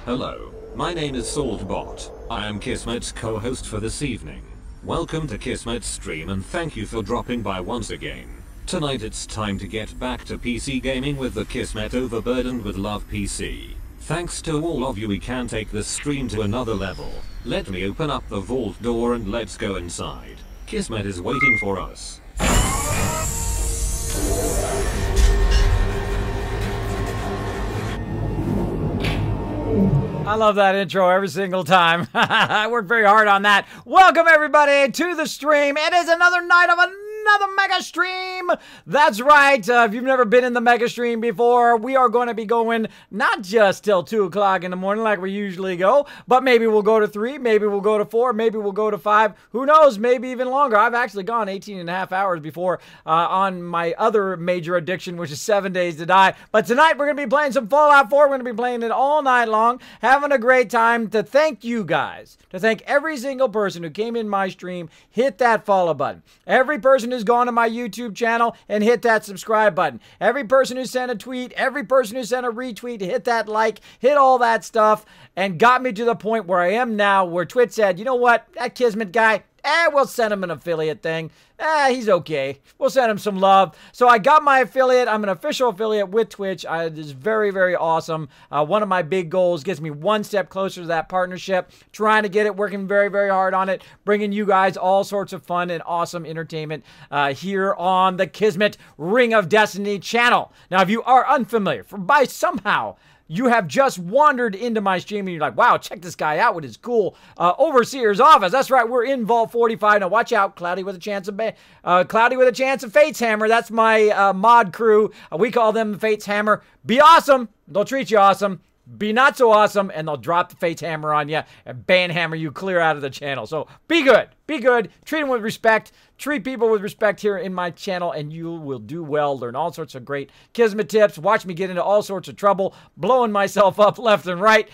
Hello, my name is SaltBot. I am Kismet's co-host for this evening. Welcome to Kismet's stream and thank you for dropping by once again. Tonight it's time to get back to PC gaming with the Kismet Overburdened with Love PC. Thanks to all of you, we can take this stream to another level. Let me open up the vault door and let's go inside. Kismet is waiting for us. I love that intro every single time. I worked very hard on that. Welcome everybody to the stream. It is another night of another mega stream. That's right. If you've never been in the mega stream before, we are going to be going not just till 2 o'clock in the morning like we usually go, but maybe we'll go to 3, maybe we'll go to 4, maybe we'll go to 5. Who knows? Maybe even longer. I've actually gone 18 and a half hours before on my other major addiction, which is 7 Days to Die. But tonight we're going to be playing some Fallout 4. We're going to be playing it all night long, having a great time. To thank you guys, to thank every single person who came in my stream, hit that follow button. Every person who's gone to my YouTube channel and hit that subscribe button. Every person who sent a tweet, every person who sent a retweet, hit that like, hit all that stuff, and got me to the point where I am now, where Twitch said, you know what, that Kismet guy, we'll send him an affiliate thing. He's okay. We'll send him some love. So I got my affiliate. I'm an official affiliate with Twitch. It is very, very awesome. One of my big goals gets me one step closer to that partnership. Trying to get it, working very, very hard on it. Bringing you guys all sorts of fun and awesome entertainment here on the Kismet Ring of Destiny channel. Now, if you are unfamiliar, by somehow you have just wandered into my stream and you're like, wow, check this guy out with his cool overseer's office. That's right, we're in Vault 45. Now watch out, Cloudy with a Chance of Fate's Hammer. That's my mod crew. We call them the Fate's Hammer. Be awesome. They'll treat you awesome. Be not so awesome, and they'll drop the Fate's Hammer on you and banhammer you clear out of the channel. So be good. Be good. Treat them with respect. Treat people with respect here in my channel, and you will do well. Learn all sorts of great Kismet tips. Watch me get into all sorts of trouble, blowing myself up left and right.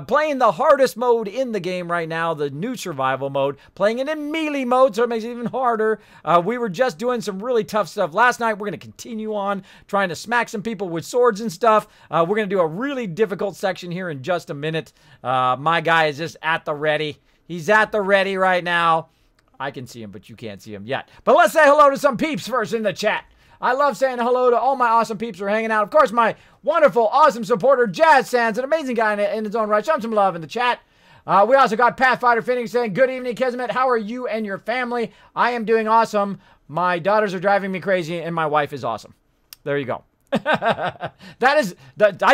Playing the hardest mode in the game right now, the new survival mode. Playing it in melee mode, so it makes it even harder. We were just doing some really tough stuff last night. We're going to continue on trying to smack some people with swords and stuff. We're going to do a really difficult section here in just a minute. My guy is just at the ready. He's at the ready right now. I can see him, but you can't see him yet. But let's say hello to some peeps first in the chat. I love saying hello to all my awesome peeps who are hanging out. Of course, my wonderful, awesome supporter, Jazz Sands, an amazing guy in his own right. Show him some love in the chat. We also got Pathfinder Phoenix saying, good evening, Kismet. How are you and your family? I am doing awesome. My daughters are driving me crazy, and my wife is awesome. There you go. I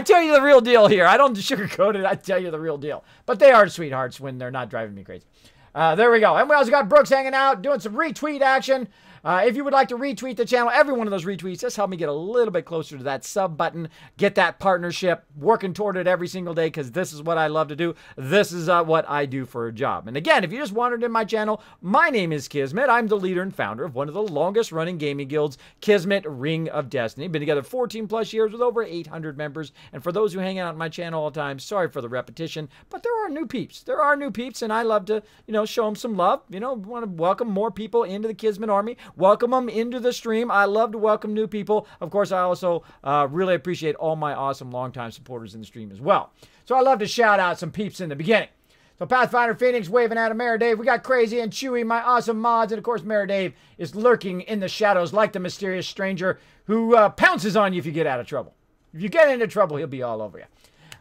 tell you the real deal here. I don't sugarcoat it. I tell you the real deal. But they are sweethearts when they're not driving me crazy. There we go. And we also got Brooks hanging out, doing some retweet action. If you would like to retweet the channel, every one of those retweets, just help me get a little bit closer to that sub button, get that partnership, working toward it every single day, because this is what I love to do. This is what I do for a job. And again, if you just wandered in my channel, my name is Kismet. I'm the leader and founder of one of the longest running gaming guilds, Kismet Ring of Destiny. Been together 14 plus years with over 800 members. And for those who hang out on my channel all the time, sorry for the repetition, but there are new peeps. There are new peeps, and I love to, show them some love. Want to welcome more people into the Kismet army. Welcome them into the stream. I love to welcome new people. Of course, I also really appreciate all my awesome longtime supporters in the stream as well. So I love to shout out some peeps in the beginning. So Pathfinder Phoenix waving at Mara Dave. We got Crazy and Chewy, my awesome mods. And of course, Mara Dave is lurking in the shadows like the mysterious stranger who pounces on you if you get out of trouble. If you get into trouble, he'll be all over you.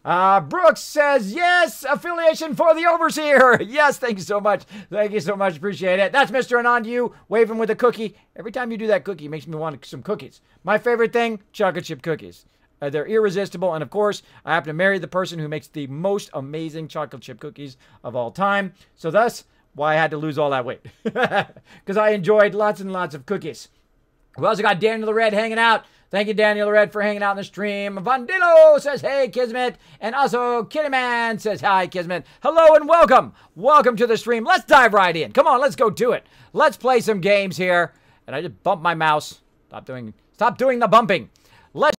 Brooks says, yes, affiliation for the Overseer. Yes, thank you so much. Thank you so much. Appreciate it. That's Mr. Anand, you waving with a cookie. Every time you do that cookie, it makes me want some cookies. My favorite thing, chocolate chip cookies. They're irresistible. And of course, I happen to marry the person who makes the most amazing chocolate chip cookies of all time. So thus, why I had to lose all that weight. Because I enjoyed lots and lots of cookies. We also got Daniel the Red hanging out. Thank you, Daniel Red, for hanging out in the stream. Vandillo says, hey, Kismet. And also, Kittyman says, hi, Kismet. Hello and welcome. Welcome to the stream. Let's dive right in. Come on, let's go do it. Let's play some games here. And I just bumped my mouse. Stop doing the bumping. Let's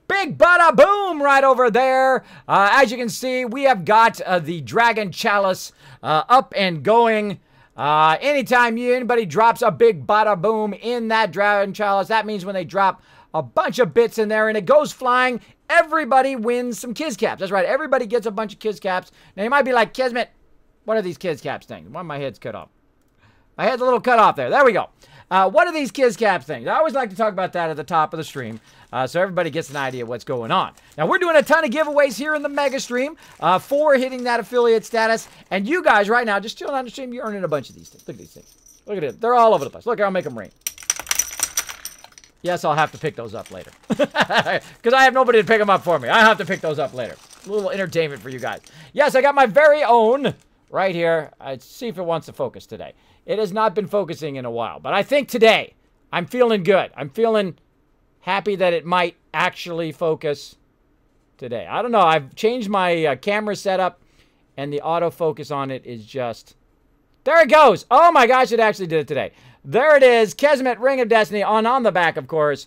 big bada boom right over there. As you can see, we have got the Dragon Chalice up and going. Anytime anybody drops a big bada boom in that Dragon Chalice, that means when they drop a bunch of bits in there, and it goes flying. Everybody wins some Kiz Caps. That's right. Everybody gets a bunch of Kiz Caps. Now, you might be like, Kismet, what are these Kiz Caps things? Why my head's cut off? My head's a little cut off there. There we go. What are these Kiz Caps things? I always like to talk about that at the top of the stream, so everybody gets an idea of what's going on. Now, we're doing a ton of giveaways here in the Mega Stream for hitting that affiliate status. And you guys right now, just chilling on the stream, you're earning a bunch of these things. Look at these things. Look at it. They're all over the place. Look, I'll make them rain. Yes, I'll have to pick those up later. Because I have nobody to pick them up for me. I have to pick those up later. A little entertainment for you guys. Yes, I got my very own right here. Let's see if it wants to focus today. It has not been focusing in a while. But I think today, I'm feeling good. I'm feeling happy that it might actually focus today. I don't know. I've changed my camera setup. And the autofocus on it is just... There it goes. Oh my gosh, it actually did it today. There it is. Kismet, Ring of Destiny. On the back, of course.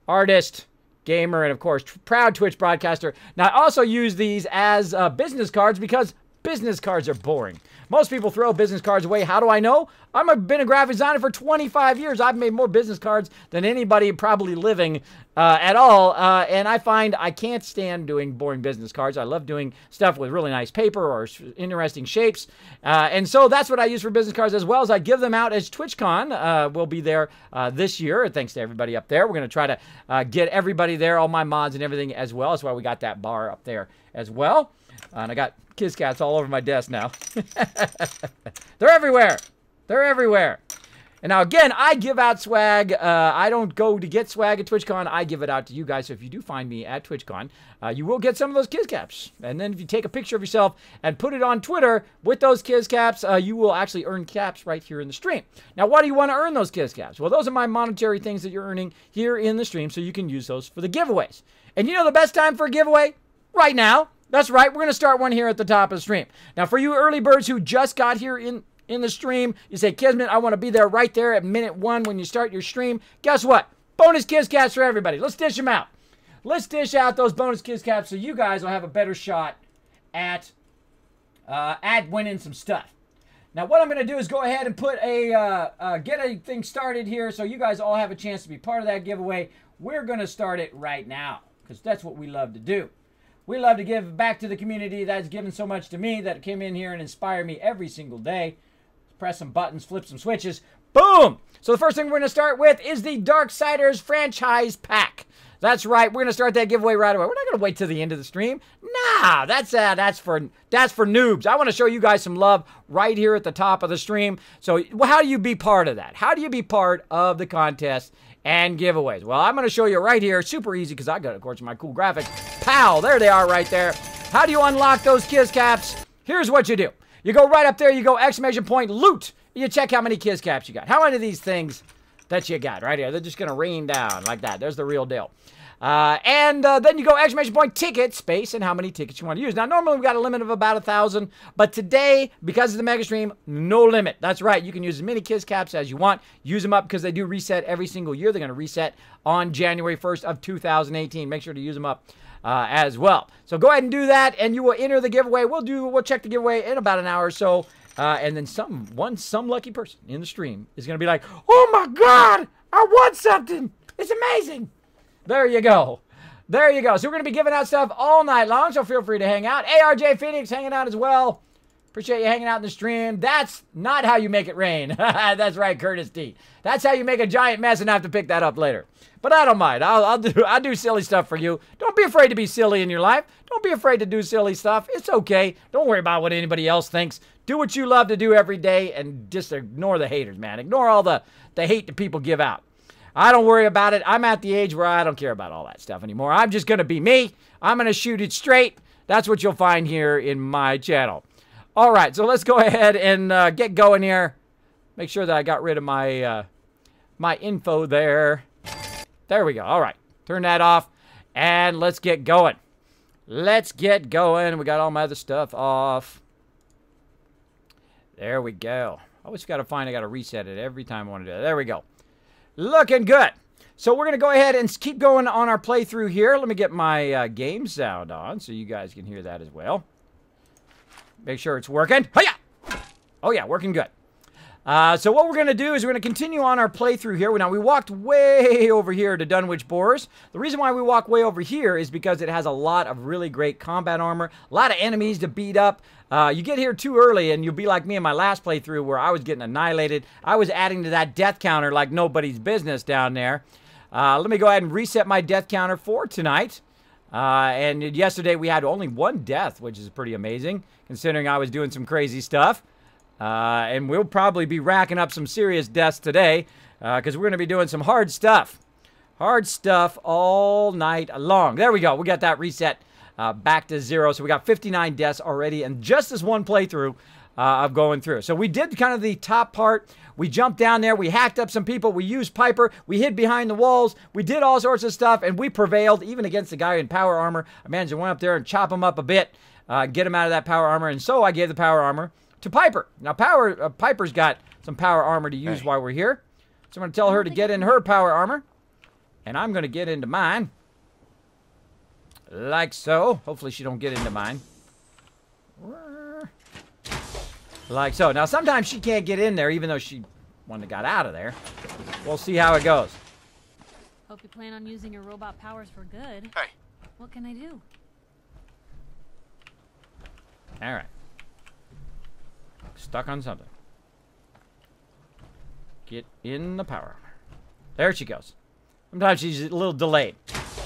Artist, gamer, and of course, proud Twitch broadcaster. Now, I also use these as business cards because business cards are boring. Most people throw business cards away. How do I know? I've been a graphic designer for 25 years. I've made more business cards than anybody probably living at all. And I find I can't stand doing boring business cards. I love doing stuff with really nice paper or interesting shapes. And so that's what I use for business cards, as well as I give them out as TwitchCon. We'll be there this year. Thanks to everybody up there. We're going to try to get everybody there, all my mods and everything as well. That's why we got that bar up there as well. And I got Kiz Cats all over my desk now. They're everywhere. They're everywhere. And now, again, I give out swag. I don't go to get swag at TwitchCon. I give it out to you guys. So if you do find me at TwitchCon, you will get some of those Kiz Caps. And then if you take a picture of yourself and put it on Twitter with those Kiz Caps, you will actually earn caps right here in the stream. Now, why do you want to earn those Kiz Caps? Well, those are my monetary things that you're earning here in the stream, so you can use those for the giveaways. And you know the best time for a giveaway? Right now. That's right. We're going to start one here at the top of the stream. Now, for you early birds who just got here in the stream, you say, Kismet, I want to be there right there at minute 1 when you start your stream. Guess what? Bonus Kiz Caps for everybody. Let's dish them out. Let's dish out those bonus Kiz Caps so you guys will have a better shot at winning some stuff. Now, what I'm going to do is go ahead and put get a thing started here so you guys all have a chance to be part of that giveaway. We're going to start it right now because that's what we love to do. We love to give back to the community that's given so much to me, that came in here and inspired me every single day. Press some buttons, flip some switches. Boom! So the first thing we're going to start with is the Darksiders franchise pack. That's right. We're going to start that giveaway right away. We're not going to wait till the end of the stream. Nah, that's for noobs. I want to show you guys some love right here at the top of the stream. So how do you be part of that? How do you be part of the contest and giveaways? Well, I'm going to show you right here. Super easy because I got, of course, my cool graphics. Pow! There they are right there. How do you unlock those Kiz Caps? Here's what you do. You go right up there. You go exclamation point loot. You check how many Kiz Caps you got. How many of these things that you got right here? They're just going to rain down like that. There's the real deal. Then you go exclamation point ticket space and how many tickets you want to use. Now, normally we've got a limit of about 1,000, but today, because of the mega stream, no limit. That's right. You can use as many Kiz Caps as you want. Use them up because they do reset every single year. They're going to reset on January 1st of 2018. Make sure to use them up as well. So go ahead and do that, and you will enter the giveaway. We'll check the giveaway in about an hour or so. And then some lucky person in the stream is going to be like, oh my God, I won something. It's amazing. There you go. There you go. So we're going to be giving out stuff all night long, so feel free to hang out. ARJ Phoenix hanging out as well. Appreciate you hanging out in the stream. That's not how you make it rain. That's right, Curtis D. That's how you make a giant mess and have to pick that up later. But I don't mind. I'll do silly stuff for you. Don't be afraid to be silly in your life. Don't be afraid to do silly stuff. It's okay. Don't worry about what anybody else thinks. Do what you love to do every day and just ignore the haters, man. Ignore all the hate that people give out. I don't worry about it. I'm at the age where I don't care about all that stuff anymore. I'm just going to be me. I'm going to shoot it straight. That's what you'll find here in my channel. All right, so let's go ahead and get going here. Make sure that I got rid of my my info there. There we go. All right, turn that off, and let's get going. Let's get going. We got all my other stuff off. There we go. I always got to reset it every time I want to do it. There we go. Looking good. So we're going to go ahead and keep going on our playthrough here. Let me get my game sound on so you guys can hear that as well. Make sure it's working. Hiya! Oh, yeah, working good. So what we're going to do is we're going to continue on our playthrough here. Now, we walked way over here to Dunwich Borers. The reason why we walk way over here is because it has a lot of really great combat armor, a lot of enemies to beat up. You get here too early, and you'll be like me in my last playthrough where I was getting annihilated. I was adding to that death counter like nobody's business down there. Let me go ahead and reset my death counter for tonight. And yesterday we had only 1 death, which is pretty amazing, considering I was doing some crazy stuff. And we'll probably be racking up some serious deaths today, because we're going to be doing some hard stuff. Hard stuff all night long. There we go. We got that reset back to 0. So we got 59 deaths already, and just this one playthrough of going through. So we did kind of the top part. We jumped down there. We hacked up some people. We used Piper. We hid behind the walls. We did all sorts of stuff, and we prevailed, even against the guy in power armor. I managed to run up there and chop him up a bit, get him out of that power armor, and so I gave the power armor to Piper. Now, Piper's got some power armor to use while we're here. So I'm going to tell her to get in her power armor. And I'm going to get into mine. Like so. Hopefully she don't get into mine. Like so. Now, sometimes she can't get in there, even though she one that got out of there. We'll see how it goes. Hope you plan on using your robot powers for good. Hey. What can I do? All right. Stuck on something. Get in the power armor. There she goes. Sometimes she's a little delayed.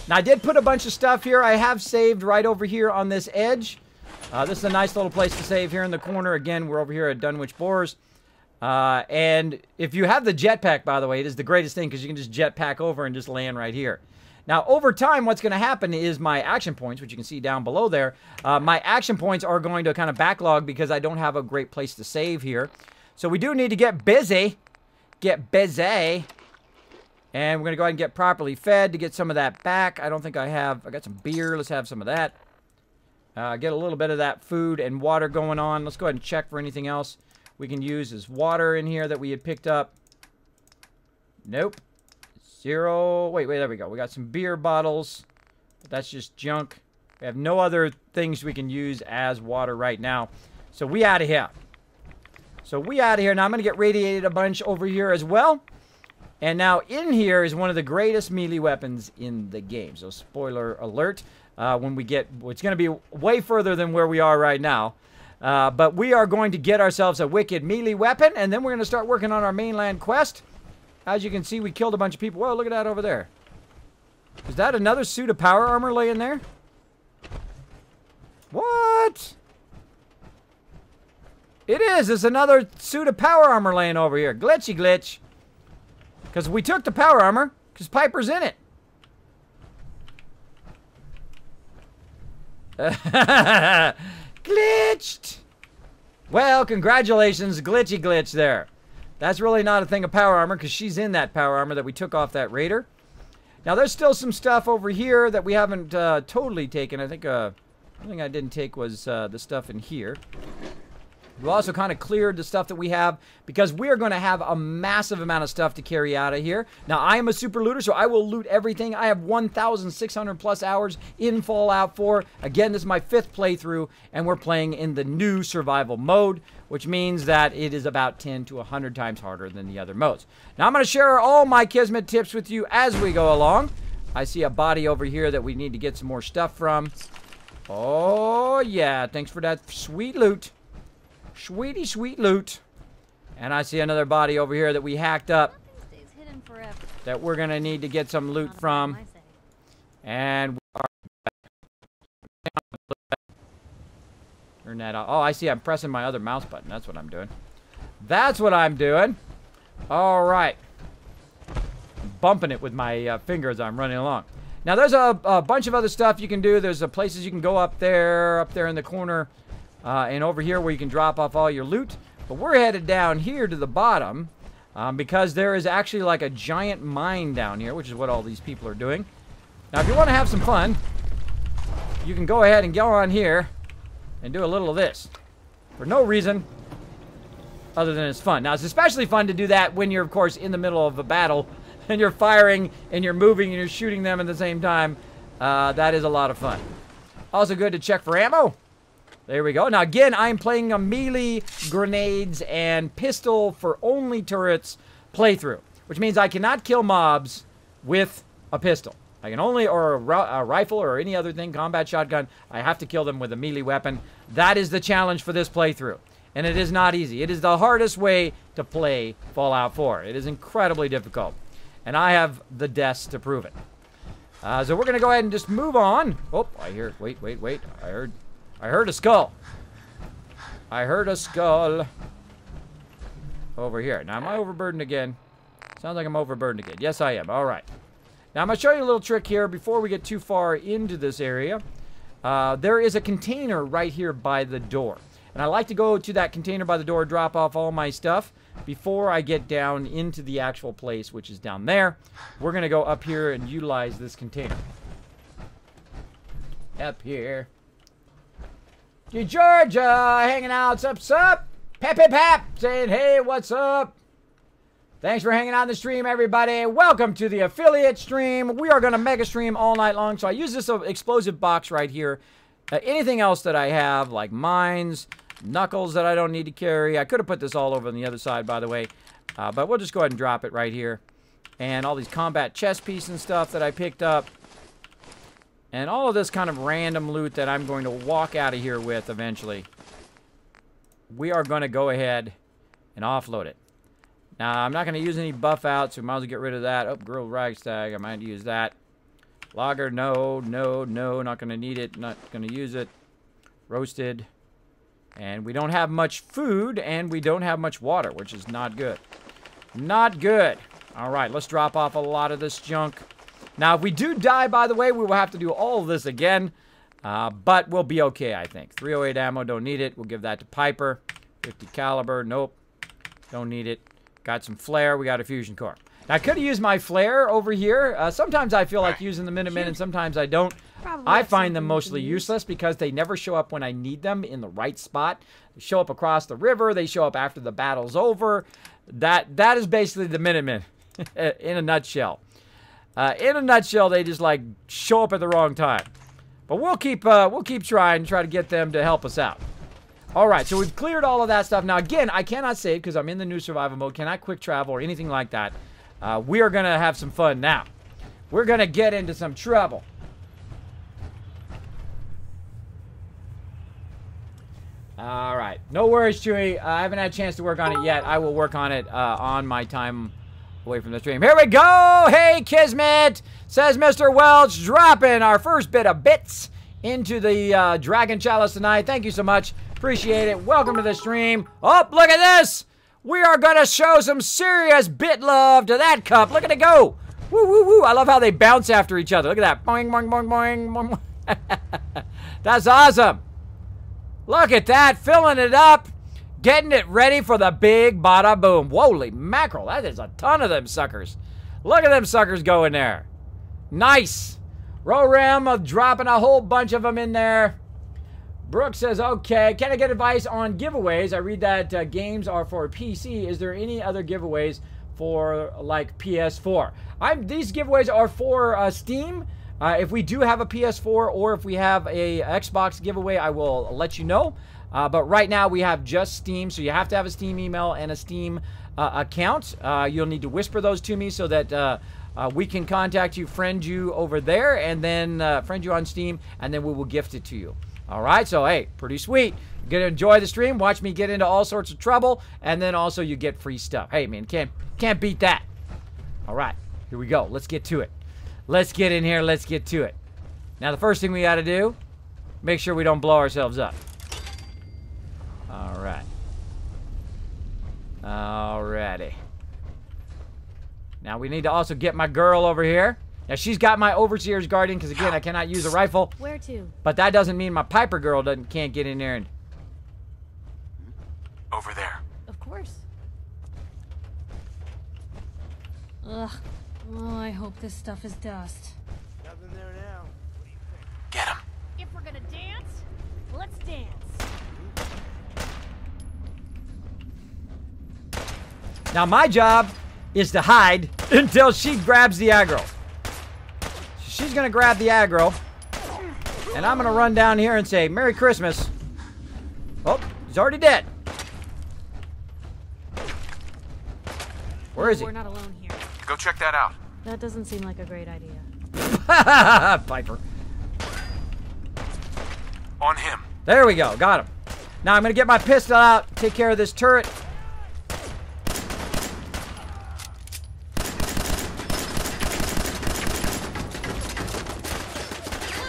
Now, I did put a bunch of stuff here. I have saved right over here on this edge. This is a nice little place to save here in the corner. Again, we're over here at Dunwich Borers. And if you have the jetpack, by the way, it is the greatest thing because you can just jetpack over and just land right here. Now, over time, what's going to happen is my action points, which you can see down below there, my action points are going to kind of backlog because I don't have a great place to save here. So we do need to get busy. Get busy. And we're going to go ahead and get properly fed to get some of that back. I don't think I have. I got some beer. Let's have some of that. Get a little bit of that food and water going on. Let's go ahead and check for anything else we can use as water in here that we had picked up. Nope. 0. Wait, there we go. We got some beer bottles. But that's just junk. We have no other things we can use as water right now. So we out of here. Now I'm going to get radiated a bunch over here as well. And now in here is one of the greatest melee weapons in the game. So spoiler alert. When we get... It's going to be way further than where we are right now. But we are going to get ourselves a wicked melee weapon. And then we're going to start working on our mainland quest. As you can see, we killed a bunch of people. Whoa, look at that over there. Is that another suit of power armor laying there? What? It is. There's another suit of power armor laying over here. Glitchy glitch. Because we took the power armor, because Piper's in it. Glitched. Well, congratulations, glitchy glitch there. That's really not a thing of power armor because she's in that power armor that we took off that raider. Now, there's still some stuff over here that we haven't totally taken. I think one thing I didn't take was the stuff in here. We also kind of cleared the stuff that we have because we are going to have a massive amount of stuff to carry out of here. Now, I am a super looter, so I will loot everything. I have 1,600 plus hours in Fallout 4. Again, this is my 5th playthrough, and we're playing in the new survival mode, which means that it is about 10 to 100 times harder than the other modes. Now, I'm going to share all my Kismet tips with you as we go along. I see a body over here that we need to get some more stuff from. Oh, yeah. Thanks for that sweet loot. Sweetie, sweet loot. And I see another body over here that we hacked up that we're going to need to get some loot from. And we are... Turn that off. Oh, I see. I'm pressing my other mouse button. That's what I'm doing. That's what I'm doing. All right. I'm bumping it with my fingers. I'm running along. Now, there's a bunch of other stuff you can do. There's places you can go up there in the corner. And over here where you can drop off all your loot. But we're headed down here to the bottom because there is actually like a giant mine down here, which is what all these people are doing. Now, if you want to have some fun, you can go ahead and go on here and do a little of this for no reason other than it's fun. Now, it's especially fun to do that when you're, of course, in the middle of a battle and you're firing and you're moving and you're shooting them at the same time. That is a lot of fun. Also good to check for ammo. There we go. Now, again, I'm playing a melee, grenades, and pistol for only turrets playthrough, which means I cannot kill mobs with a pistol. I can only, or a rifle or any other thing, combat shotgun, I have to kill them with a melee weapon. That is the challenge for this playthrough. And it is not easy. It is the hardest way to play Fallout 4. It is incredibly difficult. And I have the deaths to prove it. So we're going to go ahead and just move on. Oh, I hear, wait. I heard a skull. I heard a skull over here. Now, am I overburdened again? Sounds like I'm overburdened again. Yes, I am. All right. Now, I'm going to show you a little trick here before we get too far into this area. There is a container right here by the door. And I like to go to that container by the door, drop off all my stuff before I get down into the actual place, which is down there. We're going to go up here and utilize this container. Up here. Georgia, hanging out. Sup? Pap, saying, hey, what's up? Thanks for hanging out on the stream, everybody. Welcome to the affiliate stream. We are going to mega stream all night long. So I use this explosive box right here. Anything else that I have, like mines, knuckles that I don't need to carry. I could have put this all over on the other side, by the way. But we'll just go ahead and drop it right here. And all these combat chest pieces and stuff that I picked up. And all of this kind of random loot that I'm going to walk out of here with eventually. We are going to go ahead and offload it. Now, I'm not going to use any buff out, so we might as well get rid of that. Oh, grilled ragtag, I might use that. Lager, no, not going to need it, not going to use it. Roasted. And we don't have much food, and we don't have much water, which is not good. Not good. All right, let's drop off a lot of this junk. Now, if we do die, by the way, we will have to do all of this again. But we'll be okay, I think. 308 ammo, don't need it. We'll give that to Piper. 50 caliber, nope. Don't need it. Got some flare. We got a fusion core. Now, I could have used my flare over here. Sometimes I feel like using the Minutemen, and sometimes I don't. I find them mostly useless because they never show up when I need them in the right spot. They show up across the river. They show up after the battle's over. That is basically the Minutemen in a nutshell. In a nutshell, they just like show up at the wrong time. But we'll keep trying, try to get them to help us out. All right, so we've cleared all of that stuff. Now, again, I cannot save because I'm in the new survival mode. Cannot quick travel or anything like that. We are going to have some fun now. We're going to get into some trouble. All right. No worries, Chewy. I haven't had a chance to work on it yet. I will work on it on my time away from the stream. Here we go. Hey, Kismet, says Mr. Welch, dropping our first bit of bits into the Dragon Chalice tonight. Thank you so much. Appreciate it. Welcome to the stream. Oh, look at this. We are going to show some serious bit love to that cup. Look at it go. Woo, woo, woo. I love how they bounce after each other. Look at that. Boing, boing, boing, boing, boing. That's awesome. Look at that. Filling it up. Getting it ready for the big bada boom. Holy mackerel. That is a ton of them suckers. Look at them suckers going there. Nice. Roram dropping a whole bunch of them in there. Brooke says, okay, can I get advice on giveaways? I read that games are for PC. Is there any other giveaways for, like, PS4? These giveaways are for Steam. If we do have a PS4 or if we have a Xbox giveaway, I will let you know. But right now, we have just Steam, so you have to have a Steam email and a Steam account. You'll need to whisper those to me so that we can contact you, friend you over there, and then friend you on Steam, and then we will gift it to you. All right, so hey, pretty sweet. You're gonna enjoy the stream, watch me get into all sorts of trouble, and then also you get free stuff. Hey, man, can't beat that. All right, here we go. Let's get to it. Let's get in here. Let's get to it. Now, the first thing we got to do, make sure we don't blow ourselves up. All right. Alrighty. Now, we need to also get my girl over here. Now, she's got my Overseer's Guardian, because, again, I cannot use a rifle. Where to? But that doesn't mean my Piper girl can't get in there and... Over there. Of course. Ugh. Oh, I hope this stuff is dust. Nothing there now. What do you think? Get him. If we're gonna dance, let's dance. Now, my job is to hide until she grabs the aggro. She's going to grab the aggro. And I'm going to run down here and say, Merry Christmas. He's already dead. Where is he? We're not alone here. Go check that out. That doesn't seem like a great idea. Piper. On him. There we go. Got him. Now I'm going to get my pistol out, take care of this turret.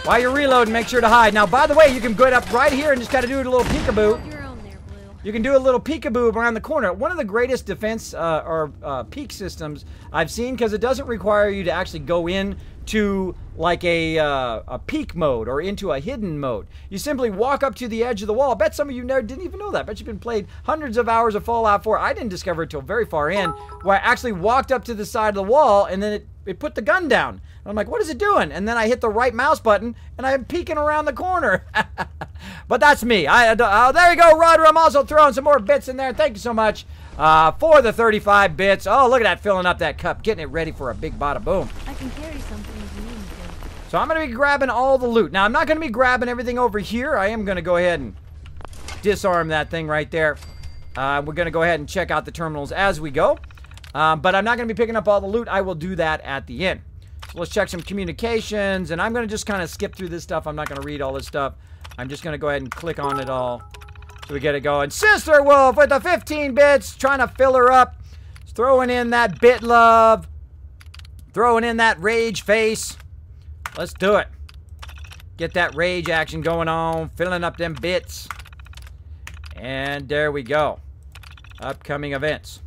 While you're reloading, make sure to hide. Now, by the way, you can go up right here and just kind of do a little peekaboo. Your own there, Blue. You can do a little peekaboo around the corner. One of the greatest defense or peek systems I've seen, because it doesn't require you to actually go in to like a peek mode or into a hidden mode. You simply walk up to the edge of the wall. I bet some of you didn't even know that. I bet you've been played hundreds of hours of Fallout 4. I didn't discover it till very far in, where I actually walked up to the side of the wall and then it put the gun down. I'm like, what is it doing? And then I hit the right mouse button, and I'm peeking around the corner. But that's me. Oh, there you go, Roger. I'm also throwing some more bits in there. Thank you so much for the 35 bits. Oh, look at that, filling up that cup, getting it ready for a big bada boom. I can carry something if you need me to. So I'm going to be grabbing all the loot. Now, I'm not going to be grabbing everything over here. I am going to go ahead and disarm that thing right there. We're going to go ahead and check out the terminals as we go. But I'm not going to be picking up all the loot. I will do that at the end. So let's check some communications, and I'm going to just kind of skip through this stuff. I'm not going to read all this stuff. I'm just going to go ahead and click on it all so we get it going. Sister Wolf with the 15 bits, trying to fill her up. Throwing in that bit love. Throwing in that rage face. Let's do it. Get that rage action going on. Filling up them bits. And there we go. Upcoming events.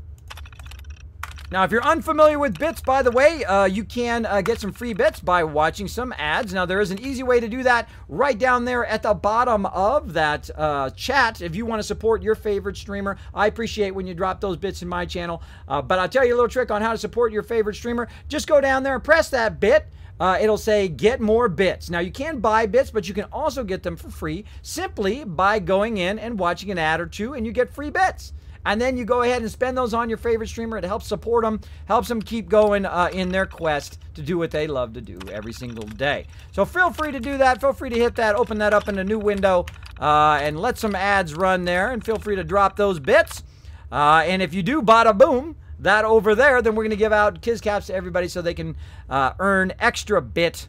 Now, if you're unfamiliar with bits, by the way, you can get some free bits by watching some ads. Now, there is an easy way to do that right down there at the bottom of that chat if you want to support your favorite streamer. I appreciate when you drop those bits in my channel. But I'll tell you a little trick on how to support your favorite streamer. Just go down there and press that bit. It'll say get more bits. Now, you can buy bits, but you can also get them for free simply by going in and watching an ad or two, and you get free bits. And then you go ahead and spend those on your favorite streamer. It helps support them, helps them keep going in their quest to do what they love to do every single day. So feel free to do that. Feel free to hit that, open that up in a new window, and let some ads run there. And feel free to drop those bits. And if you do bada boom that over there, then we're going to give out Kizcaps to everybody so they can earn extra bit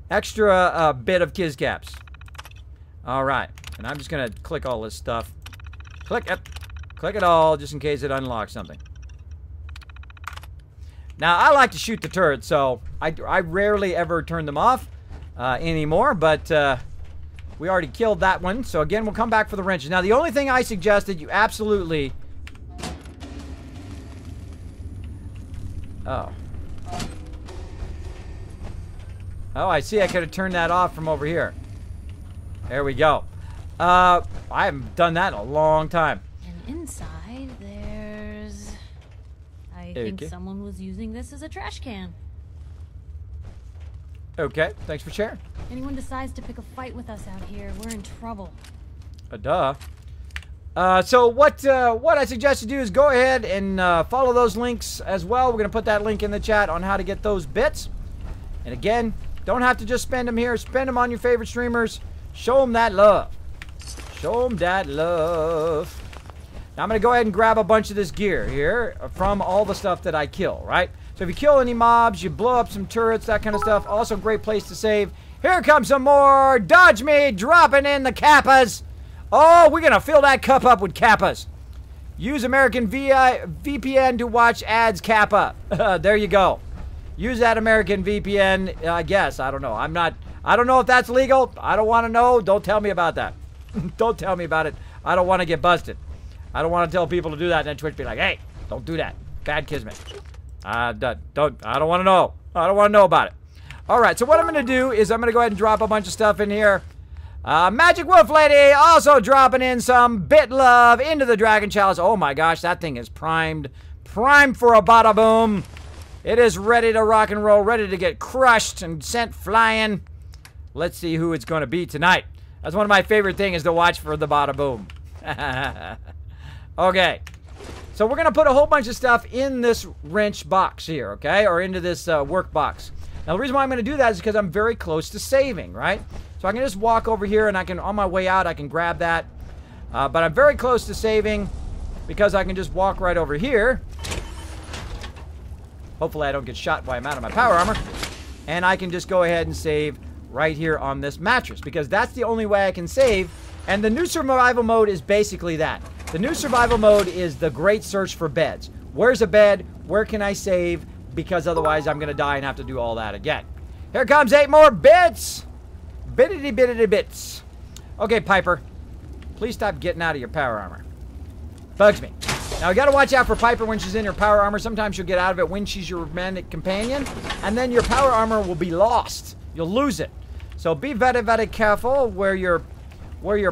of Kizcaps. All right. And I'm just going to click all this stuff. Click it. Click it all, just in case it unlocks something. Now, I like to shoot the turrets, so I rarely ever turn them off anymore, but we already killed that one. So, again, we'll come back for the wrenches. Now, the only thing I suggest that you absolutely... Oh. Oh, I see. I could have turned that off from over here. There we go. I haven't done that in a long time. Inside, there's... I think someone was using this as a trash can. Okay, thanks for sharing. Anyone decides to pick a fight with us out here, we're in trouble. Duh. So what I suggest you do is go ahead and follow those links as well. We're going to put that link in the chat on how to get those bits. And again, don't have to just spend them here. Spend them on your favorite streamers. Show them that love. Show them that love. Now, I'm going to go ahead and grab a bunch of this gear here from all the stuff that I kill, right? So if you kill any mobs, you blow up some turrets, that kind of stuff. Also, great place to save. Here comes some more. Dodge me, dropping in the Kappas. Oh, we're going to fill that cup up with Kappas. Use American VPN to watch ads Kappa. There you go. Use that American VPN, I guess. I don't know. I don't know if that's legal. I don't want to know. Don't tell me about that. Don't tell me about it. I don't want to get busted. I don't want to tell people to do that and then Twitch be like, hey, don't do that. Bad Kismet. I don't want to know. I don't want to know about it. All right, so what I'm going to do is I'm going to go ahead and drop a bunch of stuff in here. Magic Wolf Lady also dropping in some bit love into the Dragon Chalice. Oh my gosh, that thing is primed. Primed for a bada boom. It is ready to rock and roll, ready to get crushed and sent flying. Let's see who it's going to be tonight. That's one of my favorite things is to watch for the bada boom. Okay, so we're going to put a whole bunch of stuff in this wrench box here, okay, or into this work box. Now, the reason why I'm going to do that is because I'm very close to saving, right? So I can just walk over here and I can, on my way out, I can grab that. But I'm very close to saving because I can just walk right over here. Hopefully I don't get shot while I'm out of my power armor. And I can just go ahead and save right here on this mattress because that's the only way I can save. And the new survival mode is basically that. The new survival mode is the great search for beds. Where's a bed? Where can I save? Because otherwise I'm going to die and have to do all that again. Here comes 8 more bits. Bittity bits. Okay, Piper. Please stop getting out of your power armor. Bugs me. Now, you got to watch out for Piper when she's in her power armor. Sometimes she'll get out of it when she's your romantic companion. And then your power armor will be lost. You'll lose it. So be very, very careful where your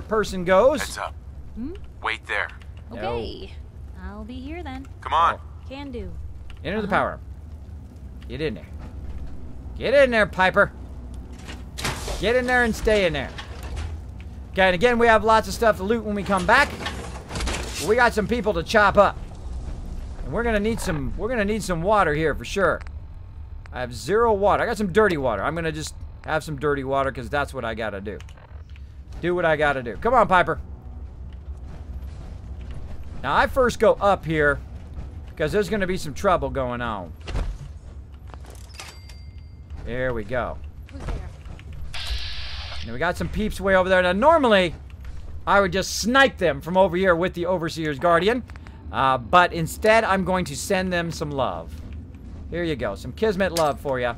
person goes. Heads up. Wait there. Okay. I'll be here then. Come on. Can do. Enter the power armor. Get in there. Get in there, Piper. Get in there and stay in there. Okay, and again, we have lots of stuff to loot when we come back. We got some people to chop up. And we're gonna need some water here for sure. I have 0 water. I got some dirty water. I'm gonna just have some dirty water because that's what I gotta do. Do what I gotta do. Come on, Piper. Now, I first go up here because there's gonna be some trouble going on. There we go. Who's there? Now we got some peeps way over there. Now normally, I would just snipe them from over here with the Overseer's Guardian. But instead, I'm going to send them some love. Here you go. Some Kismet love for you.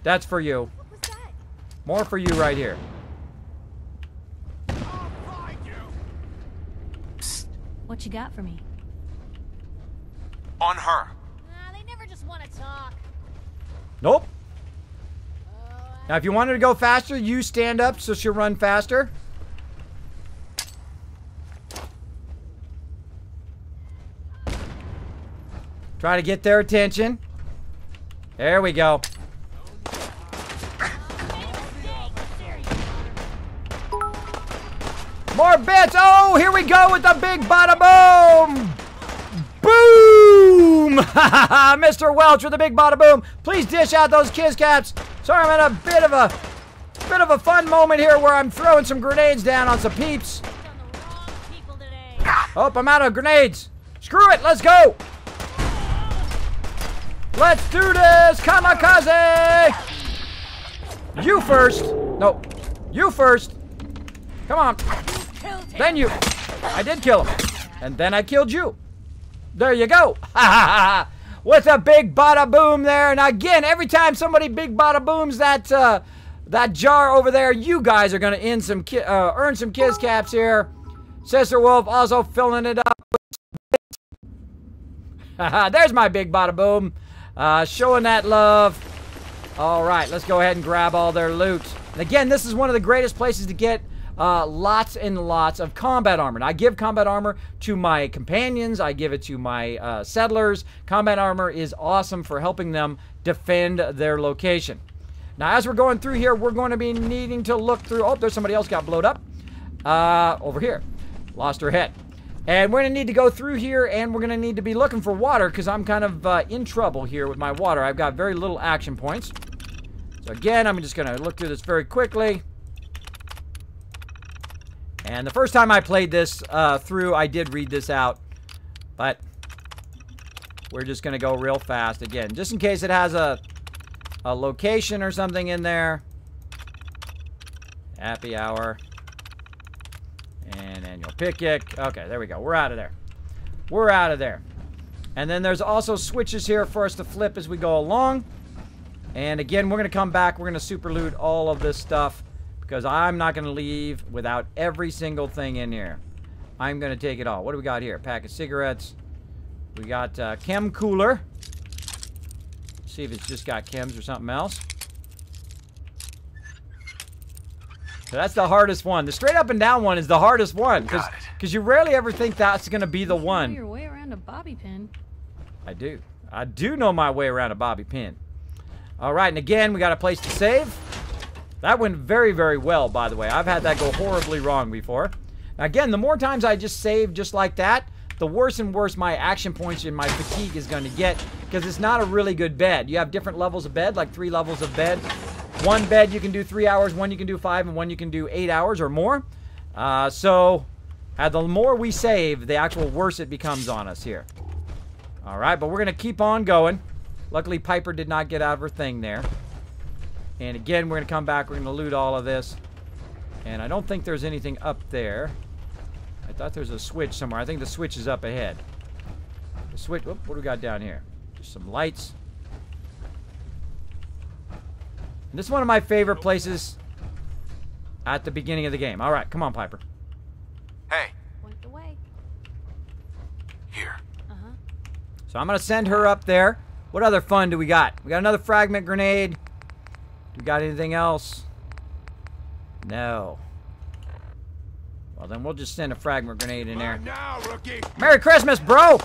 That's for you. What was that? More for you right here. I'll find you. What you got for me? On her. They never just want to talk. Nope. Now, if you want her to go faster, you stand up so she'll run faster. Try to get their attention. There we go. More bits. Oh, here we go with the big bada boom. Boom! Mr. Welch with the big bada boom. Please dish out those kiss caps. Sorry, I'm in a bit of a fun moment here where I'm throwing some grenades down on some peeps. Oh, I'm out of grenades. Screw it, let's go. Let's do this, kamikaze. You first. No, you first. Come on. Then you. I did kill him. And then I killed you. There you go. With a big bada boom there. And again, every time somebody big bada booms that jar over there, you guys are going to earn some kiss caps here. Sister Wolf also filling it up. There's my big bada boom. Showing that love. All right, let's go ahead and grab all their loot. And again, this is one of the greatest places to get lots and lots of combat armor. And I give combat armor to my companions. I give it to my settlers. Combat armor is awesome for helping them defend their location. Now, as we're going through here, we're going to be needing to look through... Oh, there's somebody else got blowed up. Over here. Lost her head. And we're going to need to go through here, and we're going to need to be looking for water, because I'm kind of in trouble here with my water. I've got very little action points. So again, I'm just going to look through this very quickly. And the first time I played this through, I did read this out. But we're just going to go real fast again, just in case it has a location or something in there. Happy hour. And annual picnic. Okay, there we go. We're out of there. We're out of there. And then there's also switches here for us to flip as we go along. And again, we're going to come back. We're going to super loot all of this stuff, because I'm not going to leave without every single thing in here. I'm going to take it all. What do we got here? Pack of cigarettes. We got chem cooler. Let's see if it's just got chems or something else. So that's the hardest one. The straight up and down one is the hardest one, because you rarely ever think that's going to be the one. You know your way around a bobby pin. I do. I do know my way around a bobby pin. All right, and again, we got a place to save. That went very, very well, by the way. I've had that go horribly wrong before. Now, again, the more times I just save just like that, the worse and worse my action points and my fatigue is going to get, because it's not a really good bed. You have different levels of bed, like 3 levels of bed. One bed you can do 3 hours, one you can do 5, and one you can do 8 hours or more. So The more we save, the actual worse it becomes on us here. Alright, but we're going to keep on going. Luckily, Piper did not get out of her thing there. And again, we're going to come back. We're going to loot all of this. And I don't think there's anything up there. I thought there's a switch somewhere. I think the switch is up ahead. The switch... Whoop, what do we got down here? Just some lights. And this is one of my favorite places at the beginning of the game. Alright, come on, Piper. Hey. Point the way. Here. Uh-huh. So I'm going to send her up there. What other fun do we got? We got another fragment grenade. Do we got anything else? No. Well, then we'll just send a fragment grenade in there. Now, rookie. Merry Christmas, bro!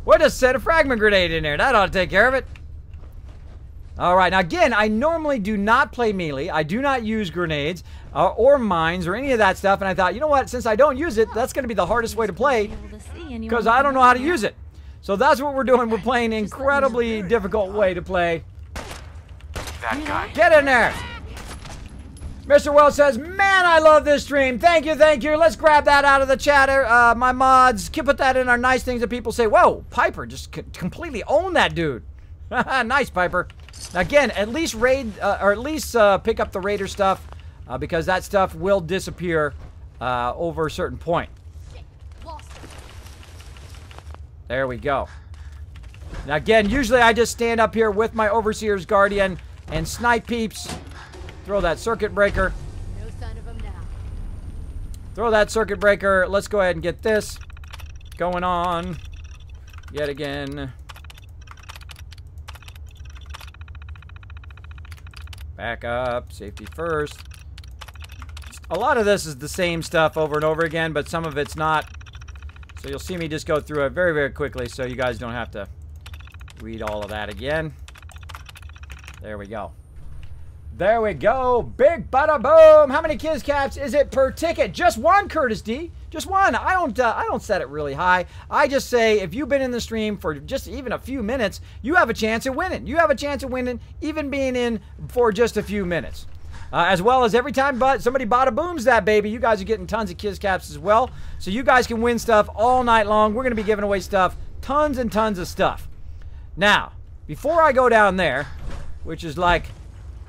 We'll just send a fragment grenade in there. That ought to take care of it. Alright, now again, I normally do not play melee. I do not use grenades or mines or any of that stuff. And I thought, you know what? Since I don't use it, that's going to be the hardest way to play because I don't know how to use it. So that's what we're doing. We're playing an incredibly difficult way to play. That guy. Get in there! Mr. Wells says, man, I love this stream. Thank you, thank you. Let's grab that out of the chatter. My mods, can put that in our nice things that people say, whoa, Piper just completely owned that dude. Nice, Piper. Now, again, at least raid, or at least pick up the raider stuff, because that stuff will disappear over a certain point. There we go. Now, again, usually I just stand up here with my Overseer's Guardian and snipe peeps. Throw that circuit breaker. No sign of him now. Throw that circuit breaker. Let's go ahead and get this going on yet again. Back up. Safety first. A lot of this is the same stuff over and over again, but some of it's not. So you'll see me just go through it very, very quickly so you guys don't have to read all of that again. There we go. There we go. Big bada boom. How many kids caps is it per ticket? Just one, Curtis D. Just one. I don't set it really high. I just say if you've been in the stream for just even a few minutes, you have a chance at winning. You have a chance at winning even being in for just a few minutes. As well as every time somebody bada booms that baby, you guys are getting tons of kids caps as well. So you guys can win stuff all night long. We're going to be giving away stuff. Tons and tons of stuff. Now, before I go down there, which is like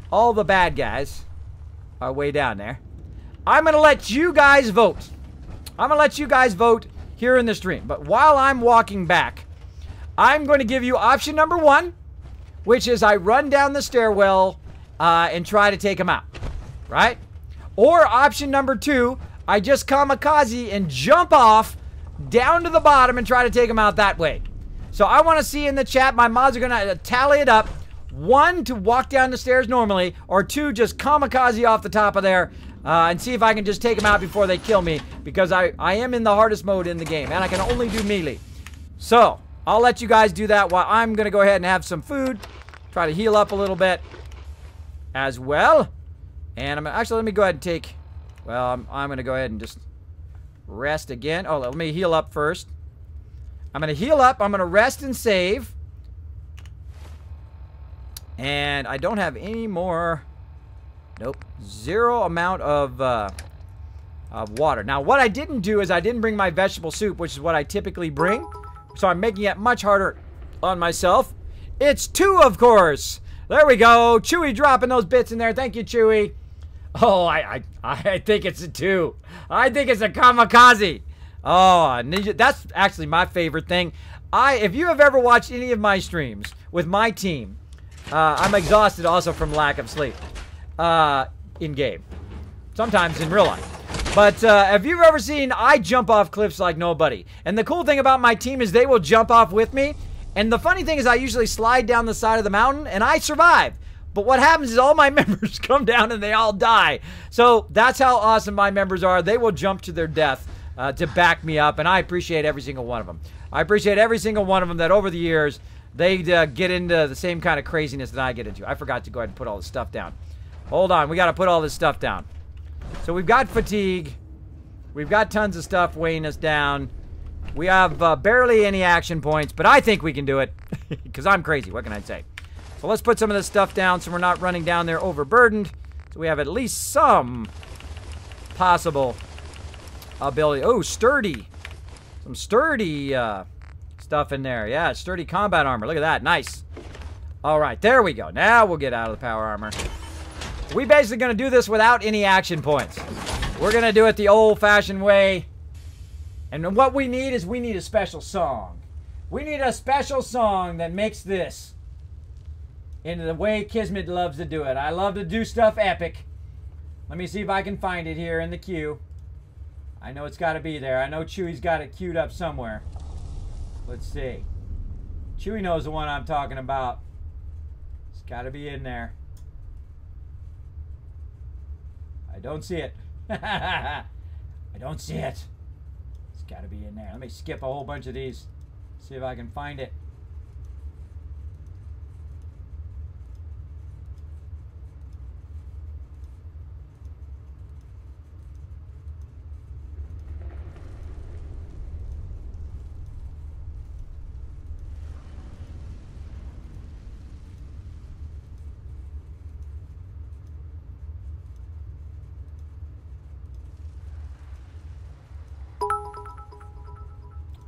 all the bad guys are way down there, I'm going to let you guys vote. I'm going to let you guys vote here in the stream. But while I'm walking back, I'm going to give you option number 1, which is I run down the stairwell and try to take them out. Right? Or option number 2, I just kamikaze and jump off down to the bottom and try to take them out that way. So I want to see in the chat, my mods are going to tally it up. 1, to walk down the stairs normally, or 2, just kamikaze off the top of there and see if I can just take them out before they kill me, because I am in the hardest mode in the game, and I can only do melee. So, I'll let you guys do that while I'm going to go ahead and have some food, try to heal up a little bit as well. And actually, let me go ahead and take, well, I'm going to go ahead and just rest again. Oh, let me heal up first. I'm going to heal up, I'm going to rest and save. And I don't have any more. Nope. 0 amount of water. Now, what I didn't do is I didn't bring my vegetable soup, which is what I typically bring. So I'm making it much harder on myself. It's 2, of course. There we go. Chewy dropping those bits in there. Thank you, Chewy. Oh, I think it's a 2. I think it's a kamikaze. Oh, that's actually my favorite thing. If you have ever watched any of my streams with my team, I'm exhausted also from lack of sleep in-game. Sometimes in real life. But if you've ever seen, I jump off cliffs like nobody. And the cool thing about my team is they will jump off with me. And the funny thing is I usually slide down the side of the mountain and I survive. But what happens is all my members come down and they all die. So that's how awesome my members are. They will jump to their death to back me up. And I appreciate every single one of them. I appreciate every single one of them that over the years, they get into the same kind of craziness that I get into. I forgot to go ahead and put all this stuff down. Hold on. We got to put all this stuff down. So we've got fatigue. We've got tons of stuff weighing us down. We have barely any action points, but I think we can do it. Because I'm crazy. What can I say? So let's put some of this stuff down so we're not running down there overburdened. So we have at least some possible ability. Oh, sturdy. Some sturdy stuff in there. Yeah, sturdy combat armor. Look at that. Nice. All right, there we go. Now we'll get out of the power armor. We basically going to do this without any action points. We're going to do it the old-fashioned way. And what we need is we need a special song. We need a special song that makes this into the way Kismet loves to do it. I love to do stuff epic. Let me see if I can find it here in the queue. I know it's got to be there. I know Chewy's got it queued up somewhere. Let's see. Chewy knows the one I'm talking about. It's got to be in there. I don't see it. I don't see it. It's got to be in there. Let me skip a whole bunch of these. See if I can find it.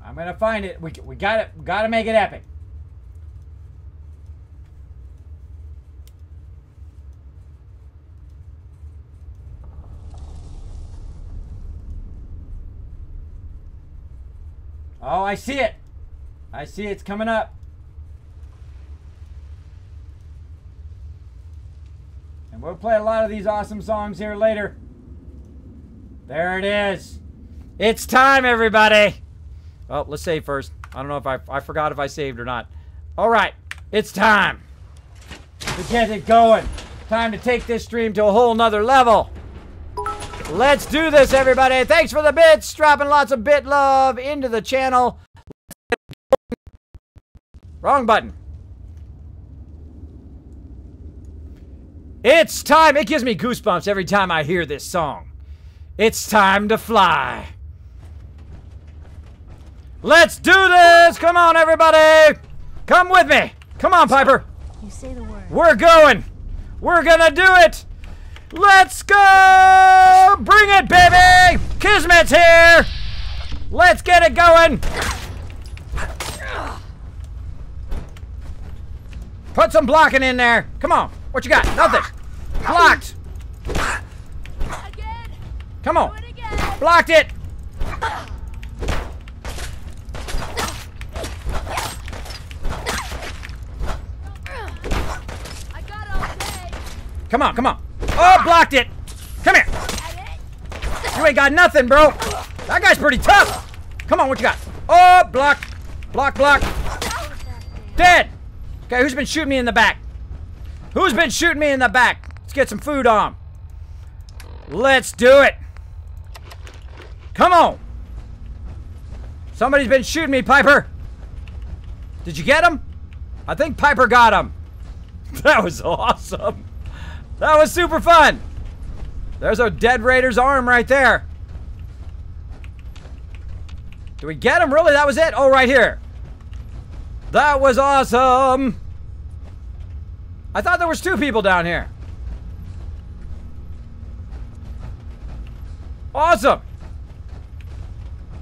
I'm gonna find it. We gotta make it epic. Oh, I see it. I see it's coming up. And we'll play a lot of these awesome songs here later. There it is. It's time, everybody. Oh, let's save first. I don't know if I forgot if I saved or not. All right, it's time to get it going. Time to take this stream to a whole nother level. Let's do this, everybody. Thanks for the bits. Dropping lots of bit love into the channel. Wrong button. It's time. It gives me goosebumps every time I hear this song. It's time to fly. Let's do this! Come on, everybody! Come with me! Come on, Piper! You say the word. We're going! We're gonna do it! Let's go! Bring it, baby! Kismet's here! Let's get it going! Put some blocking in there! Come on! What you got? Nothing! Blocked! Again. Come on! Do it again. Blocked it! Come on, come on. Oh, blocked it. Come here. You ain't got nothing, bro. That guy's pretty tough. Come on, what you got? Oh, block. Block, block. Dead. Okay, who's been shooting me in the back? Who's been shooting me in the back? Let's get some food on. Let's do it. Come on. Somebody's been shooting me, Piper. Did you get him? I think Piper got him. That was awesome. That was super fun. There's a dead Raider's arm right there. Do we get him? Really? That was it? Oh, right here. That was awesome. I thought there was 2 people down here. Awesome.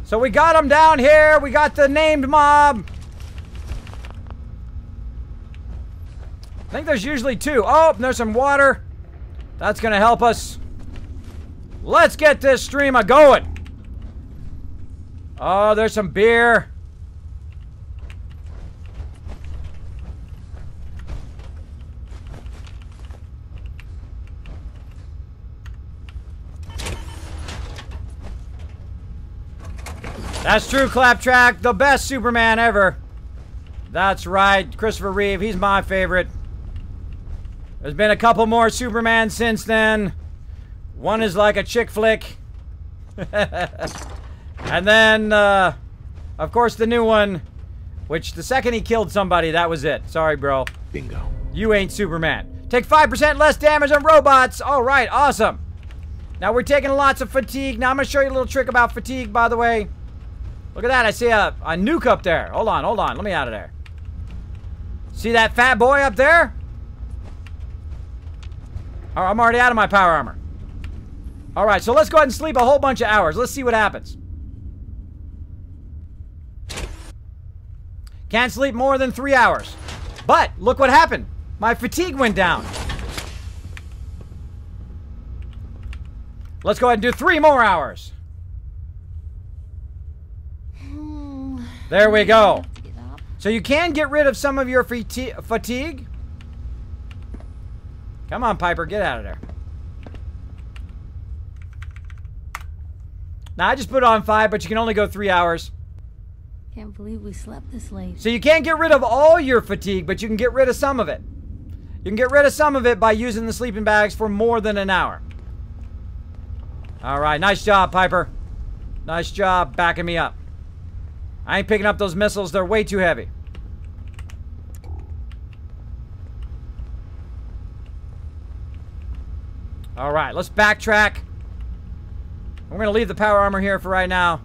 So we got him down here. We got the named mob. I think there's usually 2. Oh, there's some water. That's going to help us. Let's get this stream a-going. Oh, there's some beer. That's true, Claptrack. The best Superman ever. That's right. Christopher Reeve. He's my favorite. There's been a couple more Superman since then. One is like a chick flick. And then, of course, the new one, which the second he killed somebody, that was it. Sorry, bro. Bingo. You ain't Superman. Take 5% less damage on robots. All right, awesome. Now we're taking lots of fatigue. Now I'm going to show you a little trick about fatigue, by the way. Look at that. I see a nuke up there. Hold on, hold on. Let me out of there. See that fat boy up there? Oh, I'm already out of my power armor. Alright, so let's go ahead and sleep a whole bunch of hours. Let's see what happens. Can't sleep more than 3 hours. But, look what happened. My fatigue went down. Let's go ahead and do 3 more hours. There we go. So you can get rid of some of your fatigue. Come on, Piper, get out of there. Now, I just put it on 5, but you can only go 3 hours. Can't believe we slept this late. So you can't get rid of all your fatigue, but you can get rid of some of it. You can get rid of some of it by using the sleeping bags for more than an hour. All right, nice job, Piper. Nice job backing me up. I ain't picking up those missiles. They're way too heavy. All right, let's backtrack. We're going to leave the power armor here for right now.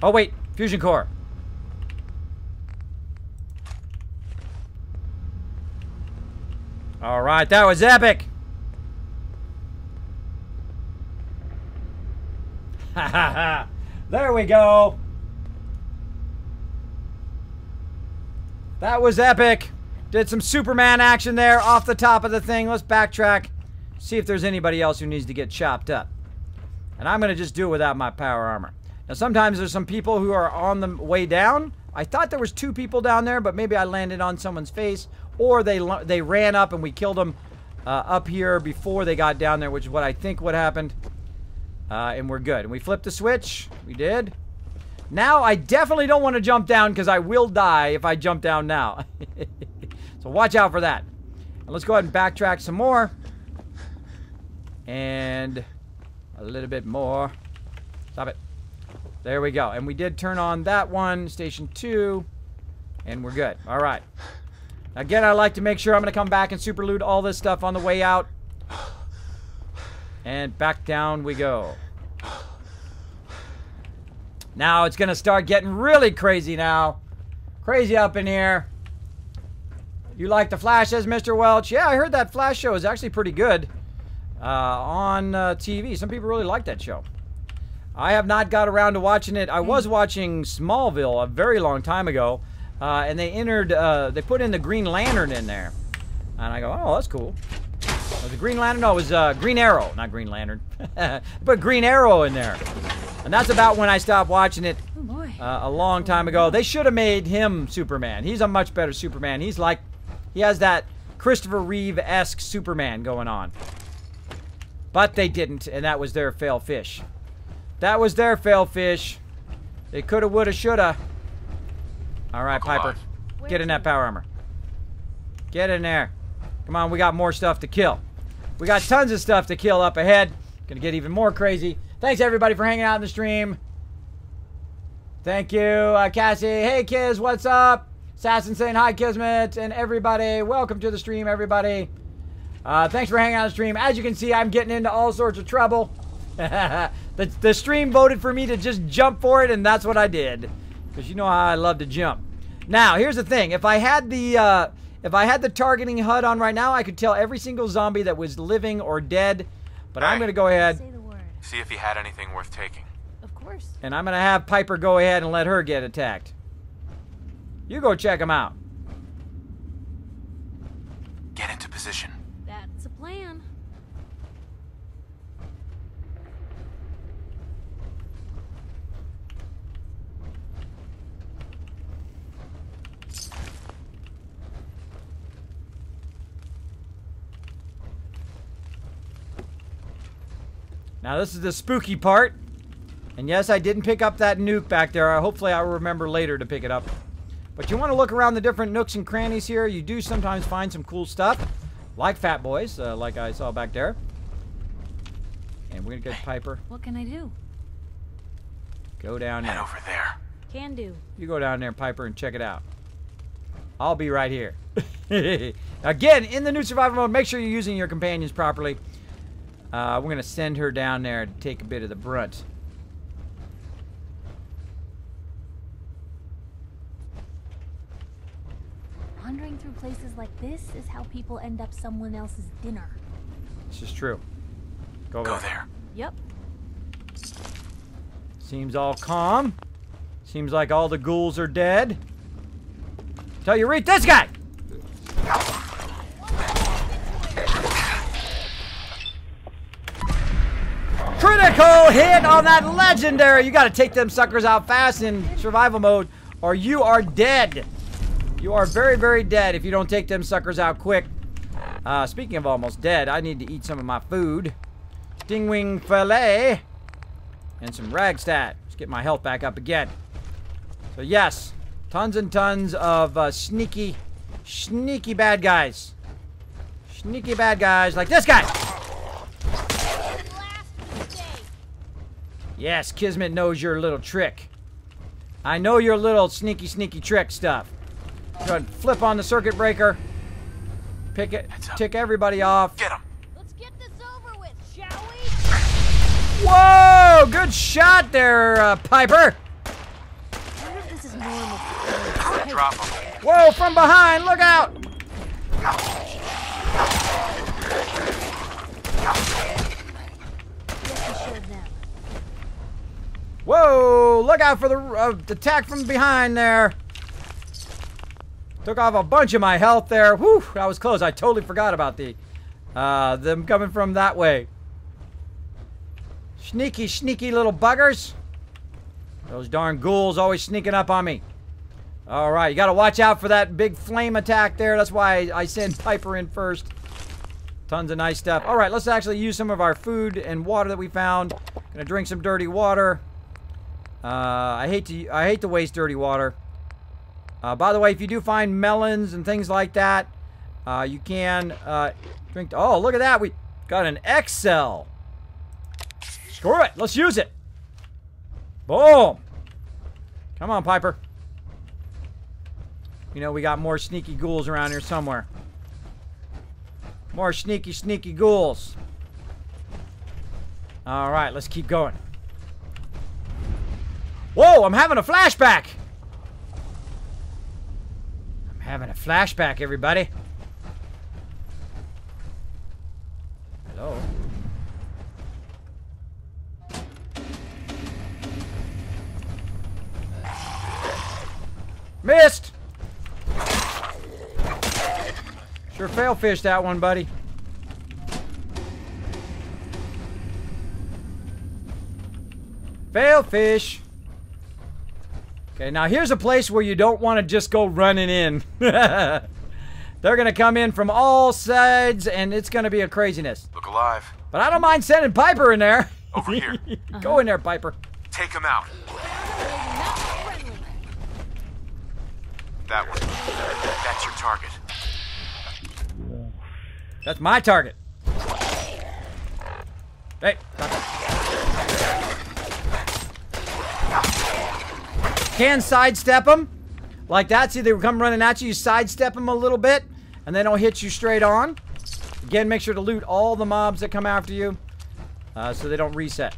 Oh, wait. Fusion core. All right, that was epic. Ha ha ha. There we go. That was epic. Did some Superman action there off the top of the thing. Let's backtrack. See if there's anybody else who needs to get chopped up. And I'm going to just do it without my power armor. Now, sometimes there's some people who are on the way down. I thought there was 2 people down there, but maybe I landed on someone's face. Or they ran up and we killed them up here before they got down there, which is what I think what happened. And we're good. And we flipped the switch. We did. Now, I definitely don't want to jump down because I will die if I jump down now. So watch out for that. And let's go ahead and backtrack some more. And a little bit more. Stop it. There we go. And we did turn on that one, station 2. And we're good. All right. Again, I like to make sure I'm going to come back and super loot all this stuff on the way out. And back down we go. Now it's going to start getting really crazy now. Crazy up in here. You like the Flashes, Mr. Welch? Yeah, I heard that Flash show is actually pretty good on TV. Some people really like that show. I have not got around to watching it. I was watching Smallville a very long time ago. And they put in the Green Lantern in there. And I go, oh, that's cool. Was it Green Lantern? No, it was Green Arrow. Not Green Lantern. Put Green Arrow in there. And that's about when I stopped watching it a long time ago. They should have made him Superman. He's a much better Superman. He's like, he has that Christopher Reeve-esque Superman going on. But they didn't, and that was their fail fish. That was their fail fish. They coulda, woulda, shoulda. All right, Piper. Get in that power armor. Get in there. Come on, we got more stuff to kill. We got tons of stuff to kill up ahead. Gonna get even more crazy. Thanks, everybody, for hanging out in the stream. Thank you, Cassie. Hey, Kiz, what's up? Assassin saying hi, Kismet, and everybody. Welcome to the stream, everybody. Thanks for hanging out on the stream. As you can see, I'm getting into all sorts of trouble. The stream voted for me to just jump for it, and that's what I did. Because you know how I love to jump. Now, here's the thing. If I had the targeting HUD on right now, I could tell every single zombie that was living or dead. But I'm going to go ahead. Say the word. See if he had anything worth taking. Of course. And I'm going to have Piper go ahead and let her get attacked. You go check him out. Get into position. That's a plan. Now this is the spooky part. And yes, I didn't pick up that nuke back there. Hopefully I'll remember later to pick it up. But you want to look around the different nooks and crannies here. You do sometimes find some cool stuff. Like Fat Boys, like I saw back there. And we're going to get Piper. What can I do? Go down there. Head over there. Can do. You go down there, Piper, and check it out. I'll be right here. Again, in the new survival mode, make sure you're using your companions properly. We're going to send her down there to take a bit of the brunt. Wandering through places like this is how people end up someone else's dinner. This is true. Go there. Yep. Seems all calm. Seems like all the ghouls are dead. Tell you, read this guy! Critical hit on that legendary! You gotta take them suckers out fast in survival mode, or you are dead. You are very, very dead if you don't take them suckers out quick. Speaking of almost dead, I need to eat some of my food. Stingwing fillet. And some ragstat. Let's get my health back up again. So yes, tons and tons of sneaky bad guys. Sneaky bad guys like this guy. Yes, Kismet knows your little trick. I know your little sneaky trick stuff. Go ahead and flip on the circuit breaker. Pick it, tick everybody off. Get him. Let's get this over with, shall we? Whoa! Good shot there, Piper. I wonder if this is normal. Drop him. Whoa, from behind, look out! Whoa, look out for the attack from behind there. Took off a bunch of my health there. Whew, that was close. I totally forgot about them coming from that way. Sneaky little buggers. Those darn ghouls always sneaking up on me. All right, you got to watch out for that big flame attack there. That's why I send Piper in first. Tons of nice stuff. All right, let's actually use some of our food and water that we found. Gonna drink some dirty water. I hate to waste dirty water. By the way, if you do find melons and things like that, you can drink. Oh, look at that! We got an Excel. Screw it. Let's use it. Boom. Come on, Piper. You know we got more sneaky ghouls around here somewhere. More sneaky ghouls. All right, let's keep going. Whoa, I'm having a flashback. I'm having a flashback, everybody. Hello. Missed. Sure fail fish that one, buddy. Fail fish. Okay, now here's a place where you don't want to just go running in. They're going to come in from all sides, and it's going to be a craziness. Look alive. But I don't mind sending Piper in there. Over here. Go in there, Piper. Take him out. That one. That's your target. That's my target. Hey, stop that. Can sidestep them like that. See, they come running at you. You sidestep them a little bit, and they don't hit you straight on. Again, make sure to loot all the mobs that come after you, so they don't reset.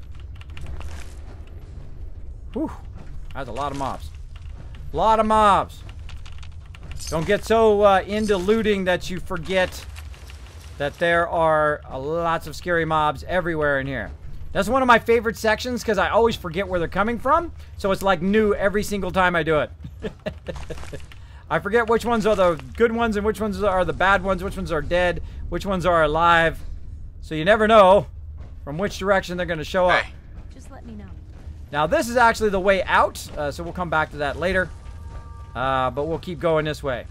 Whew, that's a lot of mobs. A lot of mobs. Don't get so into looting that you forget that there are lots of scary mobs everywhere in here. That's one of my favorite sections because I always forget where they're coming from. So it's like new every single time I do it. I forget which ones are the good ones and which ones are the bad ones, which ones are dead, which ones are alive. So you never know from which direction they're going to show up. Hey. Just let me know. Now this is actually the way out, so we'll come back to that later. But we'll keep going this way.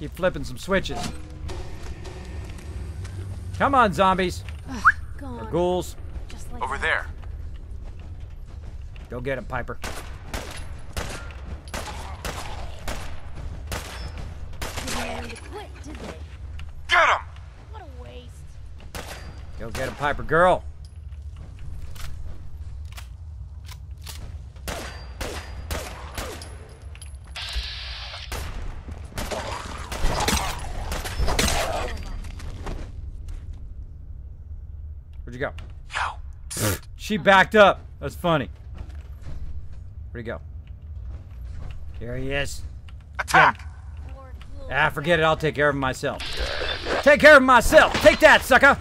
Keep flipping some switches. Come on, zombies. Or ghouls. Just like Over that. there. Go get him, Piper. Didn't quit, did they? Get him! What a waste. Go get him, Piper girl. Where'd you go? Yo. She backed up. That's funny. Where'd he go? Here he is. Attack! Ah, forget it. I'll take care of him myself. Take care of him myself. Take that, sucker.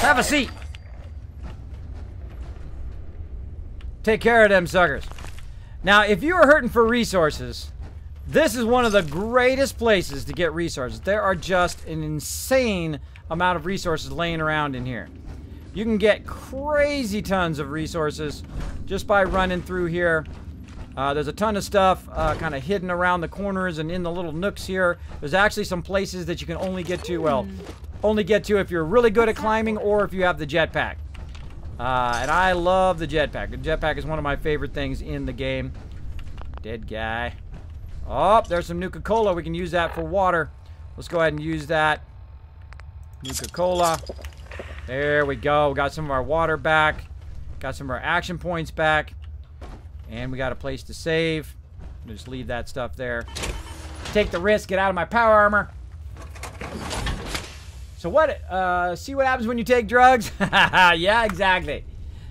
Have a seat. Take care of them suckers. Now, if you are hurting for resources, this is one of the greatest places to get resources. There are just an insane amount of resources laying around in here. You can get crazy tons of resources just by running through here. There's a ton of stuff kind of hidden around the corners and in the little nooks here. There's actually some places that you can only get to, well, only get to if you're really good at climbing or if you have the jetpack. And I love the jetpack. The jetpack is one of my favorite things in the game. Dead guy. Oh, there's some Nuka-Cola. We can use that for water. Let's go ahead and use that. Nuka-Cola. There we go. We got some of our water back. Got some of our action points back. And we got a place to save. Just leave that stuff there. Take the risk. Get out of my power armor. So what, see what happens when you take drugs? Yeah, exactly.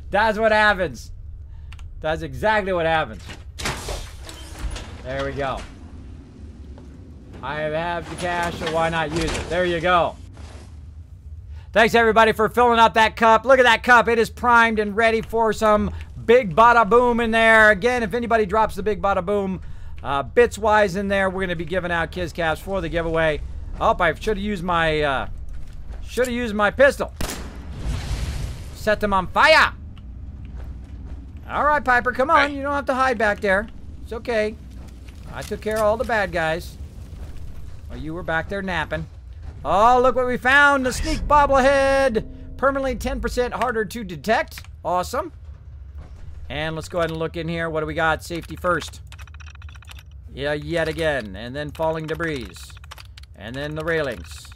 That's what happens. That's exactly what happens. There we go. I have the cash, so why not use it? There you go. Thanks, everybody, for filling up that cup. Look at that cup. It is primed and ready for some big bada boom in there. Again, if anybody drops the big bada boom bits-wise in there, we're going to be giving out Kiz Caps for the giveaway. Oh, I should have used my... should have used my pistol. Set them on fire. All right, Piper, come on. You don't have to hide back there. It's okay. I took care of all the bad guys. Well, you were back there napping. Oh, look what we found. The sneak bobblehead. Permanently 10% harder to detect. Awesome. And let's go ahead and look in here. What do we got? Safety first. Yeah, yet again. And then falling debris. And then the railings.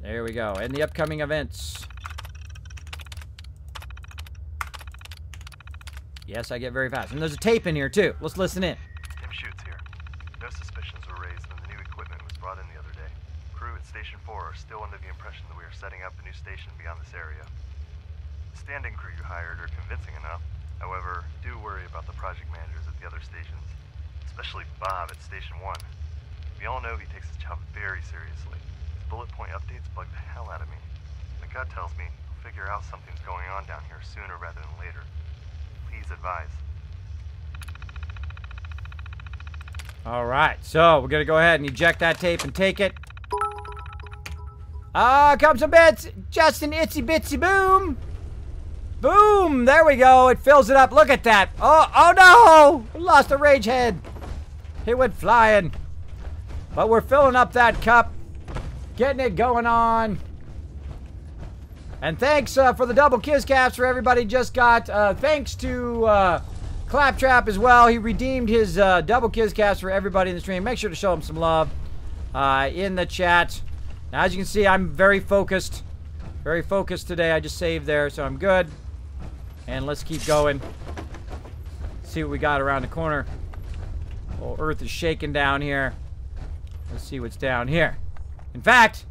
There we go. And the upcoming events. Yes, I get very fast. And there's a tape in here, too. Let's listen in. Tim Shoots here. No suspicions were raised when the new equipment was brought in the other day. Crew at Station 4 are still under the impression that we are setting up a new station beyond this area. The standing crew you hired are convincing enough. However, do worry about the project managers at the other stations. Especially Bob at Station 1. We all know he takes his job very seriously. Bullet point updates bug the hell out of me. My gut tells me he'll figure out something's going on down here sooner rather than later. Please advise. Alright, so we're going to go ahead and eject that tape and take it. Come some bits. Just an itsy bitsy boom. Boom. There we go. It fills it up. Look at that. Oh no. We lost a rage head. It went flying. But we're filling up that cup. Getting it going on. And thanks for the double Kiz Caps for everybody just got. Thanks to Claptrap as well. He redeemed his double Kiz Caps for everybody in the stream. Make sure to show him some love in the chat. Now, as you can see, I'm very focused. Very focused today. I just saved there, so I'm good. And let's keep going. See what we got around the corner. Oh, Earth is shaking down here. Let's see what's down here. In fact,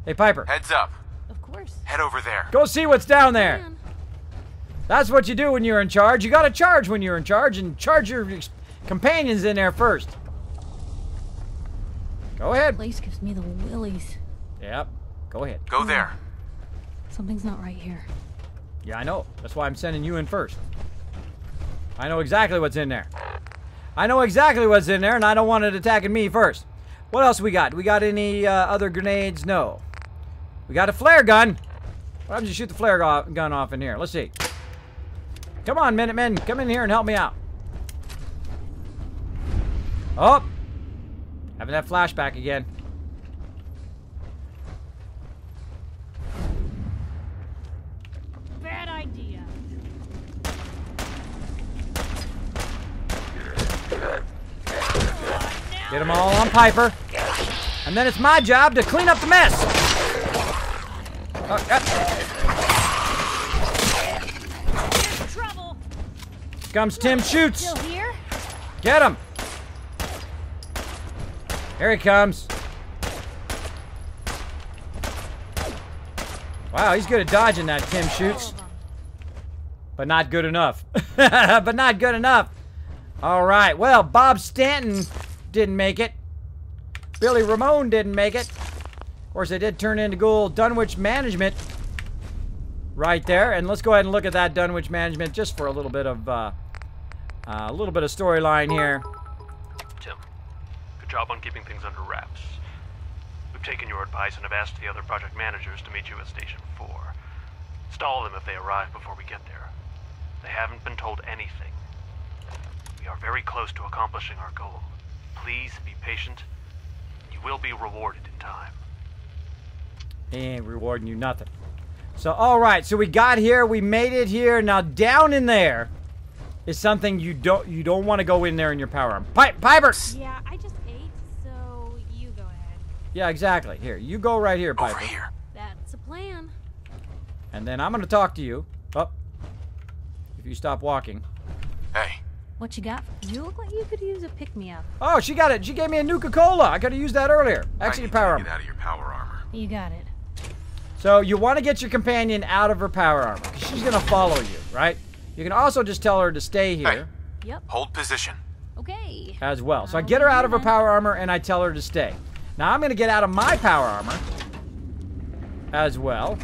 hey, Piper. Heads up. Of course. Head over there. Go see what's down there. Man. That's what you do when you're in charge. You gotta charge when you're in charge and charge your companions in there first. Go ahead. Place gives me the willies. Yep. Go ahead. Go there. Something's not right here. Yeah, I know. That's why I'm sending you in first. I know exactly what's in there. I know exactly what's in there, and I don't want it attacking me first. What else we got? We got any other grenades? No. We got a flare gun. Why don't you shoot the flare gun off in here? Let's see. Come on, Minutemen. Come in here and help me out. Oh. Having that flashback again. Bad idea. Get them all on Piper. And then it's my job to clean up the mess. Oh, Trouble. comes Tim Shoots. Still here? Get him. Here he comes. Wow, he's good at dodging that, Tim Shoots. But not good enough. But not good enough. All right, well, Bob Stanton didn't make it. Billy Ramone didn't make it. Of course, they did turn into good old Dunwich management. right there. And let's go ahead and look at that Dunwich management just for a little bit of storyline here. Tim, good job on keeping things under wraps. We've taken your advice and have asked the other project managers to meet you at Station 4. Stall them if they arrive before we get there. They haven't been told anything. We are very close to accomplishing our goal. Please be patient. You will be rewarded in time. He ain't rewarding you nothing. So, all right. So we got here. We made it here. Now down in there is something you don't want to go in there in your power arm. Piper. Yeah, I just ate, so you go ahead. Yeah, exactly. Here, you go right here, Piper. Over here. That's a plan. And then I'm gonna talk to you. Oh, if you stop walking. Hey. What you got? You look like you could use a pick-me-up. Oh, she got it. She gave me a Nuka-Cola. I could have used that earlier. Actually, power armor. Get out of your power armor. You got it. So you want to get your companion out of her power armor because she's gonna follow you, right? You can also just tell her to stay here Yep. Hold position. Okay. as well. So I get her out of her power armor and I tell her to stay. Now I'm gonna get out of my power armor as well.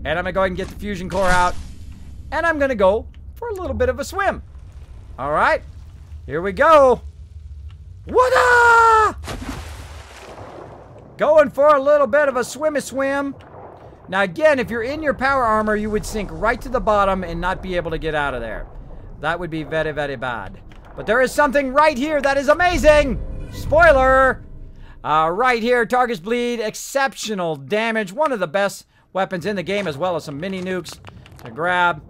And I'm gonna go ahead and get the fusion core out. And I'm gonna go for a little bit of a swim. Alright. Here we go. What-a! Going for a little bit of a swimmy swim. Now again, if you're in your power armor, you would sink right to the bottom and not be able to get out of there. That would be very, very bad. But there is something right here that is amazing. Spoiler. Right here, targets bleed, exceptional damage. One of the best weapons in the game, as well as some mini nukes to grab.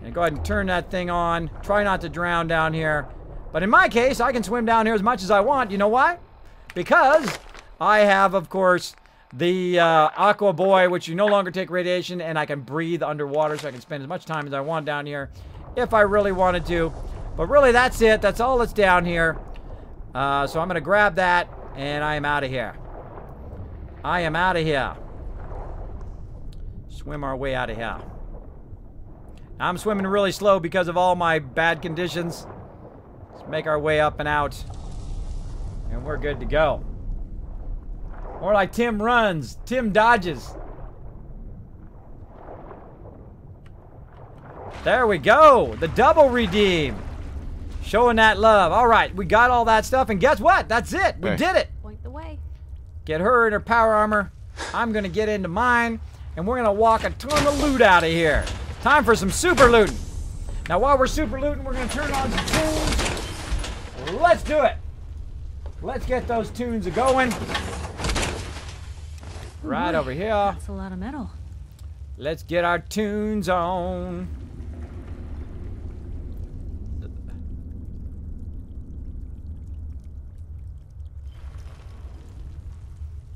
And go ahead and turn that thing on. Try not to drown down here. But in my case, I can swim down here as much as I want. You know why? Because I have, of course, the Aqua Boy, which you no longer take radiation, and I can breathe underwater, so I can spend as much time as I want down here if I really wanted to. But really, that's it. That's all that's down here. So I'm going to grab that, and I am out of here. I am out of here. Swim our way out of here. I'm swimming really slow because of all my bad conditions. Let's make our way up and out. And we're good to go. More like Tim runs, Tim dodges. There we go. The double redeem. Showing that love. All right, we got all that stuff, and guess what? That's it. We did it. Point the way. Get her in her power armor. I'm going to get into mine, and we're going to walk a ton of loot out of here. Time for some super looting. Now, while we're super looting, we're going to turn on some tunes. Let's do it. Let's get those tunes a-going. Right over here. That's a lot of metal. Let's get our tunes on.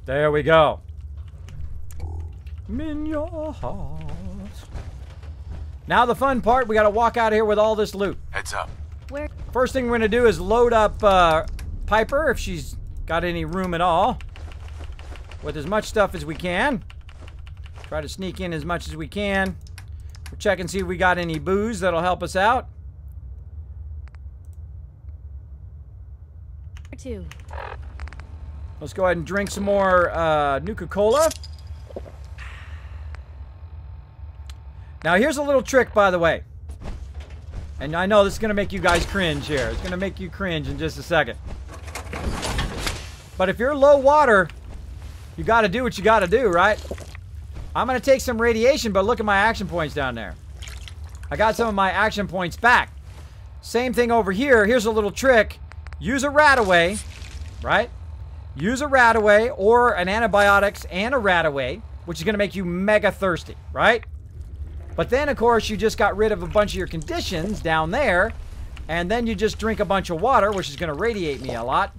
There we go. In your heart. Now the fun part, we gotta walk out of here with all this loot. Heads up. Where? First thing we're gonna do is load up Piper, if she's got any room at all, with as much stuff as we can. Try to sneak in as much as we can. We'll check and see if we got any booze that'll help us out. Two. Let's go ahead and drink some more Nuka-Cola. Now here's a little trick, by the way. And I know this is going to make you guys cringe here. It's going to make you cringe in just a second. But if you're low water, you got to do what you got to do, right? I'm going to take some radiation, but look at my action points down there. I got some of my action points back. Same thing over here. Here's a little trick. Use a Radaway, right? Use a Radaway or an antibiotics and a Radaway, which is going to make you mega thirsty, right? But then, of course, you just got rid of a bunch of your conditions down there, and then you just drink a bunch of water, which is going to radiate me a lot.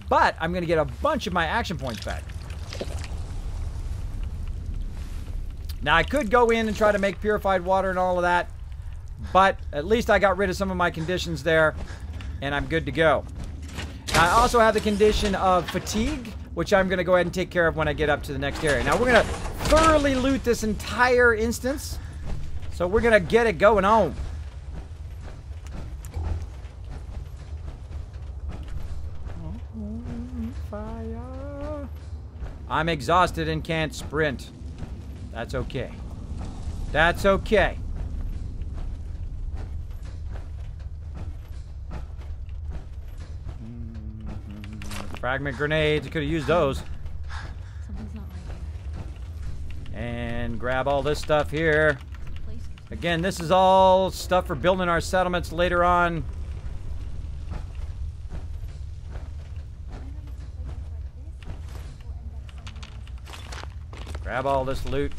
But I'm going to get a bunch of my action points back. Now, I could go in and try to make purified water and all of that, but at least I got rid of some of my conditions there, and I'm good to go. Now, I also have the condition of fatigue, which I'm going to go ahead and take care of when I get up to the next area. Now, we're going to thoroughly loot this entire instance, so we're going to get it going on. Fire. I'm exhausted and can't sprint. That's okay. That's okay. Fragment grenades. Could have used those. Something's not right here. And grab all this stuff here. Again, this is all stuff for building our settlements later on. Grab all this loot.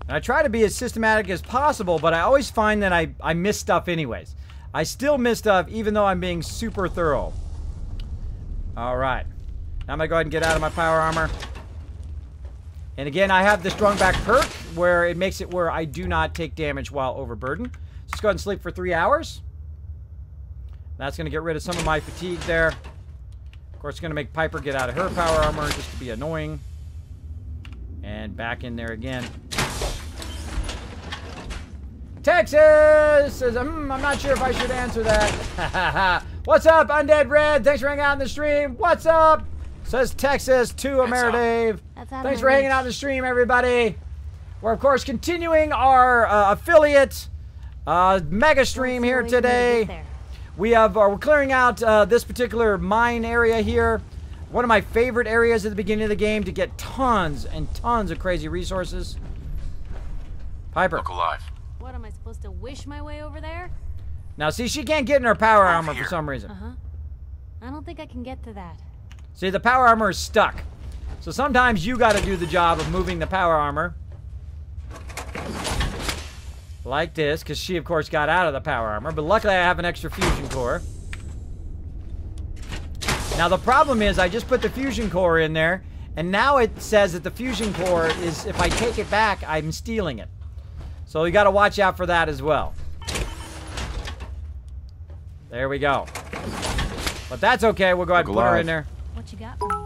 And I try to be as systematic as possible, but I always find that I miss stuff anyways. I still miss stuff even though I'm being super thorough. Alright. Now I'm going to go ahead and get out of my power armor. And again, I have the strong back perk where it makes it where I do not take damage while overburdened. Let's go ahead and sleep for 3 hours. That's going to get rid of some of my fatigue there. Of course, it's going to make Piper get out of her power armor just to be annoying. And back in there again. Texas says, I'm not sure if I should answer that. What's up, Undead Red? Thanks for hanging out in the stream. What's up? Says Texas to Ameridave. Thanks for hanging out in the stream, everybody. We're, of course, continuing our affiliate mega stream here today. We're clearing out this particular mine area here. One of my favorite areas at the beginning of the game to get tons and tons of crazy resources. Piper. Look alive. What, am I supposed to wish my way over there? Now, see, she can't get in her power armor for some reason. Uh-huh. I don't think I can get to that. See, the power armor is stuck. So sometimes you got to do the job of moving the power armor. Like this, because she, of course, got out of the power armor. But luckily, I have an extra fusion core. Now, the problem is I just put the fusion core in there. And now it says that the fusion core is, if I take it back, I'm stealing it. So you got to watch out for that as well. There we go. But that's okay. We'll go ahead and put her in there. What you got for me?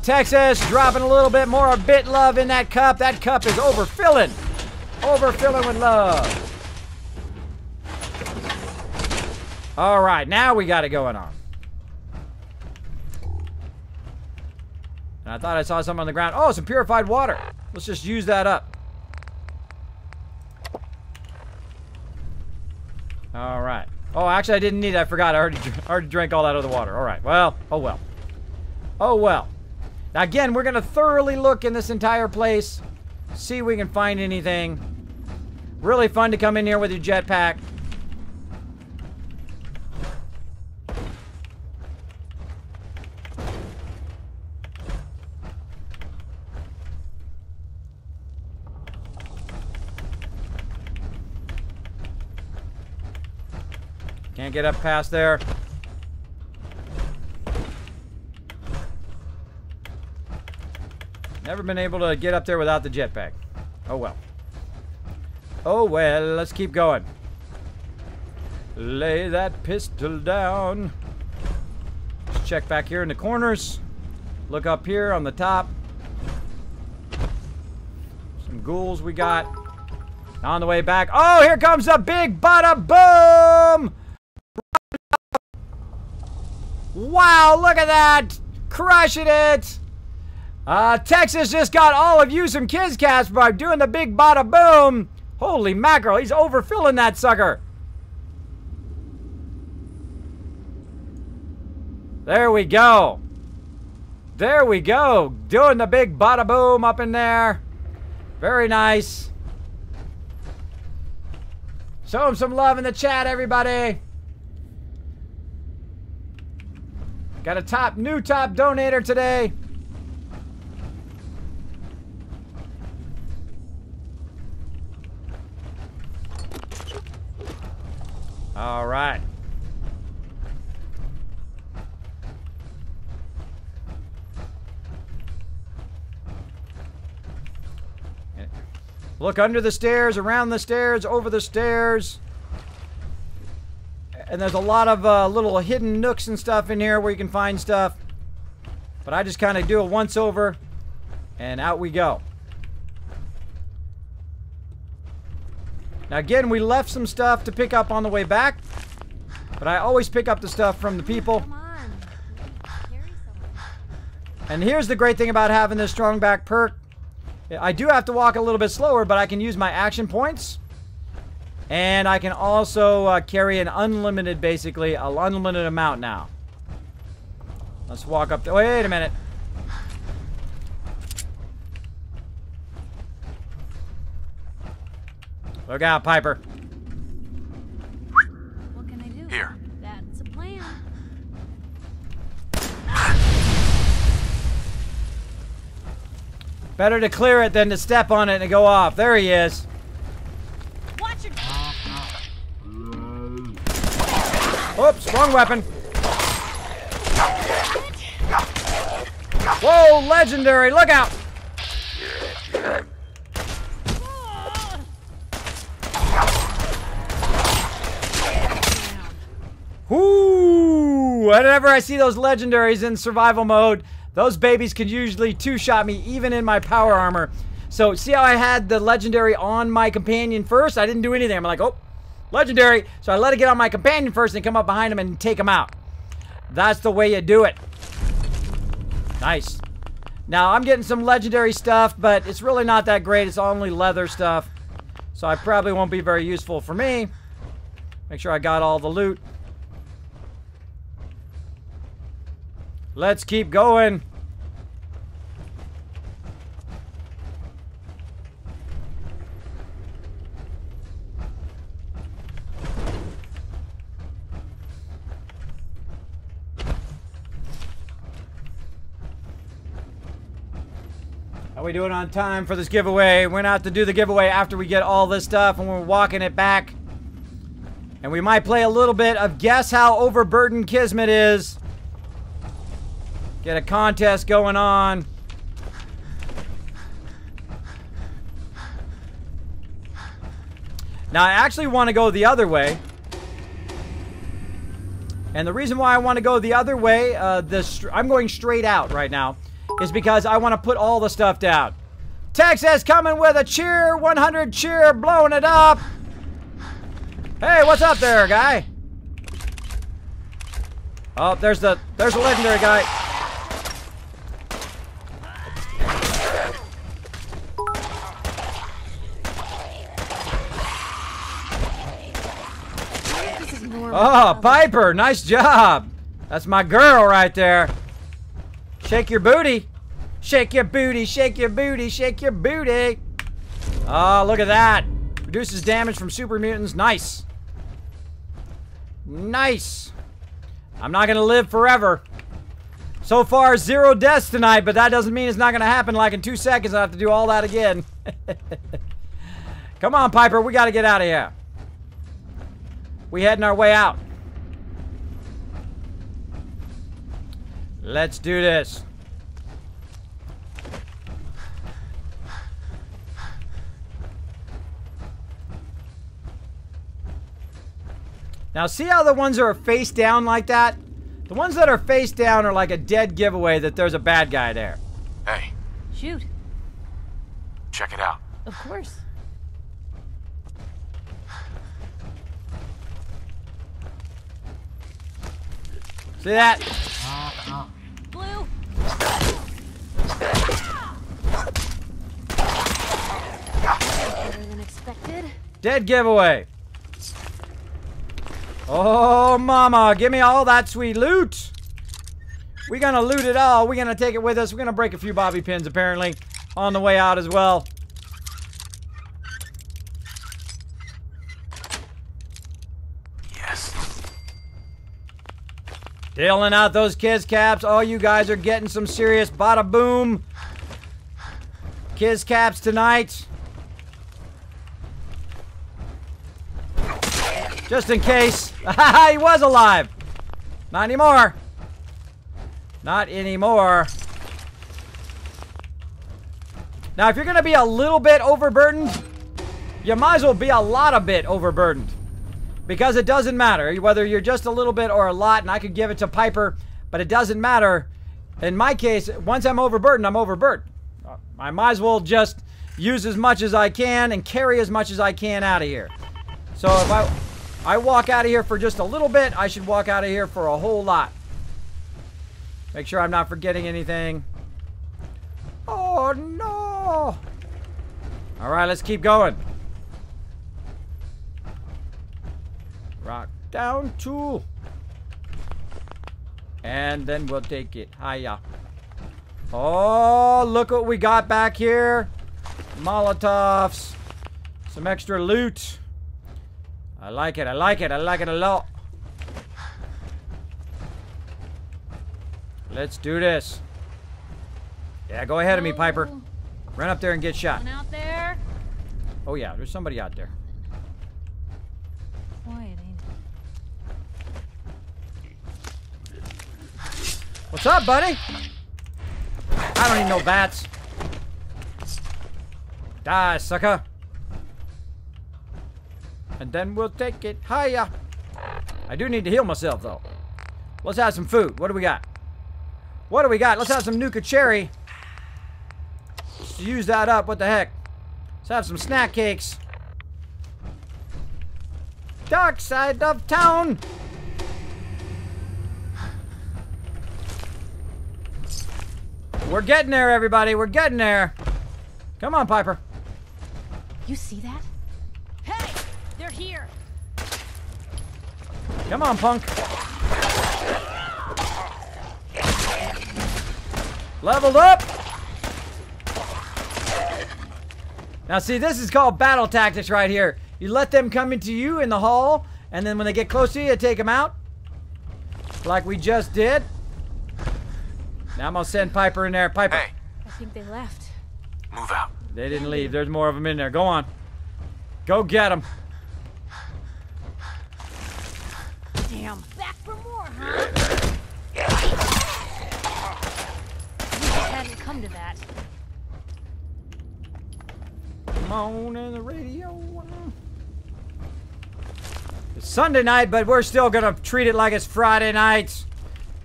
Texas dropping a little bit more of bit love in that cup. That cup is overfilling. Overfilling with love. All right, now we got it going on. And I thought I saw something on the ground. Oh, some purified water. Let's just use that up. All right. Oh, actually, I didn't need it. I forgot. I already drank all that other water. All right. Well, oh well. Oh well. Now, again, we're going to thoroughly look in this entire place. See if we can find anything. Really fun to come in here with your jetpack. Can't get up past there. Never been able to get up there without the jetpack. Oh well. Oh well, let's keep going. Lay that pistol down. Let's check back here in the corners. Look up here on the top. Some ghouls we got. On the way back. Oh, here comes a big bada boom! Wow, look at that! Crushing it! Texas just got all of you some Kids Cats by doing the big bada boom. Holy mackerel, he's overfilling that sucker. There we go. There we go. Doing the big bada boom up in there. Very nice. Show him some love in the chat, everybody. Got a new top donator today. All right. Look under the stairs, around the stairs, over the stairs. And there's a lot of little hidden nooks and stuff in here where you can find stuff. But I just kind of do a once over and out we go. Now again, we left some stuff to pick up on the way back. But I always pick up the stuff from the people. Come on. Carry And here's the great thing about having this strong back perk. I do have to walk a little bit slower, but I can use my action points. And I can also carry an unlimited, basically, an unlimited amount now. Let's walk up. Wait a minute. Look out, Piper. What can I do? Here. That's a plan. Better to clear it than to step on it and go off. There he is. Watch it. Oops, wrong weapon. Whoa, legendary, look out! Whoo! Whenever I see those legendaries in survival mode, those babies can usually two-shot me even in my power armor. So see how I had the legendary on my companion first? I didn't do anything. I'm like, oh, legendary. So I let it get on my companion first and come up behind him and take him out. That's the way you do it. Nice. Now, I'm getting some legendary stuff, but it's really not that great. It's only leather stuff. So I probably won't be very useful for me. Make sure I got all the loot. Let's keep going. How we doing on time for this giveaway? We're not to do the giveaway after we get all this stuff and we're walking it back. And we might play a little bit of guess how overburdened Kismet is. Get a contest going on. Now I actually want to go the other way. And the reason why I want to go the other way, I'm going straight out right now, is because I want to put all the stuff down. Texas coming with a cheer, 100 cheer, blowing it up. Hey, what's up there, guy? Oh, there's a legendary guy. Oh, Piper, nice job. That's my girl right there. Shake your booty. Shake your booty, shake your booty, shake your booty. Oh, look at that. Reduces damage from super mutants. Nice. Nice. I'm not going to live forever. So far, 0 deaths tonight, but that doesn't mean it's not going to happen like in 2 seconds. I have to do all that again. Come on, Piper. We got to get out of here. We heading our way out. Let's do this. Now, see how the ones that are face down like that? The ones that are face down are like a dead giveaway that there's a bad guy there. Hey, Shoot. check it out. Of course. See that? Blue. Better than expected. Dead giveaway. Oh, mama, give me all that sweet loot. We're gonna loot it all. We're gonna take it with us. We're gonna break a few bobby pins, apparently, on the way out as well. Yes. Dealing out those Kiz caps. Oh, you guys are getting some serious bada boom Kiz caps tonight. Just in case. He was alive. Not anymore. Not anymore. Now, if you're going to be a little bit overburdened, you might as well be a lot of bit overburdened. Because it doesn't matter whether you're just a little bit or a lot, and I could give it to Piper, but it doesn't matter. In my case, once I'm overburdened, I'm overburdened. I might as well just use as much as I can and carry as much as I can out of here. So if I walk out of here for just a little bit, I should walk out of here for a whole lot. Make sure I'm not forgetting anything. Oh, no. All right, let's keep going. Rock down 2. And then we'll take it. Hiya. Oh, look what we got back here. Molotovs. Some extra loot. I like it. I like it. I like it a lot. Let's do this. Yeah, go ahead of me, Piper. Run up there and get shot. Out there. Oh, yeah. There's somebody out there. Quiet, ain't it? What's up, buddy? I don't need no bats. Die, sucker. And then we'll take it. Hiya. I do need to heal myself, though. Let's have some food. What do we got? What do we got? Let's have some Nuka Cherry. Let's use that up. What the heck? Let's have some snack cakes. Dark side of town. We're getting there, everybody. We're getting there. Come on, Piper. You see that? Hey! They're here! Come on, punk. Leveled up. Now, see, this is called battle tactics right here. You let them come into you in the hall, and then when they get close to you, you take them out. Like we just did. Now I'm going to send Piper in there. Piper. Hey. I think they left. Move out. They didn't leave. There's more of them in there. Go on. Go get them. Damn. Back for more, huh? I wish it hadn't come to that. Come on in the radio. It's Sunday night, but we're still going to treat it like it's Friday night.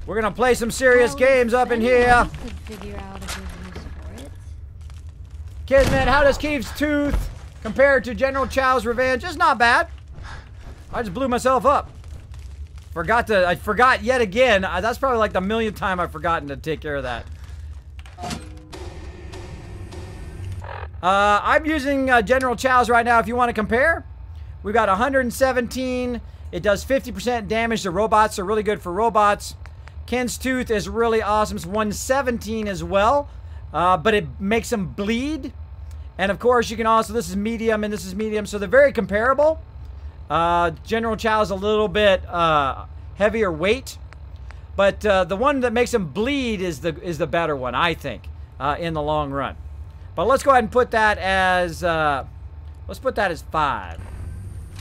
We're going to play some serious games up in here. Could figure out a good use for it. Kismet, how does Keith's Tooth compare to General Chow's Revenge? It's not bad. I just blew myself up. I forgot yet again. That's probably like the millionth time I've forgotten to take care of that. I'm using General Chow's right now if you want to compare. We've got 117. It does 50% damage to robots, so really good for robots. Ken's Tooth is really awesome. It's 117 as well, but it makes them bleed. And of course, you can also, this is medium and this is medium, so they're very comparable. General Chow's a little bit heavier weight, but the one that makes them bleed is the better one, I think, in the long run. But let's go ahead and put that as, let's put that as 5.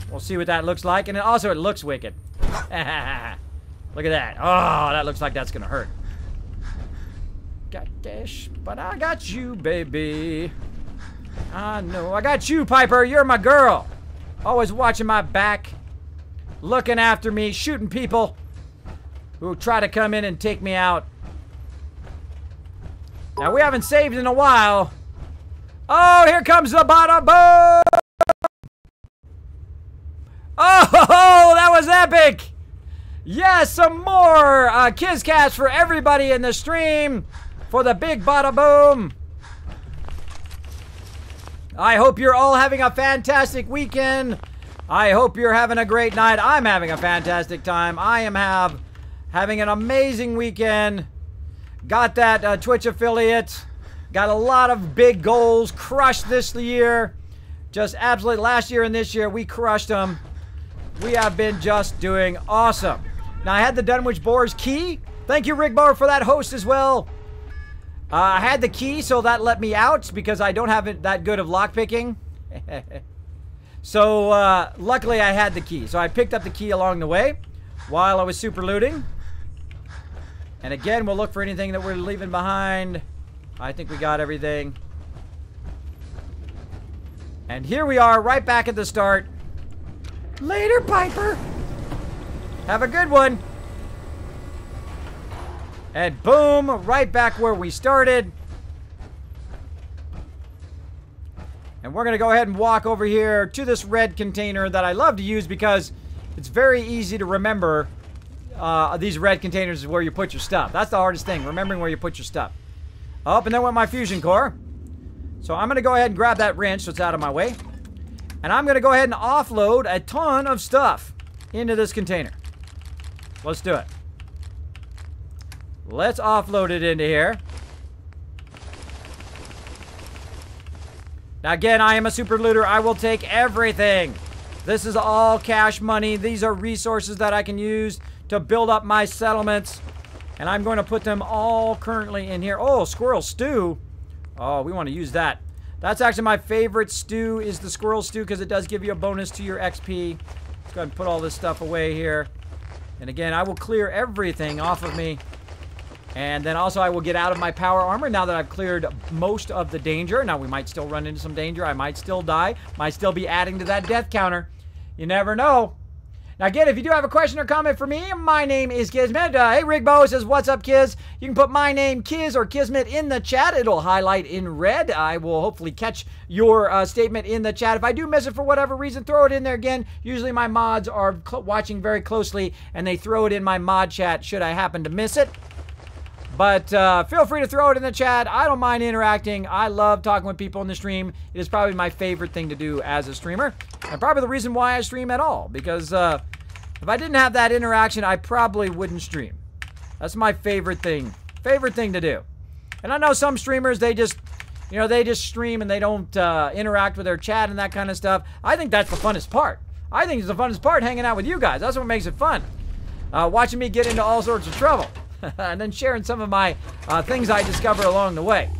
We'll see what that looks like, and also it looks wicked. Look at that. Oh, that looks like that's gonna hurt. Got dash, but I got you, baby. I know. I got you, Piper. You're my girl. Always watching my back. Looking after me. Shooting people who try to come in and take me out. Now, we haven't saved in a while. Oh, here comes the bada boom. Oh, that was epic. Yes, some more Kizcats for everybody in the stream for the big bada boom. I hope you're all having a fantastic weekend. I hope you're having a great night. I'm having a fantastic time. I am having an amazing weekend. Got that Twitch affiliate. Got a lot of big goals. Crushed this year. Just absolutely, last year and this year, we crushed them. We have been just doing awesome. Now, I had the Dunwich Boars key. Thank you, Rick Barr, for that host as well. I had the key, so that let me out because I don't have it that good of lockpicking. So, luckily, I had the key. So, I picked up the key along the way while I was super looting. And again, we'll look for anything that we're leaving behind. I think we got everything. And here we are, right back at the start. Later, Piper. Have a good one. And boom, right back where we started. And we're going to go ahead and walk over here to this red container that I love to use because it's very easy to remember. These red containers is where you put your stuff. That's the hardest thing, remembering where you put your stuff. Oh, and then went my fusion core. So I'm going to go ahead and grab that wrench so it's out of my way. And I'm going to go ahead and offload a ton of stuff into this container. Let's do it. Let's offload it into here. Now again, I am a super looter. I will take everything. This is all cash money. These are resources that I can use to build up my settlements. And I'm going to put them all currently in here. Oh, squirrel stew. Oh, we want to use that. That's actually my favorite stew, is the squirrel stew, because it does give you a bonus to your XP. Let's go ahead and put all this stuff away here. And again, I will clear everything off of me. And then also I will get out of my power armor now that I've cleared most of the danger. Now we might still run into some danger. I might still die. Might still be adding to that death counter. You never know. Now again, if you do have a question or comment for me, my name is Kismet. Hey, Rigbo says, what's up, Kiz? You can put my name, Kiz or Kismet, in the chat. It'll highlight in red. I will hopefully catch your statement in the chat. If I do miss it for whatever reason, throw it in there again. Usually my mods are watching very closely, and they throw it in my mod chat should I happen to miss it. But feel free to throw it in the chat. I don't mind interacting. I love talking with people in the stream. It is probably my favorite thing to do as a streamer. And probably the reason why I stream at all. Because if I didn't have that interaction, I probably wouldn't stream. That's my favorite thing. Favorite thing to do. And I know some streamers, they just, you know, they just stream and they don't interact with their chat and that kind of stuff. I think that's the funnest part. I think it's the funnest part, hanging out with you guys. That's what makes it fun. Watching me get into all sorts of trouble. And then sharing some of my things I discover along the way.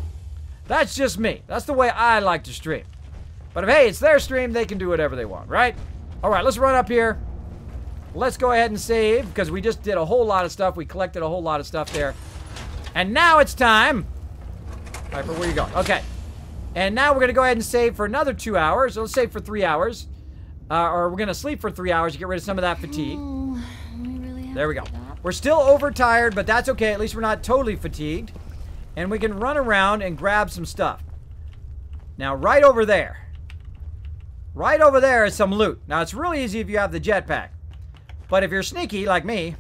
That's just me. That's the way I like to stream. But if, hey, it's their stream, they can do whatever they want, right? All right, let's run up here. Let's go ahead and save, because we just did a whole lot of stuff. We collected a whole lot of stuff there. And now it's time. Piper, where are you going? Okay. And now we're going to go ahead and save for another 2 hours. So let's save for 3 hours. Or we're going to sleep for 3 hours to get rid of some of that fatigue. Oh, we really have there we go. to stop. We're still overtired, but that's okay. At least we're not totally fatigued. And we can run around and grab some stuff. Now, right over there is some loot. Now, it's really easy if you have the jetpack. But if you're sneaky, like me,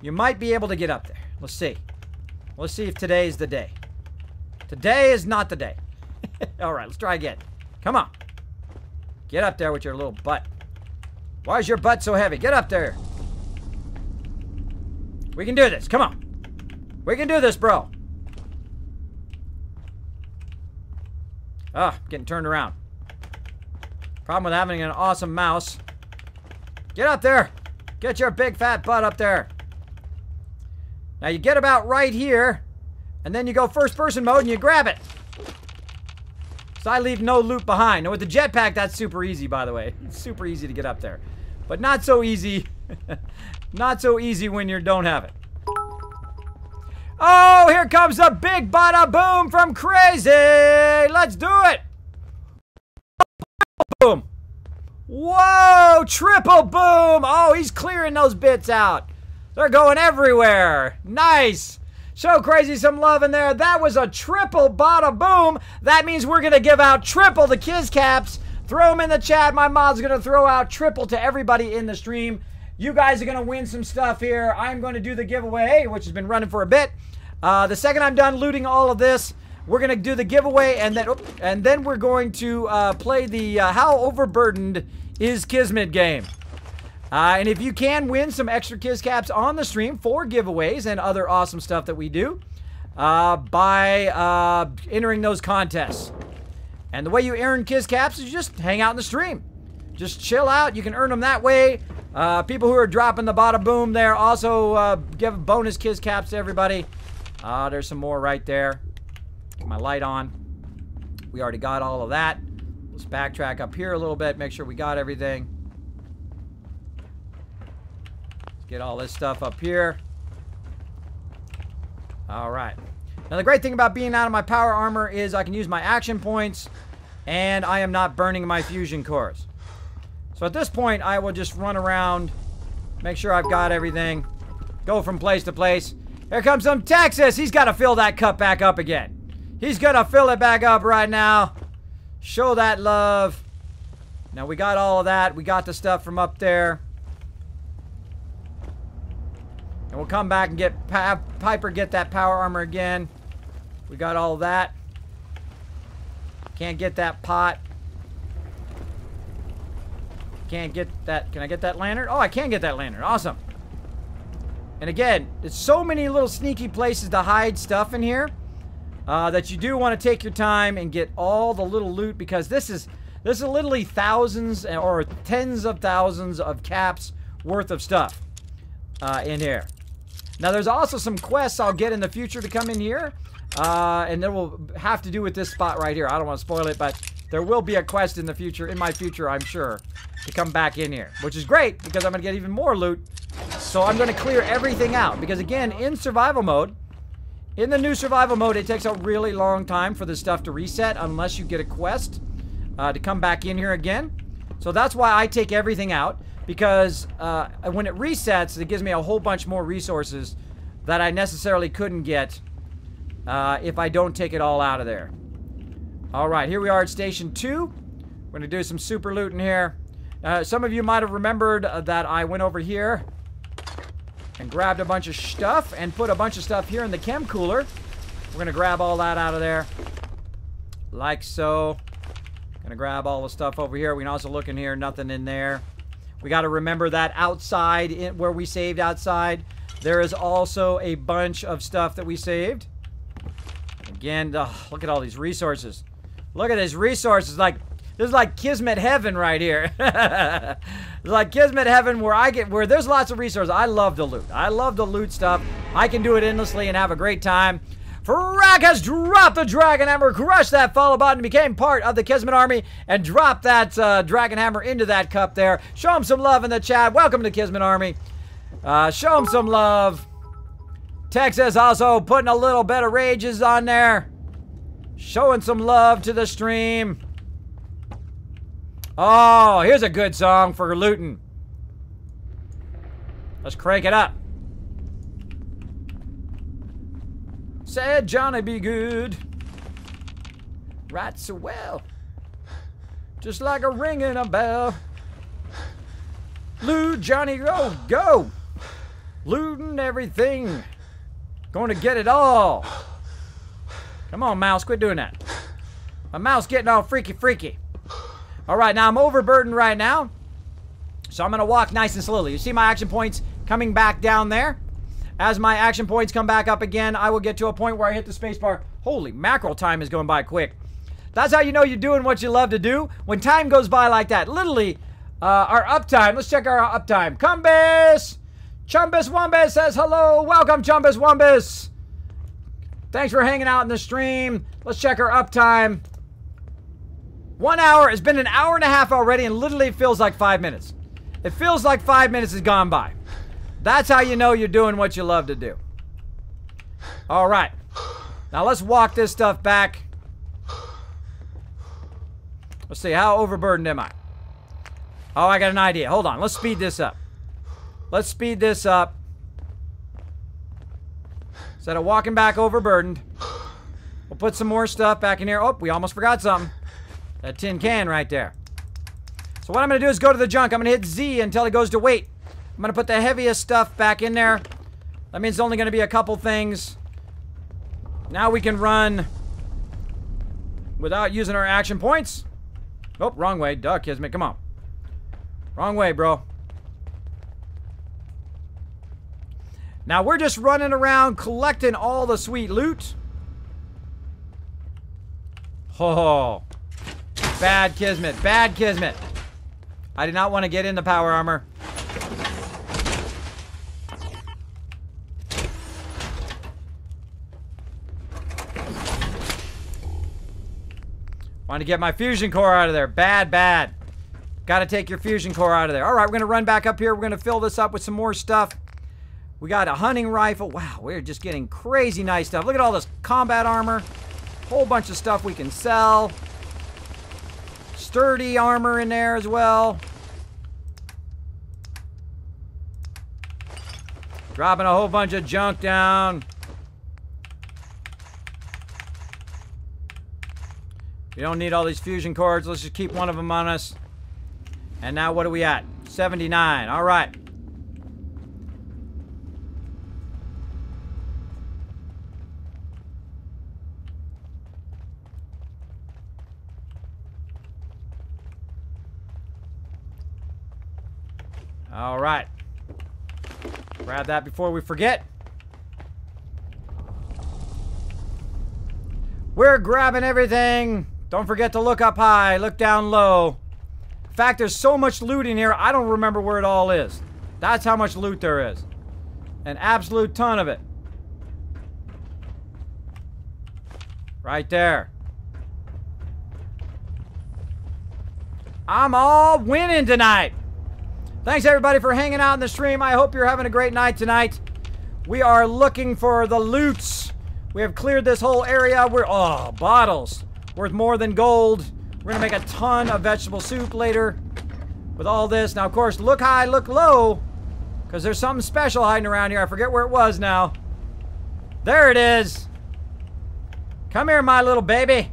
you might be able to get up there. Let's see. Let's see if today is the day. Today is not the day. All right, let's try again. Come on. Get up there with your little butt. Why is your butt so heavy? Get up there. We can do this. Come on. We can do this, bro. Ah, getting turned around. Problem with having an awesome mouse. Get up there. Get your big fat butt up there. Now you get about right here, and then you go first person mode and you grab it. So I leave no loot behind. Now with the jetpack, that's super easy, by the way. It's super easy to get up there. But not so easy. Not so easy when you don't have it. Oh, here comes a big bada boom from Crazy. Let's do it. Boom. Whoa, triple boom. Oh, he's clearing those bits out. They're going everywhere. Nice. Show Crazy some love in there. That was a triple bada boom. That means we're going to give out triple the Kiz Caps. Throw them in the chat. My mod's going to throw out triple to everybody in the stream. You guys are going to win some stuff here. I'm going to do the giveaway, which has been running for a bit. The second I'm done looting all of this, we're going to do the giveaway, and then we're going to play the How Overburdened is Kismet game. And if you can win some extra Kiz Caps on the stream for giveaways and other awesome stuff that we do by entering those contests. And the way you earn Kiz Caps is you just hang out in the stream. Just chill out. You can earn them that way. People who are dropping the bada boom there also give bonus Kiz Caps to everybody. There's some more right there. Get my light on. We already got all of that. Let's backtrack up here a little bit. Make sure we got everything. Let's get all this stuff up here. All right. Now the great thing about being out of my power armor is I can use my action points and I am not burning my fusion cores. So at this point, I will just run around, make sure I've got everything, go from place to place. Here comes some Texas. He's got to fill that cup back up again. He's going to fill it back up right now. Show that love. Now we got all of that. We got the stuff from up there. And we'll come back and get Piper, get that power armor again. We got all of that. Can't get that pot. Can't get that. Can I get that lantern? Oh, I can get that lantern. Awesome. And again, there's so many little sneaky places to hide stuff in here that you do want to take your time and get all the little loot, because this is literally thousands or tens of thousands of caps worth of stuff in here. Now, there's also some quests I'll get in the future to come in here, and that will have to do with this spot right here. I don't want to spoil it, but there will be a quest in the future, in my future, I'm sure, to come back in here, which is great because I'm going to get even more loot. So I'm going to clear everything out because, again, in survival mode, in the new survival mode, it takes a really long time for the stuff to reset unless you get a quest to come back in here again. So that's why I take everything out, because when it resets, it gives me a whole bunch more resources that I necessarily couldn't get if I don't take it all out of there. All right, here we are at Station 2. We're going to do some super loot in here. Some of you might have remembered that I went over here and grabbed a bunch of stuff and put a bunch of stuff here in the chem cooler. We're going to grab all that out of there, like so. Going to grab all the stuff over here. We can also look in here, nothing in there. We got to remember that outside, where we saved outside, there is also a bunch of stuff that we saved. Again, look at all these resources. Look at these resources. This is like Kismet heaven right here. It's like Kismet heaven where there's lots of resources. I love to loot. I love to loot stuff. I can do it endlessly and have a great time. Frag has dropped the Dragon Hammer, crushed that follow button, became part of the Kismet army, and dropped that Dragon Hammer into that cup there. Show him some love in the chat. Welcome to the Kismet army. Show him some love. Texas also putting a little bit of rages on there. Showing some love to the stream. Oh, here's a good song for looting. Let's crank it up. Said Johnny be good. Right so well. Just like a ringing a bell. Loot, Johnny, go, go. Looting everything. Going to get it all. Come on, mouse, quit doing that. My mouse getting all freaky, freaky. All right, now I'm overburdened right now, so I'm going to walk nice and slowly. You see my action points coming back down there? As my action points come back up again, I will get to a point where I hit the space bar. Holy mackerel, time is going by quick. That's how you know you're doing what you love to do, when time goes by like that. Literally, our uptime. Let's check our uptime. Cumbus! Chumbus Wumbus says hello. Welcome, Chumbus Wumbus. Thanks for hanging out in the stream. Let's check our uptime. 1 hour. It's been an hour and a half already, and literally it feels like 5 minutes. It feels like 5 minutes has gone by. That's how you know you're doing what you love to do. All right. Now let's walk this stuff back. Let's see. How overburdened am I? Oh, I got an idea. Hold on. Let's speed this up. Let's speed this up. Instead of walking back overburdened, we'll put some more stuff back in here. Oh, we almost forgot something. That tin can right there. So what I'm going to do is go to the junk. I'm going to hit Z until it goes to weight. I'm going to put the heaviest stuff back in there. That means it's only going to be a couple things. Now we can run without using our action points. Oh, wrong way. Duh, Kismet. Come on. Wrong way, bro. Now we're just running around collecting all the sweet loot. Oh. Bad Kismet. Bad Kismet. I did not want to get in the power armor. Want to get my fusion core out of there. Bad, bad. Got to take your fusion core out of there. All right, we're going to run back up here. We're going to fill this up with some more stuff. We got a hunting rifle. Wow, we're just getting crazy nice stuff. Look at all this combat armor. Whole bunch of stuff we can sell. Sturdy armor in there as well. Dropping a whole bunch of junk down. We don't need all these fusion cords. Let's just keep one of them on us. And now what are we at? 79. All right. All right. Grab that before we forget. We're grabbing everything. Don't forget to look up high, look down low. In fact, there's so much loot in here, I don't remember where it all is. That's how much loot there is. An absolute ton of it. Right there. I'm all winning tonight. Thanks everybody for hanging out in the stream. I hope you're having a great night tonight. We are looking for the loots. We have cleared this whole area. Oh, bottles. Worth more than gold. We're gonna make a ton of vegetable soup later with all this. Now, of course, look high, look low, because there's something special hiding around here. I forget where it was now. There it is. Come here, my little baby.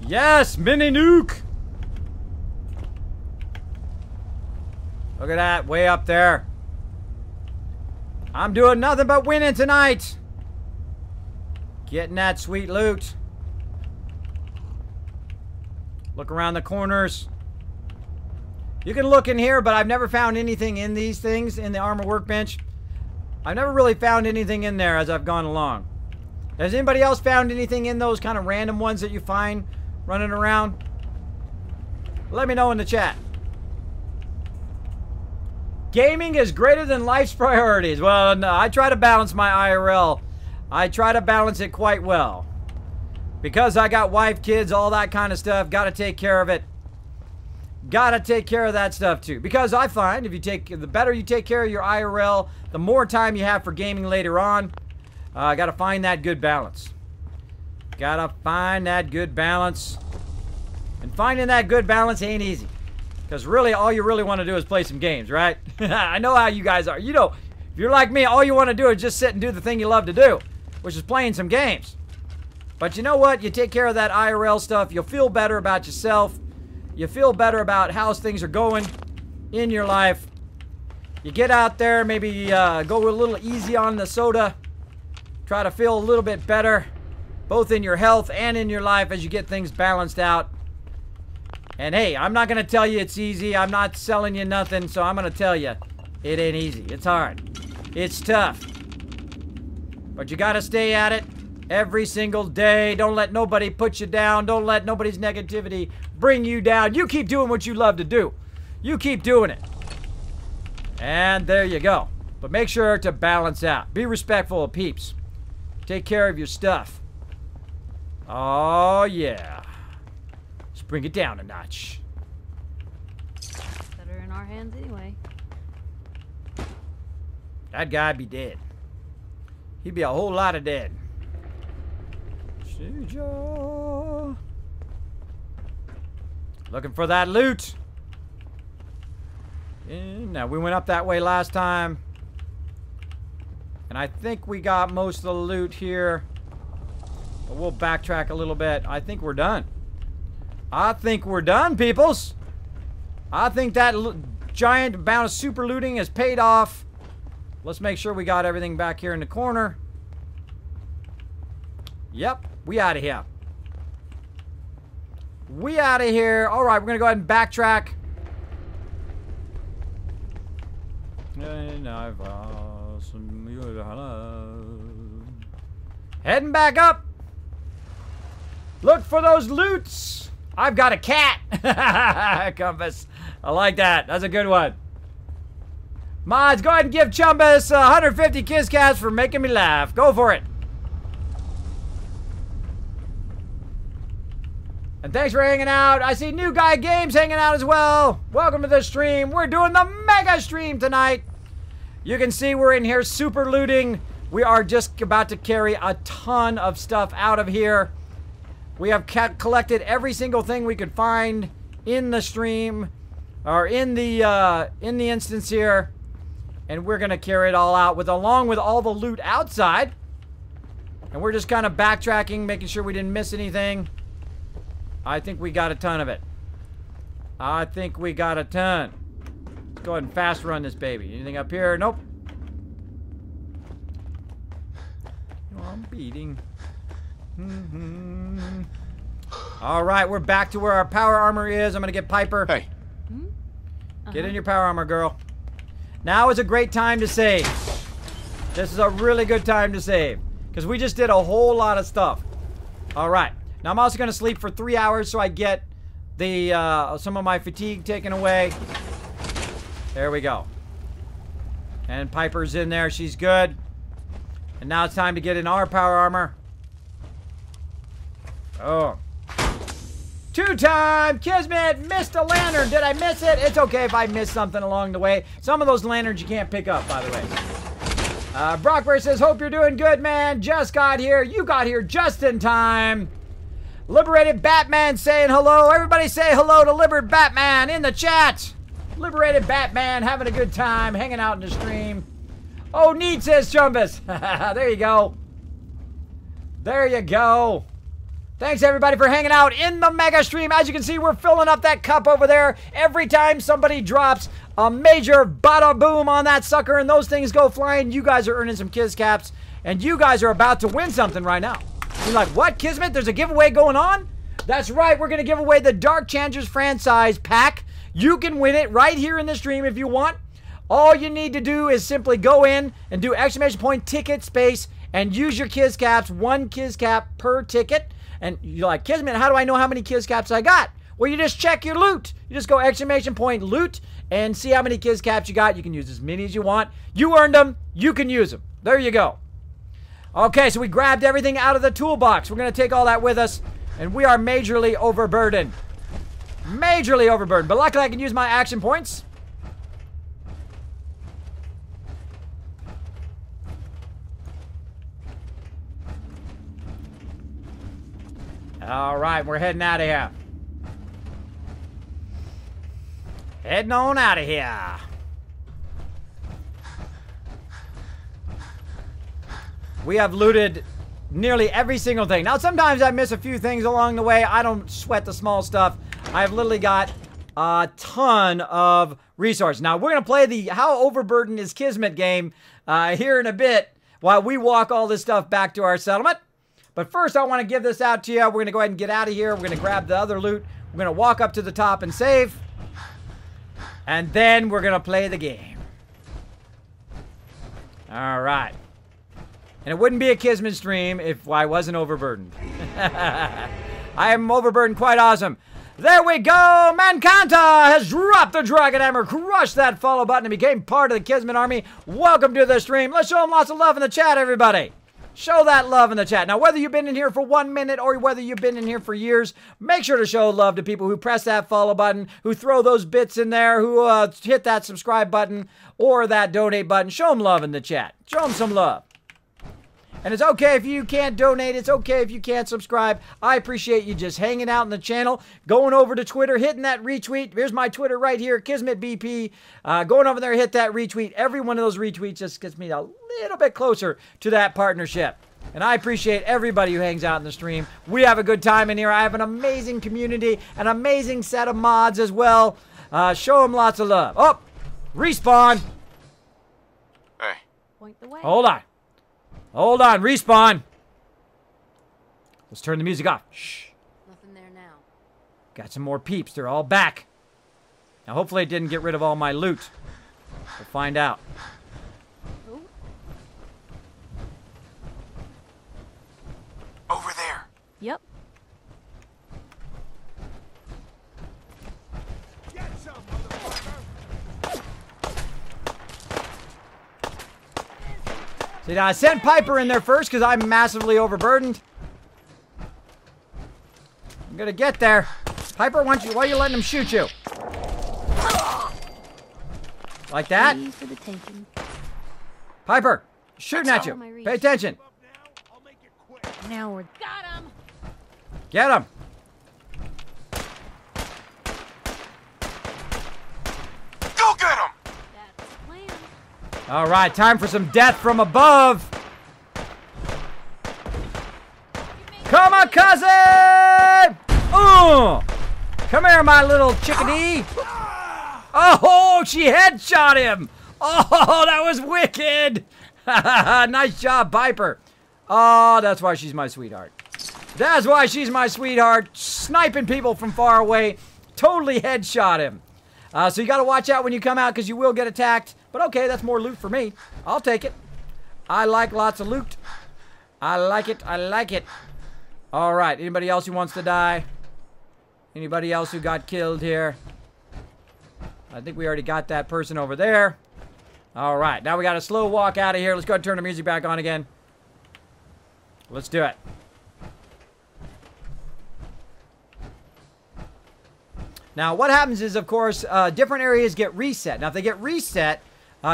Yes, mini nuke. Look at that, way up there. I'm doing nothing but winning tonight. Getting that sweet loot. Look around the corners. You can look in here, but I've never found anything in these things, in the armor workbench. I've never really found anything in there as I've gone along. Has anybody else found anything in those kind of random ones that you find running around? Let me know in the chat. Gaming is greater than life's priorities. Well, no, I try to balance my IRL. I try to balance it quite well. Because I got wife, kids, all that kind of stuff. Got to take care of it. Got to take care of that stuff too. Because I find if you the better you take care of your IRL, the more time you have for gaming later on. Got to find that good balance. Got to find that good balance. And finding that good balance ain't easy. Because really, all you really want to do is play some games, right? I know how you guys are. You know, if you're like me, all you want to do is just sit and do the thing you love to do, which is playing some games. But you know what? You take care of that IRL stuff, you'll feel better about yourself. You feel better about how things are going in your life. You get out there, maybe go a little easy on the soda. Try to feel a little bit better, both in your health and in your life as you get things balanced out. And hey, I'm not going to tell you it's easy. I'm not selling you nothing, so I'm going to tell you it ain't easy. It's hard. It's tough. But you got to stay at it every single day. Don't let nobody put you down. Don't let nobody's negativity bring you down. You keep doing what you love to do. You keep doing it. And there you go. But make sure to balance out. Be respectful of peeps. Take care of your stuff. Oh, yeah. Let's bring it down a notch. Better in our hands anyway. That guy'd be dead. He'd be a whole lot of dead. Looking for that loot. And now we went up that way last time. And I think we got most of the loot here. But we'll backtrack a little bit. I think we're done. I think we're done, peoples. I think that giant amount of super looting has paid off. Let's make sure we got everything back here in the corner. Yep, we out of here. We out of here. All right, we're going to go ahead and backtrack. And I've heading back up. Look for those loots. I've got a cat. Compass. I like that. That's a good one. Mods, go ahead and give Chumbus 150 kiss cats for making me laugh. Go for it. And thanks for hanging out. I see New Guy Games hanging out as well. Welcome to the stream. We're doing the mega stream tonight. You can see we're in here super looting. We are just about to carry a ton of stuff out of here. We have collected every single thing we could find in the stream or in the instance here, and we're gonna carry it all out along with all the loot outside. And we're just kind of backtracking, making sure we didn't miss anything. I think we got a ton of it. I think we got a ton. Let's go ahead and fast run this baby. Anything up here? Nope. Oh, I'm beating. All right, we're back to where our power armor is. I'm gonna get Piper. Hey, Get in your power armor, girl. Now is a great time to save. This is a really good time to save. Because we just did a whole lot of stuff. Alright. Now I'm also going to sleep for 3 hours so I get the some of my fatigue taken away. There we go. And Piper's in there. She's good. And now it's time to get in our power armor. Oh. 2-time! Kismet missed a lantern. Did I miss it? It's okay if I miss something along the way. Some of those lanterns you can't pick up, by the way. Brockberry says, hope you're doing good, man. Just got here. You got here just in time. Liberated Batman saying hello. Everybody say hello to Liberated Batman in the chat. Liberated Batman having a good time, hanging out in the stream. Oh, neat, says Chumbus. There you go. There you go. Thanks, everybody, for hanging out in the mega stream. As you can see, we're filling up that cup over there. Every time somebody drops a major bada boom on that sucker and those things go flying, you guys are earning some Kiz Caps, and you guys are about to win something right now. You're like, what, Kismet? There's a giveaway going on? That's right. We're going to give away the Dark Challengers franchise pack. You can win it right here in the stream if you want. All you need to do is simply go in and do ! ticket space and use your Kiz Caps. 1 Kiz Cap per ticket. And you're like, Kismet, how do I know how many Kiz Caps I got? Well, you just check your loot. You just go ! loot and see how many Kiz Caps you got. You can use as many as you want. You earned them. You can use them. There you go. Okay, so we grabbed everything out of the toolbox. We're going to take all that with us. And we are majorly overburdened. Majorly overburdened. But luckily I can use my action points. All right, we're heading out of here. Heading on out of here. We have looted nearly every single thing. Now, sometimes I miss a few things along the way. I don't sweat the small stuff. I've literally got a ton of resources. Now, we're going to play the How Overburdened is Kismet game here in a bit while we walk all this stuff back to our settlement. But first, I want to give this out to you. We're going to go ahead and get out of here. We're going to grab the other loot. We're going to walk up to the top and save. And then we're going to play the game. All right. And it wouldn't be a Kismet stream if I wasn't overburdened. I am overburdened, quite awesome. There we go! Mankanta has dropped the Dragon Hammer, crushed that follow button, and became part of the Kismet army. Welcome to the stream. Let's show him lots of love in the chat, everybody. Show that love in the chat. Now, whether you've been in here for 1 minute or whether you've been in here for years, make sure to show love to people who press that follow button, who throw those bits in there, who hit that subscribe button or that donate button. Show them love in the chat. Show them some love. And it's okay if you can't donate. It's okay if you can't subscribe. I appreciate you just hanging out in the channel, going over to Twitter, hitting that retweet. Here's my Twitter right here, KismetBP. Going over there, hit that retweet. Every one of those retweets just gets me a little bit closer to that partnership. And I appreciate everybody who hangs out in the stream. We have a good time in here. I have an amazing community, an amazing set of mods as well. Show them lots of love. Oh, respawn. Hey. Point the way. Hold on. Hold on, respawn. Let's turn the music off. Shh. Nothing there now. Got some more peeps. They're all back. Now, hopefully it didn't get rid of all my loot. We'll find out. Oh. Over there. Yep. See, now I sent Piper in there first because I'm massively overburdened. I'm gonna get there. Piper, why are you letting him shoot you? Like that? For the taking. Piper, shooting at you. Pay attention. Now we're got him. Get him. Go get him! That's the plan. All right, time for some death from above. Come on, cousin! Come here, my little chickadee. Oh, she headshot him. Oh, that was wicked. Nice job, Piper. Oh, that's why she's my sweetheart. That's why she's my sweetheart. Sniping people from far away. Totally headshot him. So you got to watch out when you come out because you will get attacked. But okay, that's more loot for me. I'll take it. I like lots of loot. I like it. I like it. All right. Anybody else who wants to die? Anybody else who got killed here? I think we already got that person over there. All right. Now we got a slow walk out of here. Let's go ahead and turn the music back on again. Let's do it. Now, what happens is, of course, different areas get reset. Now, if they get reset,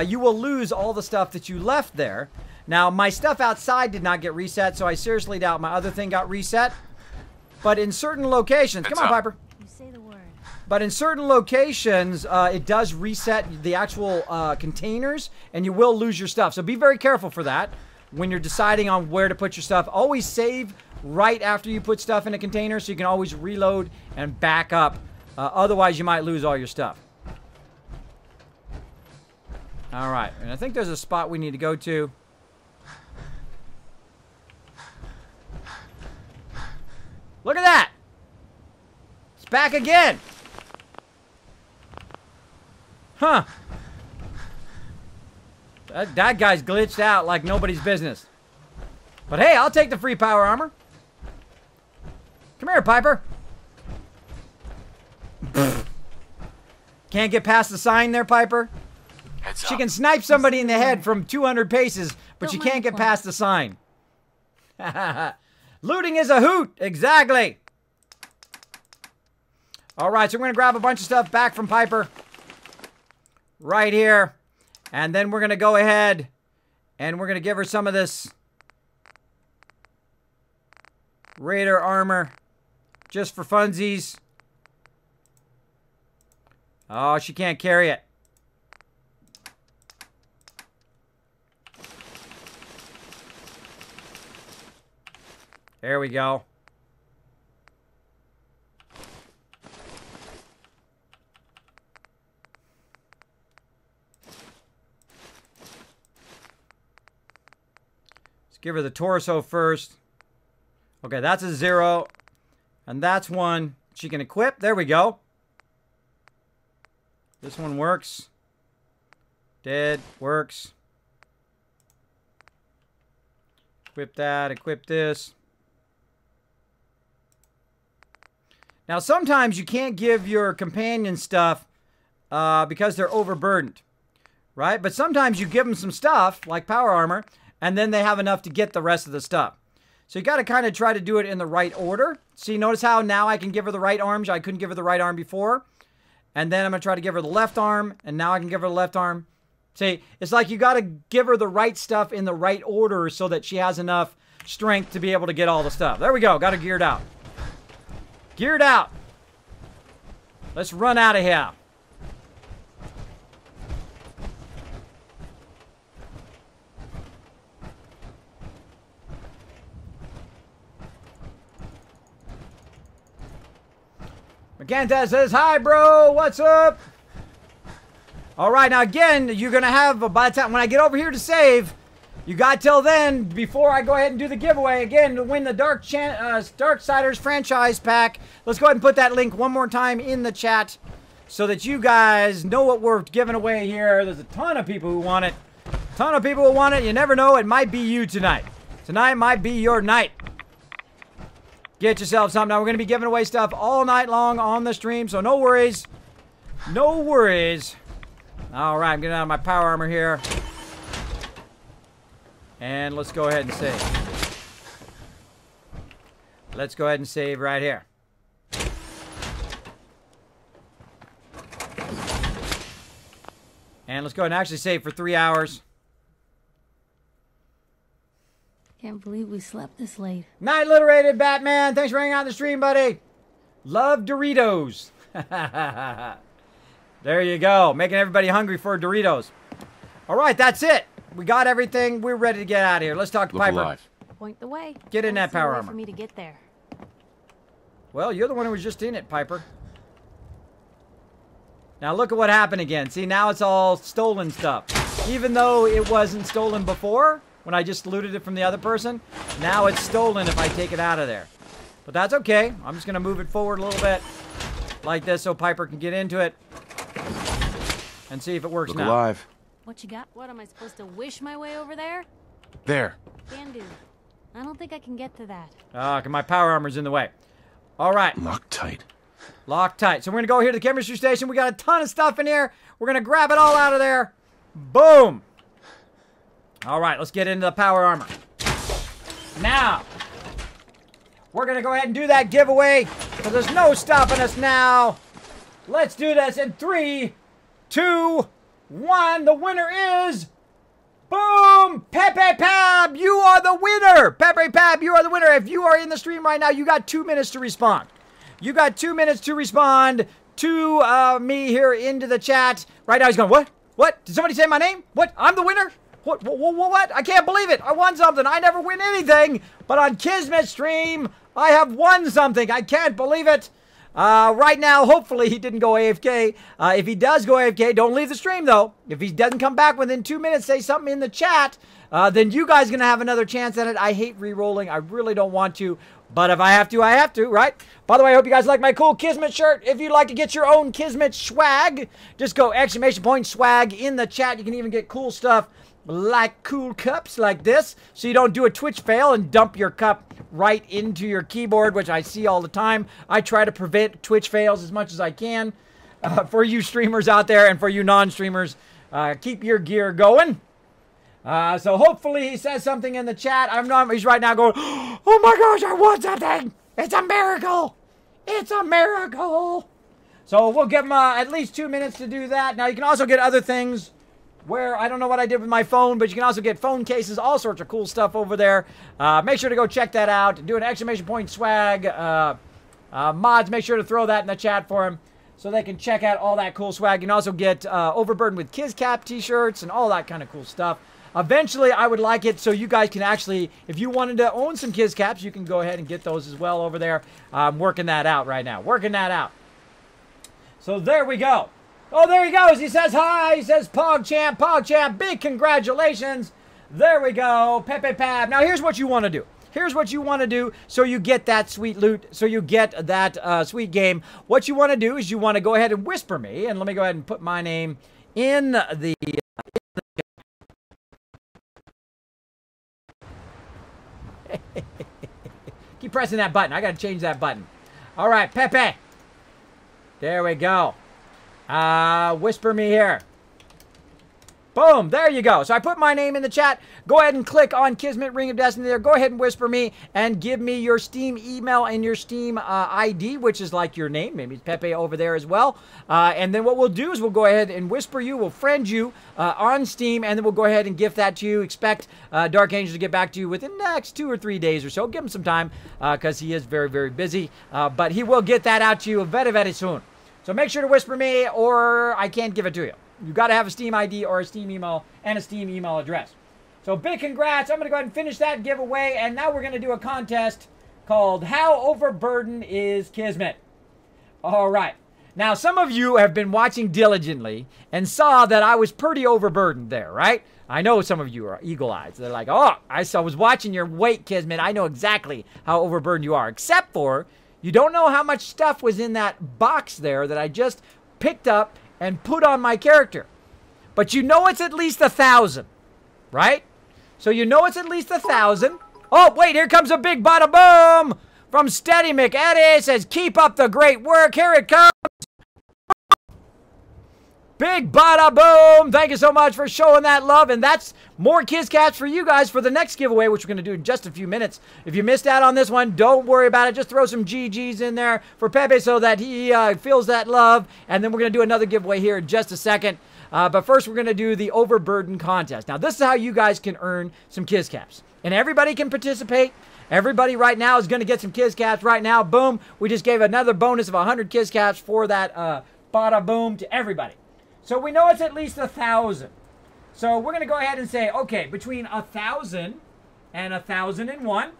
you will lose all the stuff that you left there. Now, my stuff outside did not get reset, so I seriously doubt my other thing got reset. But in certain locations... Come on, Piper. You say the word. But in certain locations, it does reset the actual containers, and you will lose your stuff. So be very careful for that when you're deciding on where to put your stuff. Always save right after you put stuff in a container so you can always reload and back up. Otherwise, you might lose all your stuff. All right, and I think there's a spot we need to go to. Look at that! It's back again! Huh. That guy's glitched out like nobody's business. But hey, I'll take the free power armor. Come here, Piper. Can't get past the sign there, Piper? Heads She up. can snipe somebody in the head from 200 paces, but she can't get past the sign. Looting is a hoot. Exactly. All right, so we're going to grab a bunch of stuff back from Piper. Right here. And then we're going to go ahead and we're going to give her some of this Raider armor just for funsies. Oh, she can't carry it. There we go. Let's give her the torso first. Okay, that's a 0. And that's 1. She can equip. There we go. This one works. Dead. Works. Equip that. Equip this. Now, sometimes you can't give your companion stuff because they're overburdened, right? But sometimes you give them some stuff, like power armor, and then they have enough to get the rest of the stuff. So you got to kind of try to do it in the right order. See, notice how now I can give her the right arms. I couldn't give her the right arm before. And then I'm going to try to give her the left arm, and now I can give her the left arm. See, it's like you got to give her the right stuff in the right order so that she has enough strength to be able to get all the stuff. There we go. Got her geared out. Geared out. Let's run out of here. Magenta says, hi, bro. What's up? All right. Now, again, you're going to have, by the time when I get over here to save, you got till then, before I go ahead and do the giveaway, again, to win the Darksiders franchise pack. Let's go ahead and put that link one more time in the chat so that you guys know what we're giving away here. There's a ton of people who want it. A ton of people who want it. You never know. It might be you tonight. Tonight might be your night. Get yourself something. Now, we're going to be giving away stuff all night long on the stream, so no worries. No worries. All right, I'm getting out of my power armor here. And let's go ahead and save. Let's go ahead and save right here. And let's go ahead and actually save for 3 hours. Can't believe we slept this late. Night Literated Batman, thanks for hanging out on the stream, buddy. Love Doritos. There you go. Making everybody hungry for Doritos. All right, that's it. We got everything. We're ready to get out of here. Let's talk to Piper. Alive. Point the way. Get in that power armor armor. For me to get there. Well, you're the one who was just in it, Piper. Now look at what happened again. See, now it's all stolen stuff. Even though it wasn't stolen before, when I just looted it from the other person, now it's stolen if I take it out of there. But that's okay. I'm just going to move it forward a little bit like this so Piper can get into it. and see if it works Look now. alive. What you got? What, am I supposed to wish my way over there? There. Can do. I don't think I can get to that. My power armor's in the way. All right. Lock tight. Lock tight. So we're going to go here to the chemistry station. We got a ton of stuff in here. We're going to grab it all out of there. Boom. All right, let's get into the power armor. Now, we're going to go ahead and do that giveaway because there's no stopping us now. Let's do this in 3, 2, 1. The winner is... Boom! Pepe Pab, you are the winner! Pepe Pab, you are the winner. If you are in the stream right now, you got 2 minutes to respond. You got 2 minutes to respond to me here into the chat. Right now he's going, what? What? Did somebody say my name? What? I'm the winner? What? I can't believe it. I won something. I never win anything. But on Kismet stream, I have won something. I can't believe it. Right now, hopefully he didn't go AFK. If he does go AFK, don't leave the stream, though. If he doesn't come back within 2 minutes, say something in the chat, then you guys are going to have another chance at it. I hate re-rolling. I really don't want to. But if I have to, I have to, right? By the way, I hope you guys like my cool Kismet shirt. If you'd like to get your own Kismet swag, just go !swag in the chat. You can even get cool stuff like cool cups like this, so you don't do a Twitch fail and dump your cup right into your keyboard, which I see all the time. I try to prevent Twitch fails as much as I can for you streamers out there and for you non-streamers. Keep your gear going. So hopefully he says something in the chat. He's right now going, oh my gosh, I won something. It's a miracle. It's a miracle. So we'll give him at least 2 minutes to do that. Now you can also get other things where I don't know what I did with my phone, but you can also get phone cases, all sorts of cool stuff over there. Make sure to go check that out. Do an ! Swag. Mods, make sure to throw that in the chat for him so they can check out all that cool swag. You can also get Overburdened with KizCap t-shirts and all that kind of cool stuff. Eventually, I would like it so you guys can actually, if you wanted to own some KizCaps, you can go ahead and get those as well over there. I'm working that out right now. Working that out. So there we go. Oh, there he goes. He says hi. He says PogChamp, big congratulations. There we go. Pepe Pab. Now, here's what you want to do. Here's what you want to do so you get that sweet loot, so you get that sweet game. What you want to do is you want to go ahead and whisper me, and let me go ahead and put my name in the... Keep pressing that button. I got to change that button. All right, Pepe. There we go. Whisper me here. Boom, there you go. So I put my name in the chat. Go ahead and click on Kismet Ring of Destiny there. Go ahead and whisper me and give me your Steam email and your Steam ID, which is like your name. Maybe it's Pepe over there as well. And then what we'll do is we'll go ahead and whisper you. We'll friend you on Steam, and then we'll go ahead and gift that to you. Expect Dark Angel to get back to you within the next 2 or 3 days or so. Give him some time because he is very, very busy. But he will get that out to you very, very soon. So make sure to whisper me or I can't give it to you. You got to have a Steam ID or a Steam email and a Steam email address. So big congrats. I'm going to go ahead and finish that giveaway. And now we're going to do a contest called How Overburdened is Kismet? All right. Now, some of you have been watching diligently and saw that I was pretty overburdened there, right? I know some of you are eagle-eyed. They're like, oh, I was watching your weight, Kismet. I know exactly how overburdened you are. Except for you don't know how much stuff was in that box there that I just picked up and put on my character. But you know it's at least 1,000, right? So you know it's at least 1,000. Oh, wait, here comes a big bada boom from Steady McEddie. Says, keep up the great work. Here it comes. Big bada boom. Thank you so much for showing that love. And that's more KizCats for you guys for the next giveaway, which we're going to do in just a few minutes. If you missed out on this one, don't worry about it. Just throw some GGs in there for Pepe so that he feels that love. And then we're going to do another giveaway here in just a second. But first, we're going to do the Overburden contest. Now, this is how you guys can earn some KizCaps. And everybody can participate. Everybody right now is going to get some KizCaps right now. Boom. We just gave another bonus of 100 KizCaps for that bada boom to everybody. So we know it's at least 1,000. So we're going to go ahead and say, okay, between 1,000 and 1,001.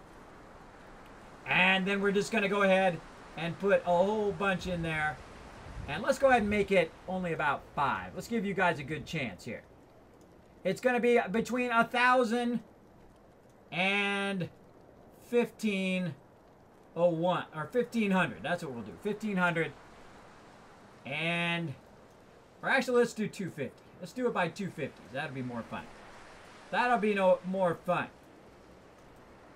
And then we're just going to go ahead and put a whole bunch in there. And let's go ahead and make it only about 5. Let's give you guys a good chance here. It's going to be between 1,000 and 1,501. Or 1,500. That's what we'll do. 1,500 and Or actually, let's do 250. Let's do it by 250. That'll be more fun. That'll be more fun.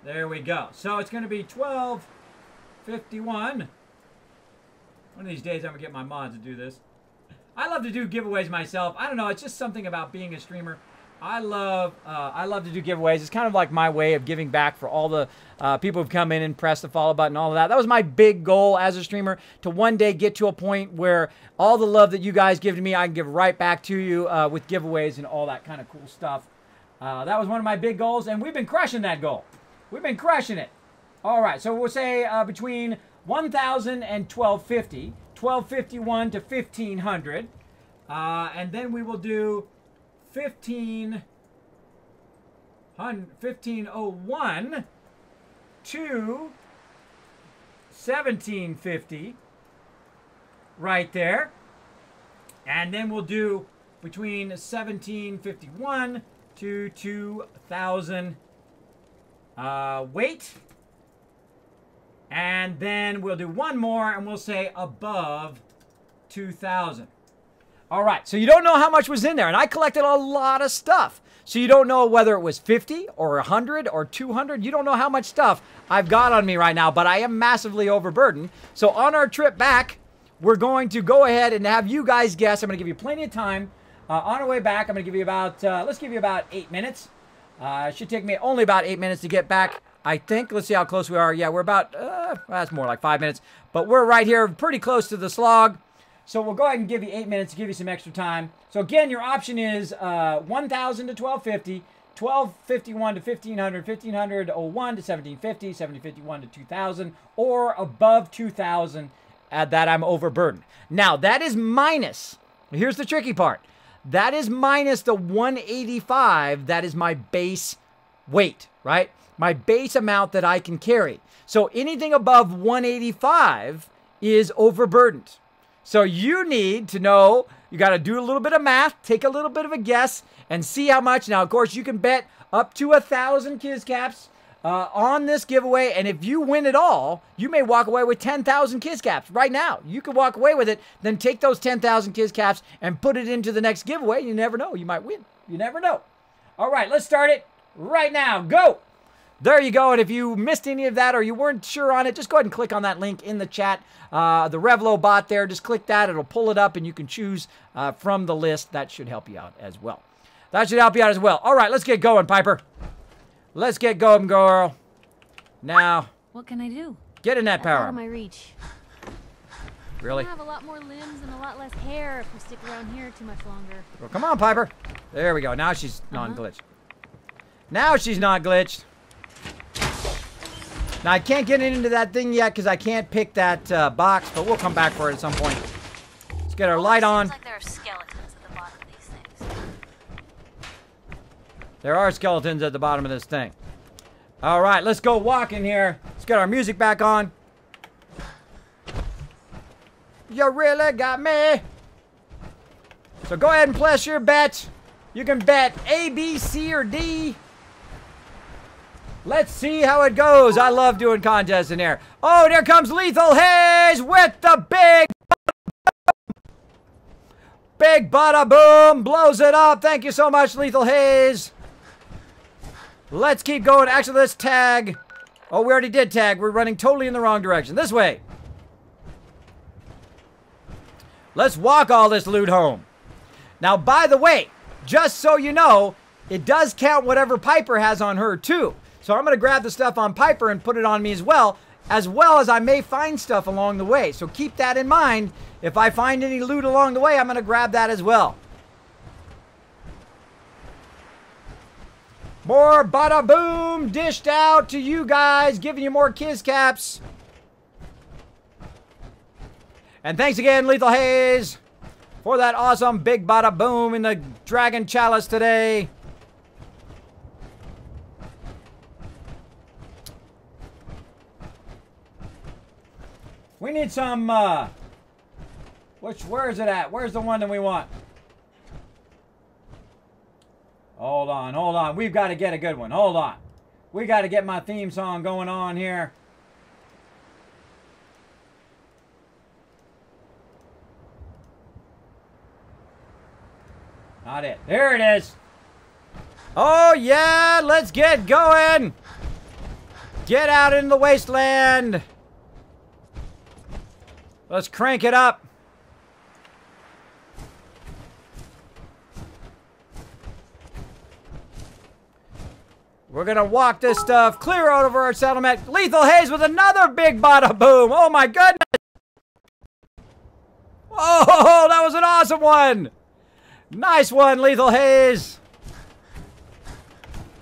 There we go. So it's going to be 1251. One of these days, I'm going to get my mods to do this. I love to do giveaways myself. I don't know. It's just something about being a streamer. I love to do giveaways. It's kind of like my way of giving back for all the people who've come in and pressed the follow button and all of that. That was my big goal as a streamer, to one day get to a point where all the love that you guys give to me, I can give right back to you with giveaways and all that kind of cool stuff. That was one of my big goals, and we've been crushing that goal. We've been crushing it. All right, so we'll say between 1,000 and 1,250, 1,251 to 1,500, and then we will do 1501 to 1,750 right there. And then we'll do between 1,751 to 2,000 weight. And then we'll do one more and we'll say above 2,000. All right, so you don't know how much was in there, and I collected a lot of stuff. So you don't know whether it was 50 or 100 or 200. You don't know how much stuff I've got on me right now, but I am massively overburdened. So on our trip back, we're going to go ahead and have you guys guess. I'm going to give you plenty of time. On our way back, I'm going to give you about, let's give you about 8 minutes. It should take me only about 8 minutes to get back, I think. Let's see how close we are. Yeah, we're about, well, that's more like 5 minutes. But we're right here, pretty close to the slog. So we'll go ahead and give you 8 minutes to give you some extra time. So again, your option is 1,000 to 1,250, 1,251 to 1,500, 1,501 to 1,750, 1,751 to 2,000, or above 2,000 that I'm overburdened. Now, that is minus, here's the tricky part, that is minus the 185, that is my base weight, right? My base amount that I can carry. So anything above 185 is overburdened. So you need to know, you got to do a little bit of math, take a little bit of a guess, and see how much. Now, of course, you can bet up to 1,000 Kiz Caps on this giveaway, and if you win it all, you may walk away with 10,000 Kiz Caps right now. You could walk away with it, then take those 10,000 Kiz Caps and put it into the next giveaway. You never know. You might win. You never know. All right, let's start it right now. Go! There you go, and if you missed any of that or you weren't sure on it, just go ahead and click on that link in the chat. The Revlo bot there, just click that. It'll pull it up, and you can choose from the list. That should help you out as well. That should help you out as well. All right, let's get going, Piper. Let's get going, girl. Now, what can I do? Get in that That's power. out of my reach. Really? I have a lot more limbs and a lot less hair if we stick around here too much longer. Well, come on, Piper. There we go. Now she's non-glitched. Now she's not glitched. Now, I can't get into that thing yet because I can't pick that box, but we'll come back for it at some point. Let's get our light on. Seems like there are skeletons at the bottom of these things. There are skeletons at the bottom of this thing. All right, let's go walking here. Let's get our music back on. You really got me. So go ahead and place your bets. You can bet A, B, C, or D. Let's see how it goes. I love doing contests in here. Oh, there comes Lethal Haze with the big bada boom. Blows it up. Thank you so much, Lethal Haze. Let's keep going. Actually, let's tag. Oh, we already did tag. We're running totally in the wrong direction. This way. Let's walk all this loot home. Now, by the way, just so you know, it does count whatever Piper has on her, too. So I'm going to grab the stuff on Piper and put it on me as well as I may find stuff along the way. So keep that in mind. If I find any loot along the way, I'm going to grab that as well. More bada boom dished out to you guys, giving you more Kiz Caps. And thanks again, Lethal Haze, for that awesome big bada boom in the Dragon Chalice today. We need some, where is it at? Where's the one that we want? Hold on, hold on. We've got to get a good one. Hold on. We got to get my theme song going on here. Not it. There it is. Oh, yeah. Let's get going. Get out in the wasteland. Let's crank it up. We're going to walk this stuff clear out of our settlement. Lethal Haze with another big bada boom. Oh, my goodness. Oh, that was an awesome one. Nice one, Lethal Haze.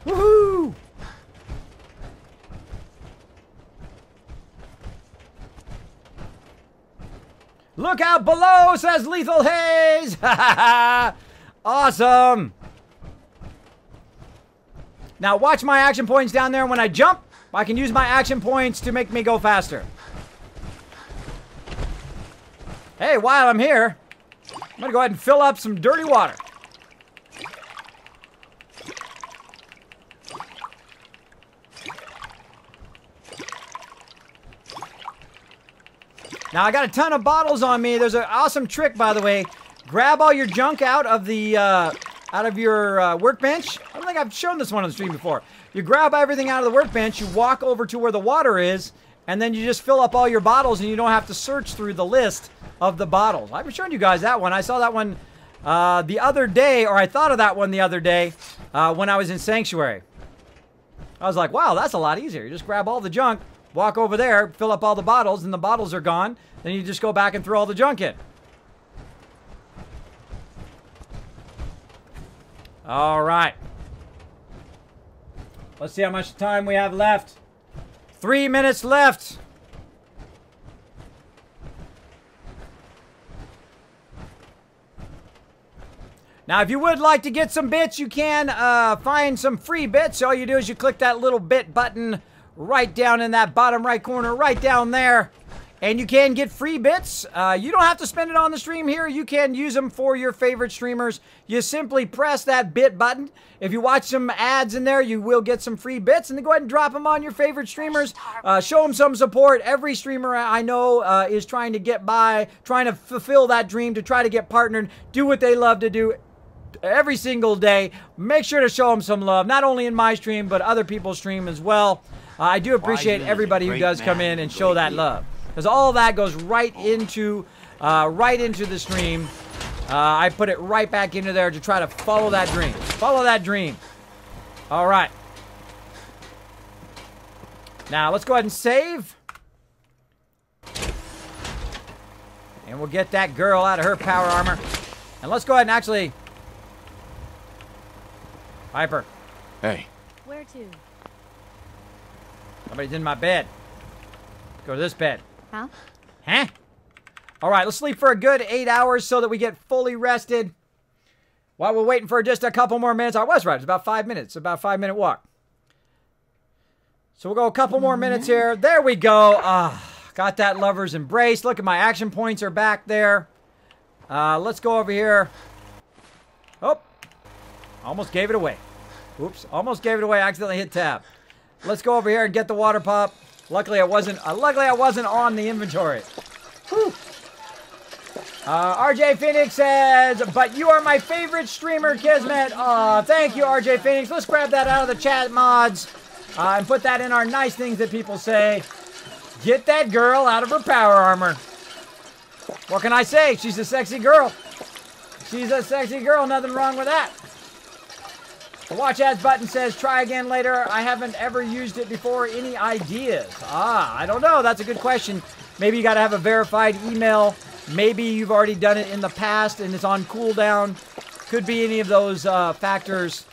Woohoo. Look out below, says Lethal Haze. Awesome. Now watch my action points down there. When I jump, I can use my action points to make me go faster. Hey, while I'm here, I'm going to go ahead and fill up some dirty water. Now, I got a ton of bottles on me. There's an awesome trick, by the way. Grab all your junk out of your workbench. I don't think I've shown this one on the stream before. You grab everything out of the workbench, you walk over to where the water is, and then you just fill up all your bottles, and you don't have to search through the list of the bottles. I've shown you guys that one. I saw that one the other day, or I thought of that one the other day when I was in Sanctuary. I was like, wow, that's a lot easier. You just grab all the junk, walk over there, fill up all the bottles, and the bottles are gone. Then you just go back and throw all the junk in. All right. Let's see how much time we have left. 3 minutes left. Now, if you would like to get some bits, you can find some free bits. All you do is you click that little bit button right down in that bottom right corner, right down there. And you can get free bits. You don't have to spend it on the stream here. You can use them for your favorite streamers. You simply press that bit button. If you watch some ads in there, you will get some free bits. And then go ahead and drop them on your favorite streamers. Show them some support. Every streamer I know is trying to get by, trying to fulfill that dream, to try to get partnered, do what they love to do every single day. Make sure to show them some love, not only in my stream, but other people's stream as well. I do appreciate everybody who does come in and show that love. Because all that goes right into the stream. I put it right back into there to try to follow that dream. Follow that dream. All right. Now, let's go ahead and save. And we'll get that girl out of her power armor. And let's go ahead and actually... Piper. Hey. Where to? Somebody's in my bed. Let's go to this bed. Huh? Huh? All right, let's sleep for a good 8 hours so that we get fully rested. While we're waiting for just a couple more minutes. I was right. It's about 5 minutes. About a 5-minute walk. So we'll go a couple more minutes here. There we go. Got that lover's embrace. Look at my action points are back there. Let's go over here. Oh. Almost gave it away. Oops. Almost gave it away. I accidentally hit tab. Let's go over here and get the water pop. Luckily, I wasn't on the inventory. Whew. RJ Phoenix says, but you are my favorite streamer, Kismet. Thank you, RJ Phoenix. Let's grab that out of the chat mods and put that in our nice things that people say. Get that girl out of her power armor. What can I say? She's a sexy girl. She's a sexy girl. Nothing wrong with that. The watch ads button says, try again later. I haven't ever used it before. Any ideas? I don't know. That's a good question. Maybe you got to have a verified email. Maybe you've already done it in the past and it's on cooldown. Could be any of those factors.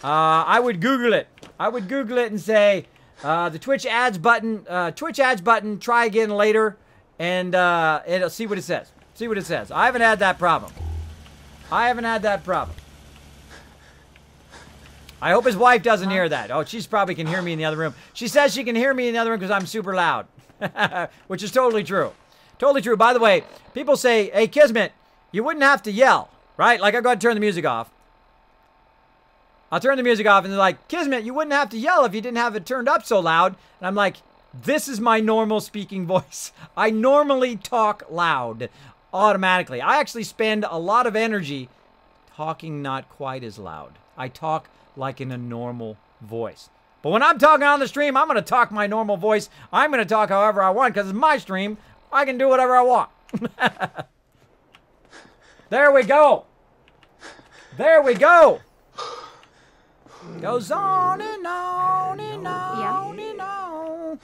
I would Google it. I would Google it and say, the Twitch ads button, try again later. And it'll see what it says. See what it says. I haven't had that problem. I hope his wife doesn't hear that. Oh, she probably can hear me in the other room. She says she can hear me in the other room because I'm super loud. Which is totally true. Totally true. By the way, people say, hey, Kismet, you wouldn't have to yell, right? Like, I go ahead and turn the music off. I'll turn the music off, and they're like, Kismet, you wouldn't have to yell if you didn't have it turned up so loud. And I'm like, this is my normal speaking voice. I normally talk loud automatically. I actually spend a lot of energy talking not quite as loud. I talk like in a normal voice. But when I'm talking on the stream, I'm going to talk my normal voice. I'm going to talk however I want because it's my stream. I can do whatever I want. There we go. There we go. Goes on and on and on and on.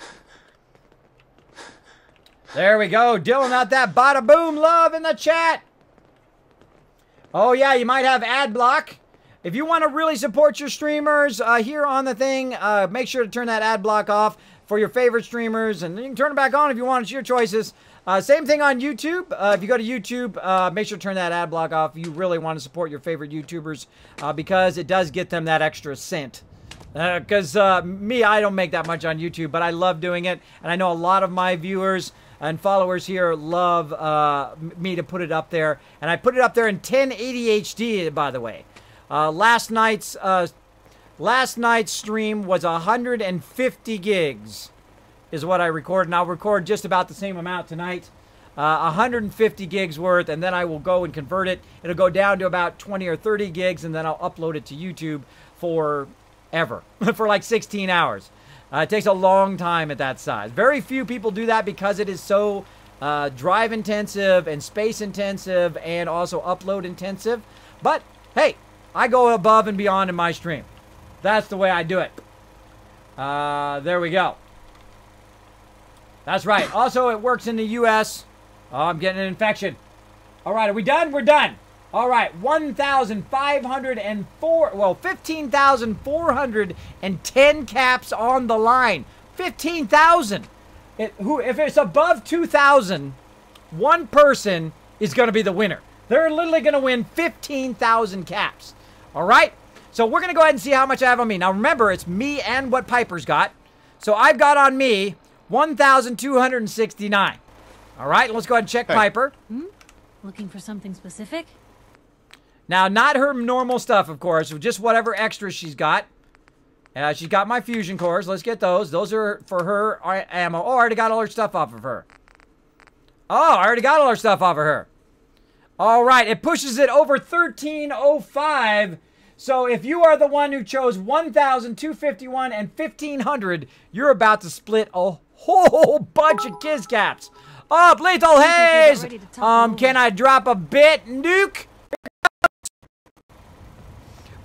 There we go. Dylan out that bada boom love in the chat. Oh yeah, you might have ad block. If you want to really support your streamers here on the thing, make sure to turn that ad block off for your favorite streamers. And you can turn it back on if you want. It's your choices. Same thing on YouTube. If you go to YouTube, make sure to turn that ad block off if you really want to support your favorite YouTubers because it does get them that extra cent. Because me, I don't make that much on YouTube, but I love doing it. And I know a lot of my viewers and followers here love me to put it up there. And I put it up there in 1080 HD, by the way. Last night's stream was 150 gigs. Is what I record, and I'll record just about the same amount tonight. 150 gigs worth, and then I will go and convert it. It'll go down to about 20 or 30 gigs, and then I'll upload it to YouTube forever, for like 16 hours. It takes a long time at that size. Very few people do that because it is so drive intensive and space intensive and also upload intensive. But, hey, I go above and beyond in my stream. That's the way I do it. There we go. That's right. Also, it works in the U.S. Oh, I'm getting an infection. All right, are we done? We're done. All right, 15,410 caps on the line. 15,000. If it's above 2,000, one person is going to be the winner. They're literally going to win 15,000 caps. All right? So we're going to go ahead and see how much I have on me. Now, remember, it's me and what Piper's got. So I've got on me 1,269. All right, let's go ahead and check Piper. Looking for something specific? Now, not her normal stuff, of course, just whatever extras she's got. She's got my fusion cores. Let's get those. Those are for her ammo. Oh, I already got all her stuff off of her. Oh, I already got all her stuff off of her. All right, it pushes it over 1,305. So if you are the one who chose 1,251 and 1,500, you're about to split a whole bunch of Kiz caps. Up, Lethal Haze! Can I drop a bit? Nuke!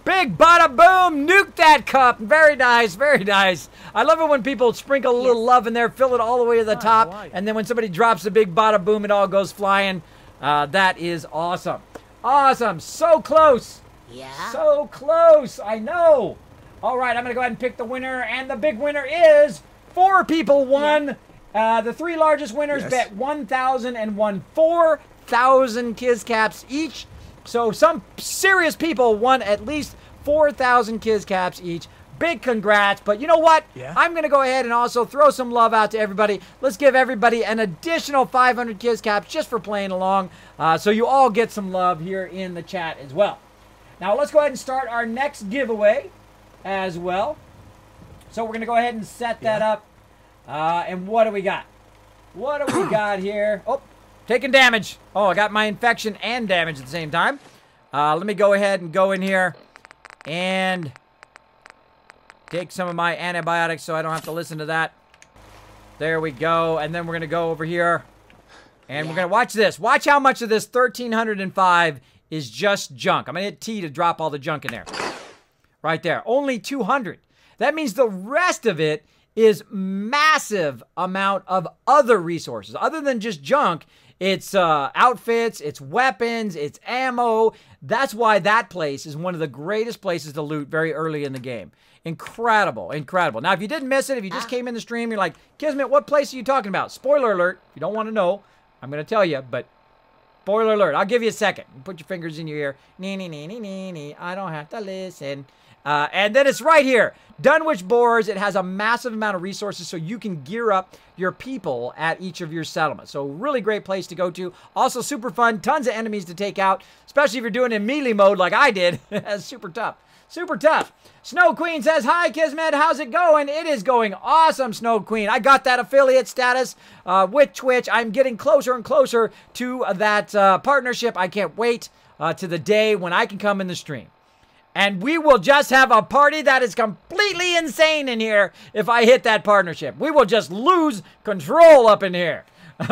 Big bada boom! Nuke that cup! Very nice, very nice. I love it when people sprinkle a little love in there, fill it all the way to the top, and then when somebody drops a big bada boom, it all goes flying. That is awesome. Awesome. So close. Yeah. So close. I know. All right, I'm going to go ahead and pick the winner, and the big winner is 4 people won. Yeah. The 3 largest winners bet 1,000 and won 4,000 Kiz caps each. So some serious people won at least 4,000 Kiz caps each. Big congrats. But you know what? Yeah. I'm going to go ahead and also throw some love out to everybody. Let's give everybody an additional 500 Kiz caps just for playing along. So you all get some love here in the chat as well. Now let's go ahead and start our next giveaway as well. So we're going to go ahead and set that up. And what do we got? What do we got here? Oh, taking damage. Oh, I got my infection and damage at the same time. Let me go ahead and go in here and take some of my antibiotics so I don't have to listen to that. There we go. And then we're going to go over here. And we're going to watch this. Watch how much of this 1,305 is just junk. I'm going to hit T to drop all the junk in there. Right there. Only 200. That means the rest of it is massive amount of other resources. Other than just junk, it's outfits, it's weapons, it's ammo. That's why that place is one of the greatest places to loot very early in the game. Incredible, incredible. Now, if you didn't miss it, if you just came in the stream, you're like, Kismet, what place are you talking about? Spoiler alert. If you don't want to know, I'm going to tell you, but spoiler alert. I'll give you a second. Put your fingers in your ear. Nee, nee, nee, nee, nee, nee. I don't have to listen. And then it's right here. Dunwich Boars. It has a massive amount of resources so you can gear up your people at each of your settlements. So really great place to go to. Also super fun. Tons of enemies to take out, especially if you're doing it in melee mode like I did. That's super tough. Super tough. Snow Queen says, hi, Kismet. How's it going? It is going awesome, Snow Queen. I got that affiliate status with Twitch. I'm getting closer and closer to that partnership. I can't wait. to the day when I can come in the stream. And we will just have a party that is completely insane in here if I hit that partnership. We will just lose control up in here.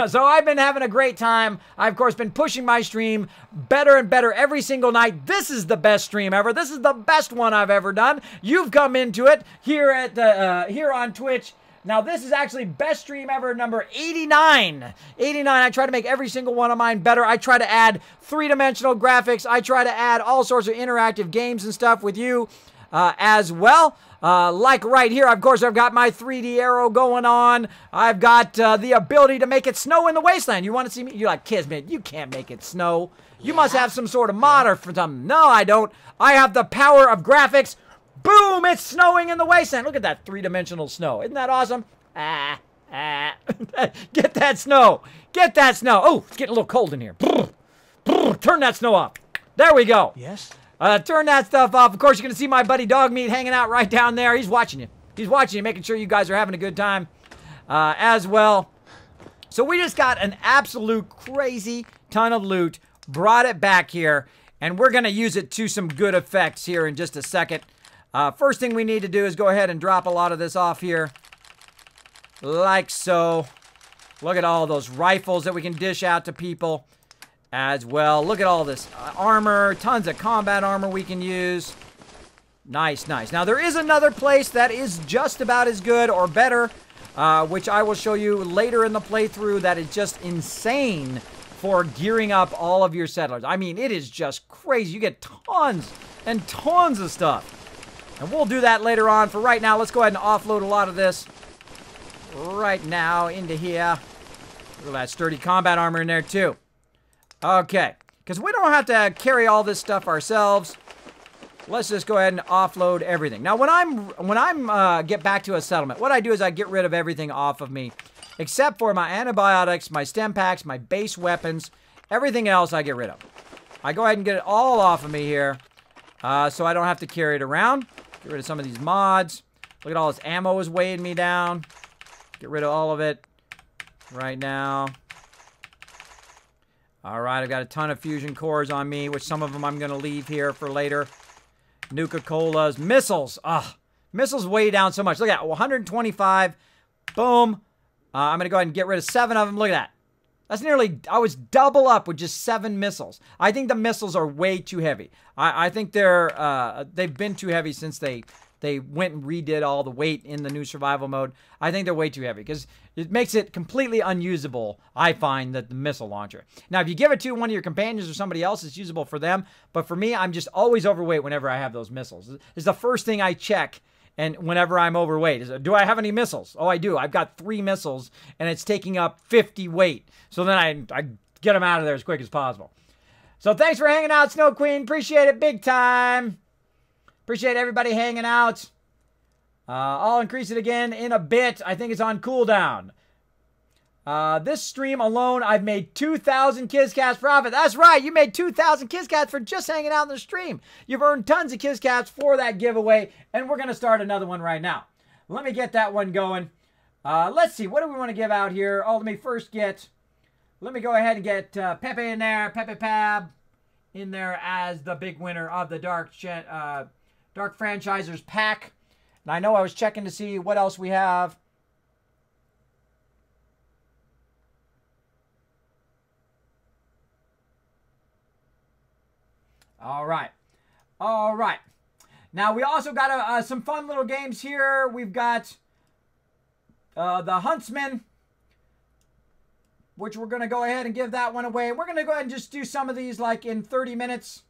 So I've been having a great time. I've, of course, been pushing my stream better and better every single night. This is the best stream ever. This is the best one I've ever done. You've come into it here at here on Twitch. Now, this is actually best stream ever, number 89. 89. I try to make every single one of mine better. I try to add three-dimensional graphics. I try to add all sorts of interactive games and stuff with you as well. Like right here, of course, I've got my 3D arrow going on. I've got the ability to make it snow in the wasteland. You want to see me? You're like, Kismet, you can't make it snow. You must have some sort of mod or something. No, I don't. I have the power of graphics. Boom! It's snowing in the wasteland. Look at that three-dimensional snow. Isn't that awesome? Get that snow. Get that snow. Oh, it's getting a little cold in here. Turn that snow off. There we go. Yes? Turn that stuff off. Of course, you're going to see my buddy Dog Meat hanging out right down there. He's watching you. He's watching you, making sure you guys are having a good time as well. So we just got an absolute crazy ton of loot, brought it back here, and we're going to use it to some good effects here in just a second. First thing we need to do is go ahead and drop a lot of this off here. Like so. Look at all those rifles that we can dish out to people as well. Look at all this armor. Tons of combat armor we can use. Nice, nice. Now, there is another place that is just about as good or better, which I will show you later in the playthrough, that is just insane for gearing up all of your settlers. I mean, it is just crazy. You get tons and tons of stuff. And we'll do that later on. For right now, let's go ahead and offload a lot of this right now into here. Look at that sturdy combat armor in there, too. Okay. Because we don't have to carry all this stuff ourselves. Let's just go ahead and offload everything. Now, when I'm get back to a settlement, what I do is I get rid of everything off of me, except for my antibiotics, my stem packs, my base weapons. Everything else I get rid of. I go ahead and get it all off of me here, so I don't have to carry it around. Get rid of some of these mods. Look at all this ammo is weighing me down. Get rid of all of it right now. All right, I've got a ton of fusion cores on me, which some of them I'm going to leave here for later. Nuka-Colas. Missiles. Missiles weigh down so much. Look at that. 125. Boom. I'm going to go ahead and get rid of 7 of them. Look at that. That's nearly, I was double up with just 7 missiles. I think the missiles are way too heavy. I think they've been too heavy since they went and redid all the weight in the new survival mode. I think they're way too heavy because it makes it completely unusable, I find, that the missile launcher. Now, if you give it to one of your companions or somebody else, it's usable for them. But for me, I'm just always overweight whenever I have those missiles. It's the first thing I check. And whenever I'm overweight, is, do I have any missiles? Oh, I do. I've got 3 missiles, and it's taking up 50 weight. So then I get them out of there as quick as possible. So thanks for hanging out, Snow Queen. Appreciate it big time. Appreciate everybody hanging out. I'll increase it again in a bit. I think it's on cooldown. This stream alone, I've made 2,000 KizCats profit. That's right, you made 2,000 KizCats for just hanging out in the stream. You've earned tons of KizCats for that giveaway, and we're going to start another one right now. Let me get that one going. Let's see, what do we want to give out here? Oh, let me go ahead and get Pepe in there, Pepe Pab in there as the big winner of the Dark Franchisers pack. And I know I was checking to see what else we have. All right. All right. Now, we also got some fun little games here. We've got the Huntsman, which we're going to go ahead and give that one away. We're going to go ahead and just do some of these like in 30 minutes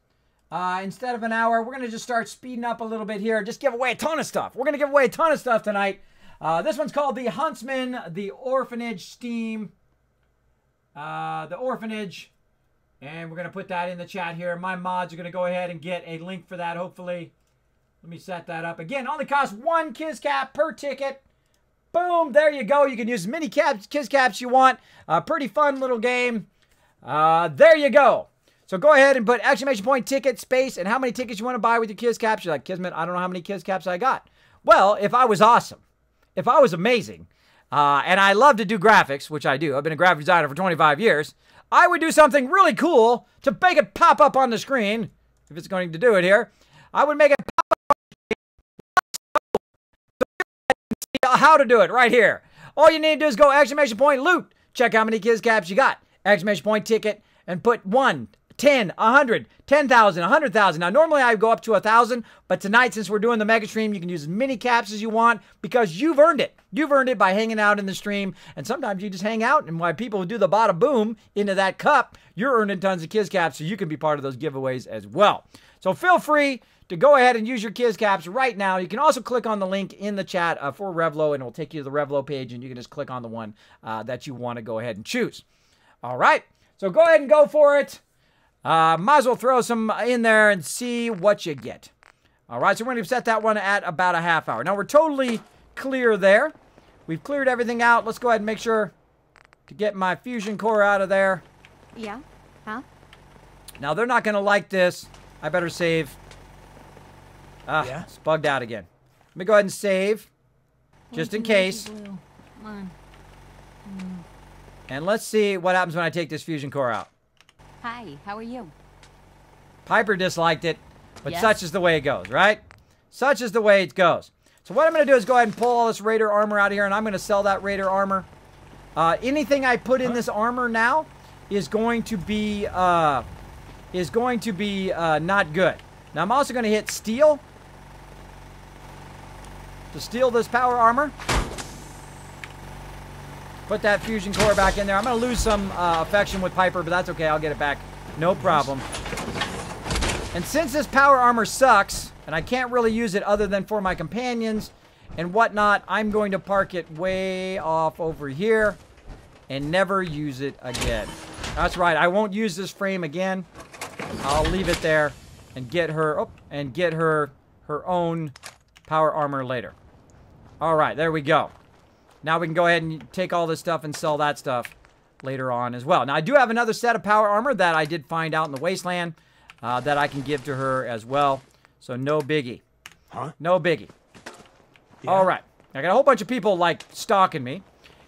instead of an hour. We're going to just start speeding up a little bit here. Just give away a ton of stuff. We're going to give away a ton of stuff tonight. This one's called the Huntsman, the Orphanage Steam. The Orphanage. And we're going to put that in the chat here. My mods are going to go ahead and get a link for that, hopefully. Let me set that up. Again, only costs 1 KizCap per ticket. Boom, there you go. You can use as many KizCaps you want. Pretty fun little game. There you go. So go ahead and put exclamation point ticket space and how many tickets you want to buy with your KizCaps. You're like, Kismet, I don't know how many KizCaps I got. Well, if I was awesome, if I was amazing, and I love to do graphics, which I do. I've been a graphic designer for 25 years. I would do something really cool to make it pop up on the screen, if it's going to do it here. I would make it pop up on the screen. How to do it right here. All you need to do is go exclamation point loot. Check how many kids caps you got. Exclamation point ticket and put 1, 10, 100, 10,000, 100,000. Now, normally I go up to 1,000, but tonight, since we're doing the mega stream, you can use as many caps as you want because you've earned it. You've earned it by hanging out in the stream, and sometimes you just hang out, and while people do the bada boom into that cup, you're earning tons of kids caps, so you can be part of those giveaways as well. So feel free to go ahead and use your kids caps right now. You can also click on the link in the chat for Revlo, and it will take you to the Revlo page, and you can just click on the one that you want to go ahead and choose. All right, so go ahead and go for it. Might as well throw some in there and see what you get. All right, so we're going to set that one at about a half hour. Now, we're totally clear there. We've cleared everything out. Let's go ahead and make sure to get my fusion core out of there. Yeah? Huh? Now, they're not going to like this. I better save. Yeah? It's bugged out again. Let me go ahead and save, just in case. Come on. And let's see what happens when I take this fusion core out. Hi, how are you? Piper disliked it, but Yes. such is the way it goes, right? Such is the way it goes. So what I'm going to do is go ahead and pull all this Raider armor out of here, and I'm going to sell that Raider armor. Anything I put in this armor now is going to be not good. Now I'm also going to hit steel to steal this power armor. Put that fusion core back in there. I'm going to lose some affection with Piper, but that's okay. I'll get it back. No problem. And since this power armor sucks, and I can't really use it other than for my companions and whatnot, I'm going to park it way off over here and never use it again. That's right. I won't use this frame again. I'll leave it there and get her her own power armor later. All right, there we go. Now we can go ahead and take all this stuff and sell that stuff later on as well. Now, I do have another set of power armor that I did find out in the wasteland that I can give to her as well. So no biggie. Huh? No biggie. Yeah. All right. I got a whole bunch of people, like, stalking me.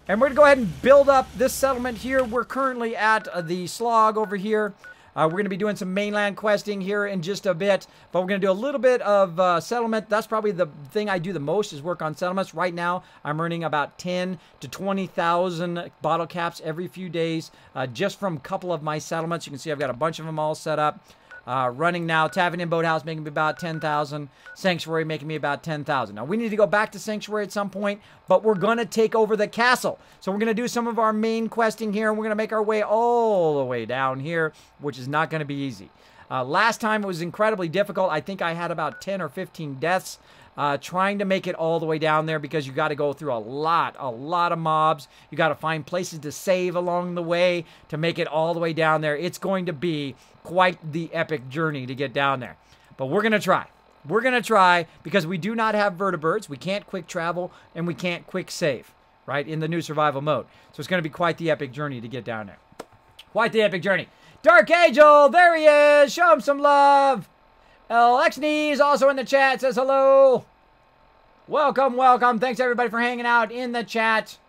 And we're going to go ahead and build up this settlement here. We're currently at the slog over here. We're going to be doing some mainland questing here in just a bit, but we're going to do a little bit of settlement. That's probably the thing I do the most is work on settlements. Right now, I'm earning about 10 to 20,000 bottle caps every few days just from a couple of my settlements. You can see I've got a bunch of them all set up. Running now. Tavernian Boathouse making me about 10,000. Sanctuary making me about 10,000. Now, we need to go back to Sanctuary at some point, but we're going to take over the castle. So we're going to do some of our main questing here, and we're going to make our way all the way down here, which is not going to be easy. Last time it was incredibly difficult. I think I had about 10 or 15 deaths trying to make it all the way down there because you got to go through a lot of mobs. You got to find places to save along the way to make it all the way down there. It's going to be quite the epic journey to get down there. But we're going to try. We're going to try because we do not have vertibirds. We can't quick travel and we can't quick save, right, in the new survival mode. So it's going to be quite the epic journey to get down there. Quite the epic journey. Dark Angel, there he is. Show him some love. LXNE is also in the chat, says hello. Welcome, welcome. Thanks, everybody, for hanging out in the chat.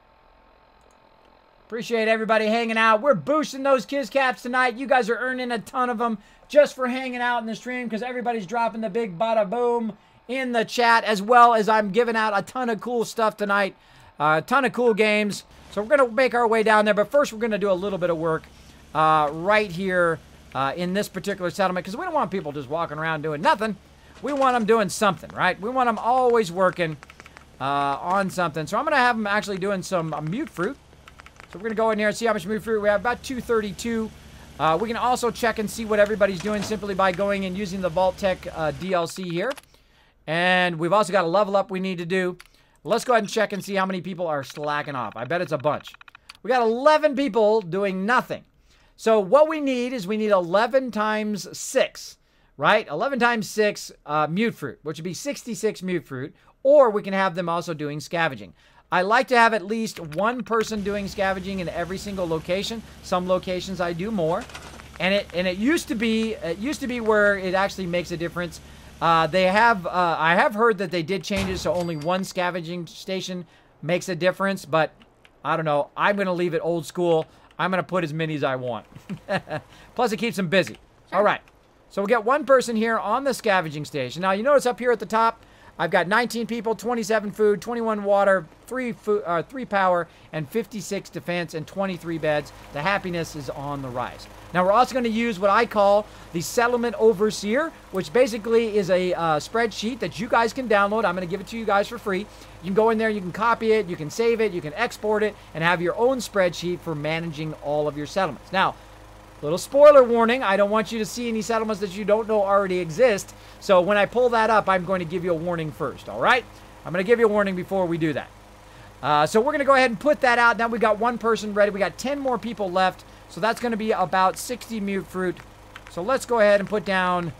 Appreciate everybody hanging out. We're boosting those Kiz Caps tonight. You guys are earning a ton of them just for hanging out in the stream because everybody's dropping the big bada boom in the chat, as well as I'm giving out a ton of cool stuff tonight. A ton of cool games. So we're going to make our way down there. But first, we're going to do a little bit of work right here in this particular settlement because we don't want people just walking around doing nothing. We want them doing something, right? We want them always working on something. So I'm going to have them actually doing some mute fruit. So we're going to go in here and see how much mute fruit we have. About 232. We can also check and see what everybody's doing simply by going and using the vault-tec DLC here. And we've also got a level up we need to do. Let's go ahead and check and see how many people are slacking off. I bet it's a bunch. We got 11 people doing nothing. So what we need is we need 11 times 6, right? 11 times 6 mute fruit, which would be 66 mute fruit. Or we can have them also doing scavenging. I like to have at least one person doing scavenging in every single location. Some locations I do more. And it used to be where it actually makes a difference. I have heard that they did changes so only one scavenging station makes a difference, but I don't know. I'm going to leave it old school. I'm going to put as many as I want. Plus, it keeps them busy. All right. So we'll get one person here on the scavenging station. Now, you notice up here at the top, I've got 19 people, 27 food, 21 water, 3 power, and 56 defense, and 23 beds. The happiness is on the rise. Now, we're also going to use what I call the Settlement Overseer, which basically is a spreadsheet that you guys can download. I'm going to give it to you guys for free. You can go in there, you can copy it, you can save it, you can export it, and have your own spreadsheet for managing all of your settlements. Now, little spoiler warning, I don't want you to see any settlements that you don't know already exist. So when I pull that up, I'm going to give you a warning first, all right? I'm going to give you a warning before we do that. So we're going to go ahead and put that out. Now we got one person ready. We got 10 more people left. So that's going to be about 60 mute fruit. So let's go ahead and put down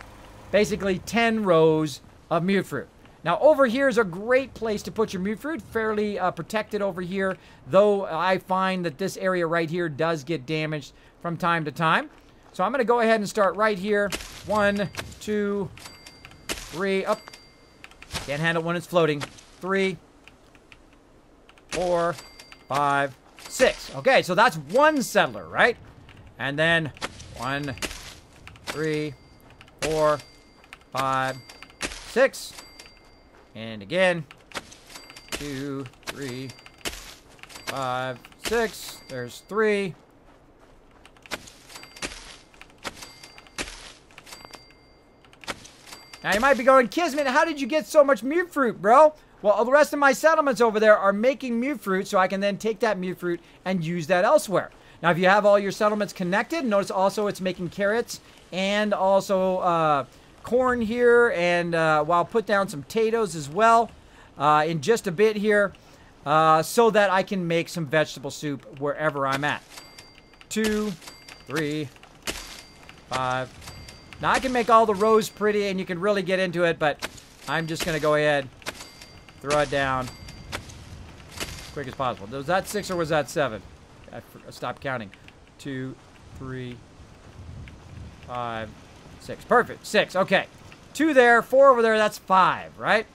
basically 10 rows of mute fruit. Now over here is a great place to put your mute fruit. Fairly protected over here. Though I find that this area right here does get damaged from time to time. So I'm going to go ahead and start right here. 1, 2, 3. Up. Can't handle it when it's floating. 3, 4, 5, 6. Okay, so that's one settler, right? And then 1, 3, 4, 5, 6. And again. 2, 3, 5, 6. There's 3. Now, you might be going, Kismet, how did you get so much mute fruit, bro? Well, the rest of my settlements over there are making mute fruit, so I can then take that mute fruit and use that elsewhere. Now, if you have all your settlements connected, notice also it's making carrots and also corn here, and well, I'll put down some potatoes as well in just a bit here so that I can make some vegetable soup wherever I'm at. 2, 3, 5. Now, I can make all the rows pretty, and you can really get into it, but I'm just going to go ahead, throw it down as quick as possible. Was that 6 or was that 7? I stopped counting. 2, 3, 5, 6. Perfect. 6. Okay. 2 there, 4 over there. That's 5, right?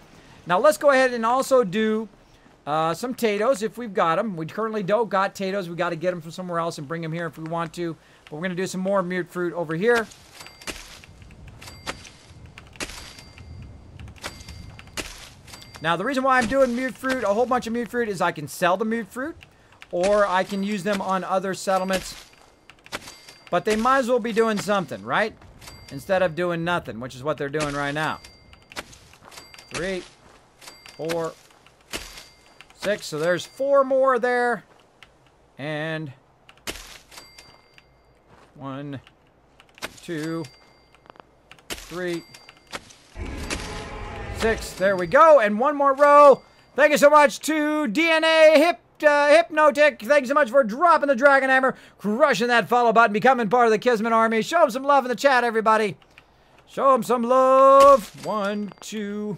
Now, let's go ahead and also do some potatoes if we've got them. We currently don't got potatoes. We got to get them from somewhere else and bring them here if we want to. But we're going to do some more mute fruit over here. Now, the reason why I'm doing mute fruit, a whole bunch of mute fruit, is I can sell the mute fruit, or I can use them on other settlements. But they might as well be doing something, right? Instead of doing nothing, which is what they're doing right now. 3, 4, 6. So there's 4 more there. And 1, 2, 3, 6. There we go. And one more row. Thank you so much to DNA Hypnotic. Thank you so much for dropping the Dragon Hammer, crushing that follow button, becoming part of the Kismet Army. Show them some love in the chat, everybody. Show them some love. 1, 2,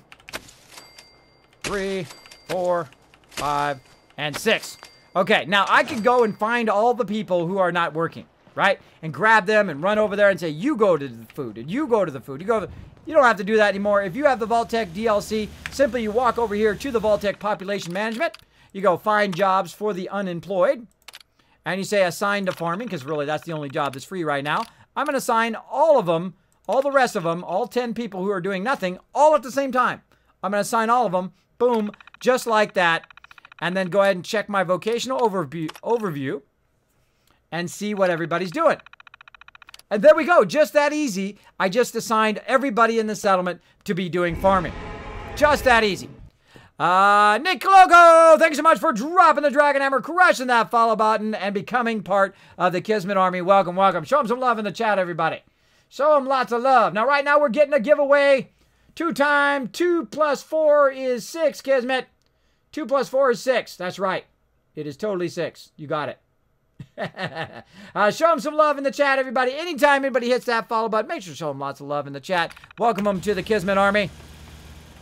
3, 4, 5, and 6. Okay, now I could go and find all the people who are not working, right? And grab them and run over there and say, you go to the food, and you go to the food. You don't have to do that anymore. If you have the vault-tec DLC, simply you walk over here to the vault-tec population management. You go find jobs for the unemployed. And you say assign to farming, because really that's the only job that's free right now. I'm going to assign all of them, all the rest of them, all 10 people who are doing nothing, all at the same time. I'm going to assign all of them, boom, just like that. And then go ahead and check my vocational overview and see what everybody's doing. And there we go, just that easy. I just assigned everybody in the settlement to be doing farming. Just that easy. Nick Loco, thank you so much for dropping the Dragon Hammer, crushing that follow button, and becoming part of the Kismet Army. Welcome, welcome. Show them some love in the chat, everybody. Show them lots of love. Now, right now, we're getting a giveaway. 2 times 2 plus 4 is 6, Kismet. 2 plus 4 is 6. That's right. It is totally 6. You got it. Show them some love in the chat, everybody. Anytime anybody hits that follow button, make sure to show them lots of love in the chat. Welcome them to the Kismet Army.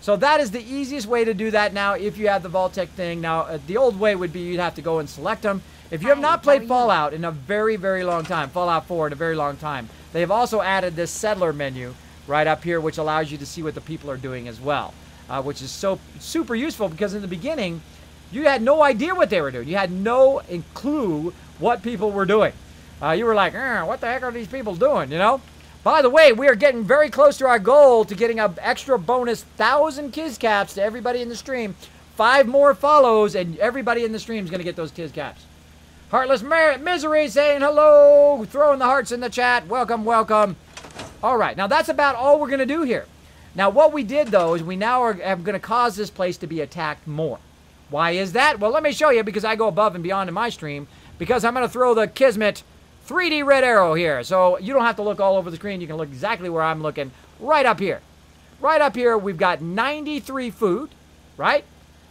So that is the easiest way to do that now if you have the vault-tec thing. Now, the old way would be you'd have to go and select them. If you have not played Fallout in a very, very long time, Fallout 4 in a very long time, they have also added this settler menu right up here, which allows you to see what the people are doing as well, which is so super useful because in the beginning, you had no idea what they were doing. You had no clue what people were doing. You were like, what the heck are these people doing, you know? By the way, we are getting very close to our goal to getting an extra bonus 1,000 Kiz Caps to everybody in the stream. 5 more follows, and everybody in the stream is going to get those Kiz Caps. Heartless Misery saying hello, throwing the hearts in the chat. Welcome, welcome. All right, now that's about all we're going to do here. Now, what we did, though, is we now are going to cause this place to be attacked more. Why is that? Well, let me show you, because I go above and beyond in my stream, because I'm going to throw the Kismet 3D red arrow here. So you don't have to look all over the screen. You can look exactly where I'm looking, right up here. Right up here, we've got 93 food, right?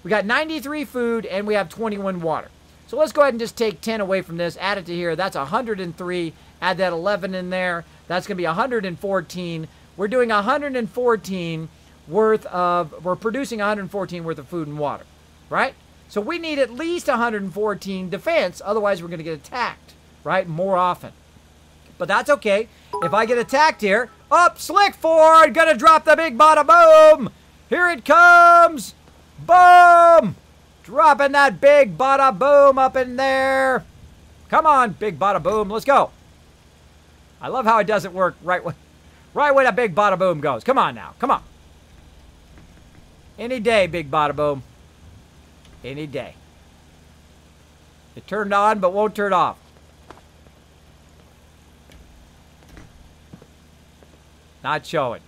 We got 93 food, and we have 21 water. So let's go ahead and just take 10 away from this, add it to here. That's 103. Add that 11 in there. That's going to be 114. We're doing 114 worth of, we're producing 114 worth of food and water, right? So we need at least 114 defense, otherwise we're going to get attacked, right, more often. But that's okay. If I get attacked here, up, Slick Ford, gonna drop the big bada boom. Here it comes. Boom. Dropping that big bada boom up in there. Come on, big bada boom, let's go. I love how it doesn't work right when that big bada boom goes. Come on now, come on. Any day, big bada boom. Any day. It turned on but won't turn off. Not showing.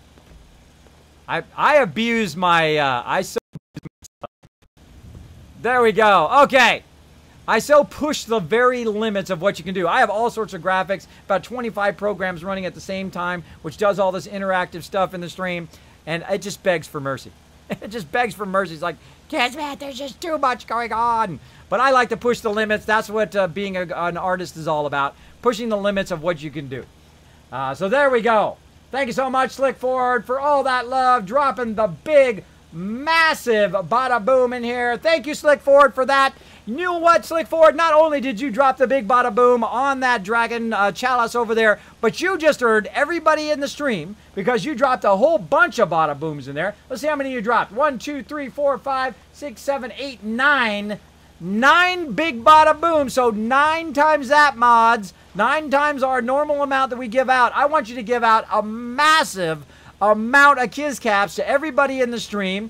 I abuse my, there we go. Okay. I so push the very limits of what you can do. I have all sorts of graphics, about 25 programs running at the same time, which does all this interactive stuff in the stream, and it just begs for mercy. It just begs for mercy. It's like, Kismet, there's just too much going on. But I like to push the limits. That's what being an artist is all about, pushing the limits of what you can do. So there we go. Thank you so much, Slick Ford, for all that love, dropping the big, massive bada boom in here. Thank you, Slick Ford, for that. You know what, Slick Ford? Not only did you drop the big bada boom on that dragon chalice over there, but you just earned everybody in the stream because you dropped a whole bunch of bada booms in there. Let's see how many you dropped. 1, 2, 3, 4, 5, 6, 7, 8, 9. 9 big bada booms. So 9 times that, mods. 9 times our normal amount that we give out. I want you to give out a massive amount of Kiz Caps to everybody in the stream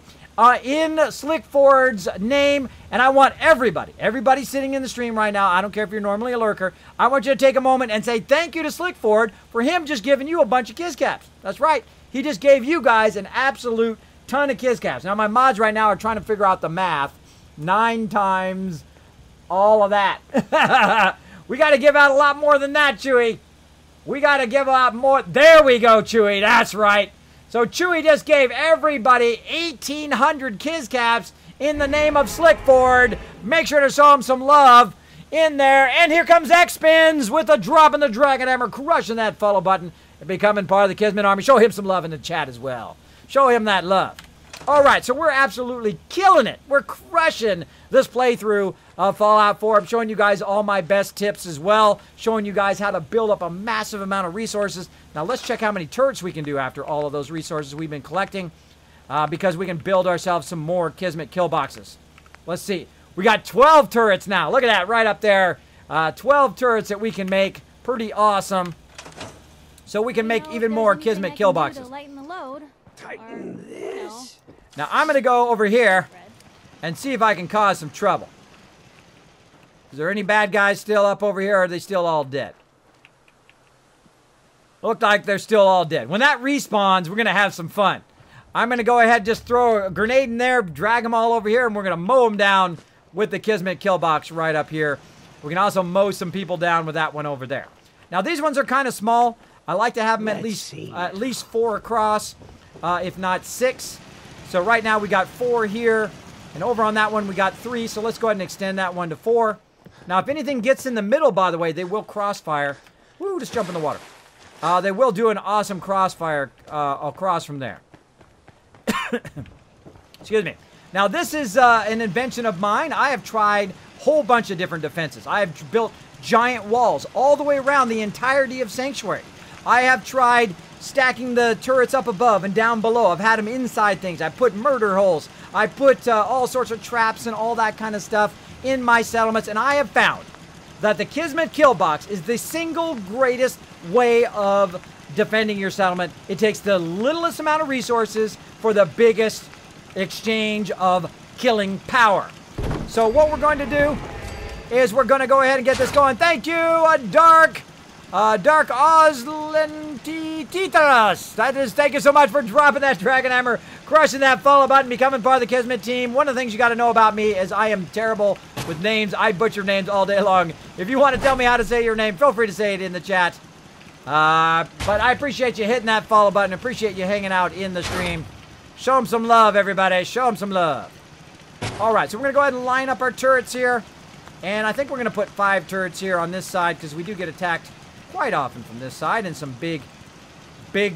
in Slick Ford's name. And I want everybody sitting in the stream right now, I don't care if you're normally a lurker, I want you to take a moment and say thank you to Slick Ford for him just giving you a bunch of Kiz Caps. That's right. He just gave you guys an absolute ton of Kiz Caps. Now my mods right now are trying to figure out the math. 9 times all of that. We got to give out a lot more than that, Chewy. We got to give out more. There we go, Chewy. That's right. So Chewy just gave everybody 1,800 Kiz Caps in the name of Slick Ford. Make sure to show him some love in there. And here comes X-Spins with a drop in the Dragon Hammer, crushing that follow button and becoming part of the Kismet Army. Show him some love in the chat as well. Show him that love. All right, so we're absolutely killing it. We're crushing this playthrough of Fallout 4. I'm showing you guys all my best tips as well, showing you guys how to build up a massive amount of resources. Now, let's check how many turrets we can do after all of those resources we've been collecting, because we can build ourselves some more Kismet kill boxes. Let's see. We got 12 turrets now. Look at that right up there. 12 turrets that we can make. Pretty awesome. So we can make even more Kismet kill boxes. Tighten this. Now, I'm going to go over here and see if I can cause some trouble. Is there any bad guys still up over here, or are they still all dead? Look like they're still all dead. When that respawns, we're going to have some fun. I'm going to go ahead and just throw a grenade in there, drag them all over here, and we're going to mow them down with the Kismet kill box right up here. We can also mow some people down with that one over there. Now, these ones are kind of small. I like to have them at least 4 across, if not 6. So right now we got 4 here, and over on that one we got 3, so let's go ahead and extend that one to 4. Now if anything gets in the middle, by the way, they will crossfire. Woo, just jump in the water. They will do an awesome crossfire across from there. Excuse me. Now this is an invention of mine. I have tried a whole bunch of different defenses. I have built giant walls all the way around the entirety of Sanctuary. I have tried stacking the turrets up above and down below. I've had them inside things. I put murder holes. I put all sorts of traps and all that kind of stuff in my settlements. And I have found that the Kismet kill box is the single greatest way of defending your settlement. It takes the littlest amount of resources for the biggest exchange of killing power. So what we're going to do is we're going to go ahead and get this going. Thank you, Dark Oslentitras. That is, thank you so much for dropping that Dragon Hammer, crushing that follow button, becoming part of the Kismet team. One of the things you got to know about me is I am terrible with names. I butcher names all day long. If you want to tell me how to say your name, feel free to say it in the chat. But I appreciate you hitting that follow button. Appreciate you hanging out in the stream. Show them some love, everybody. Show them some love. All right, so we're going to go ahead and line up our turrets here. And I think we're going to put 5 turrets here on this side because we do get attacked quite often from this side. And some big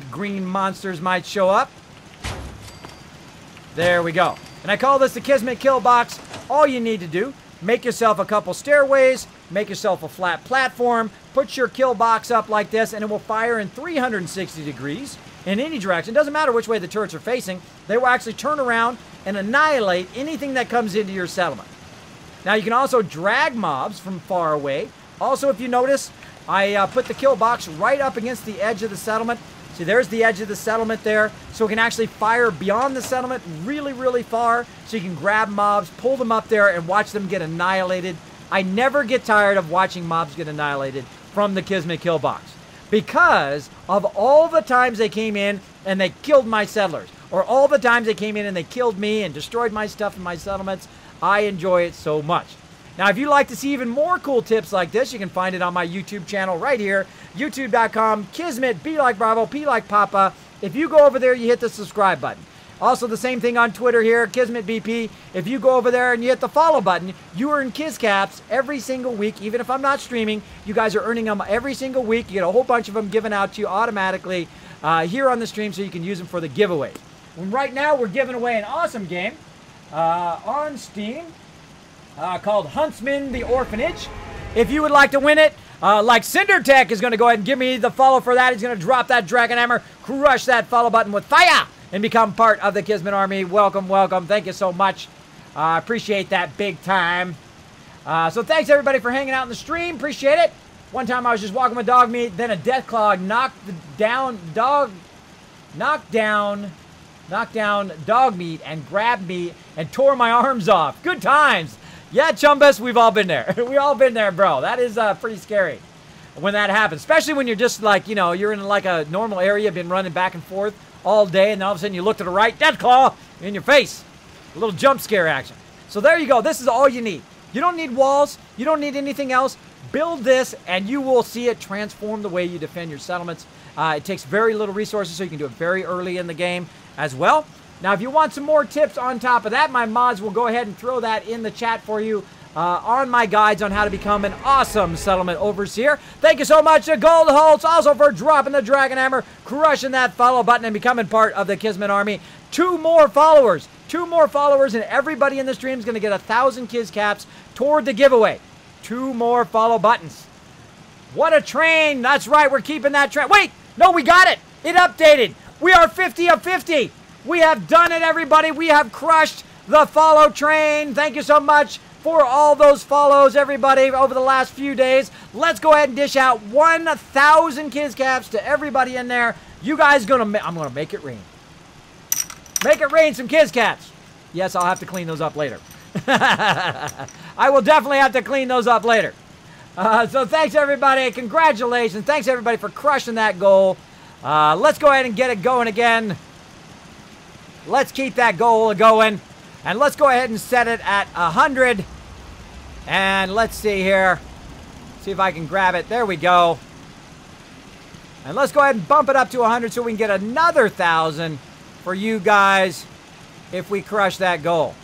green monsters might show up. There we go. And I call this the Kismet kill box. All you need to do, make yourself a couple stairways, make yourself a flat platform, put your kill box up like this, and it will fire in 360 degrees in any direction. It doesn't matter which way the turrets are facing. They will actually turn around and annihilate anything that comes into your settlement. Now, you can also drag mobs from far away. Also, if you notice, I put the kill box right up against the edge of the settlement. See, there's the edge of the settlement there. So we can actually fire beyond the settlement really, really far. So you can grab mobs, pull them up there, and watch them get annihilated. I never get tired of watching mobs get annihilated from the Kismet kill box, because of all the times they came in and they killed my settlers, or all the times they came in and they killed me and destroyed my stuff in my settlements. I enjoy it so much. Now, if you'd like to see even more cool tips like this, you can find it on my YouTube channel right here, youtube.com, Kismet, B like Bravo, P like Papa. If you go over there, you hit the subscribe button. Also, the same thing on Twitter here, Kismet BP. If you go over there and you hit the follow button, you earn Kiz Caps every single week. Even if I'm not streaming, you guys are earning them every single week. You get a whole bunch of them given out to you automatically here on the stream, so you can use them for the giveaways. And right now, we're giving away an awesome game on Steam called Huntsman the Orphanage. If you would like to win it, like CinderTech is going to go ahead and give me the follow for that. He's going to drop that Dragon Hammer, crush that follow button with fire, and become part of the Kismet Army. Welcome, welcome. Thank you so much. I appreciate that big time. So thanks, everybody, for hanging out in the stream. Appreciate it. One time I was just walking with dog meat, then a Deathclaw knocked down dog meat and grabbed me and tore my arms off. Good times. Yeah, Chumbus, we've all been there. We all been there, bro. That is pretty scary when that happens. Especially when you're just like, you know, you're in like a normal area, been running back and forth all day, and all of a sudden you look to the right, Deathclaw in your face. A little jump scare action. So there you go. This is all you need. You don't need walls. You don't need anything else. Build this, and you will see it transform the way you defend your settlements. It takes very little resources, so you can do it very early in the game as well. Now, if you want some more tips on top of that, my mods will go ahead and throw that in the chat for you on my guides on how to become an awesome settlement overseer. Thank you so much to Gold Holtz also for dropping the Dragon Hammer, crushing that follow button, and becoming part of the Kismet Army. 2 more followers. 2 more followers, and everybody in the stream is going to get 1,000 Kiz Caps toward the giveaway. 2 more follow buttons. What a train. That's right. We're keeping that train. Wait. No, we got it. It updated. We are 50 of 50. We have done it, everybody. We have crushed the follow train. Thank you so much for all those follows, everybody, over the last few days. Let's go ahead and dish out 1,000 Kiz Caps to everybody in there. You guys I'm gonna make it rain. Make it rain some Kiz Caps. Yes, I'll have to clean those up later. I will definitely have to clean those up later. So thanks, everybody. Congratulations. Thanks, everybody, for crushing that goal. Let's go ahead and get it going again. Let's keep that goal going. And let's go ahead and set it at 100. And let's see here. See if I can grab it. There we go. And let's go ahead and bump it up to 100 so we can get another 1,000 for you guys if we crush that goal.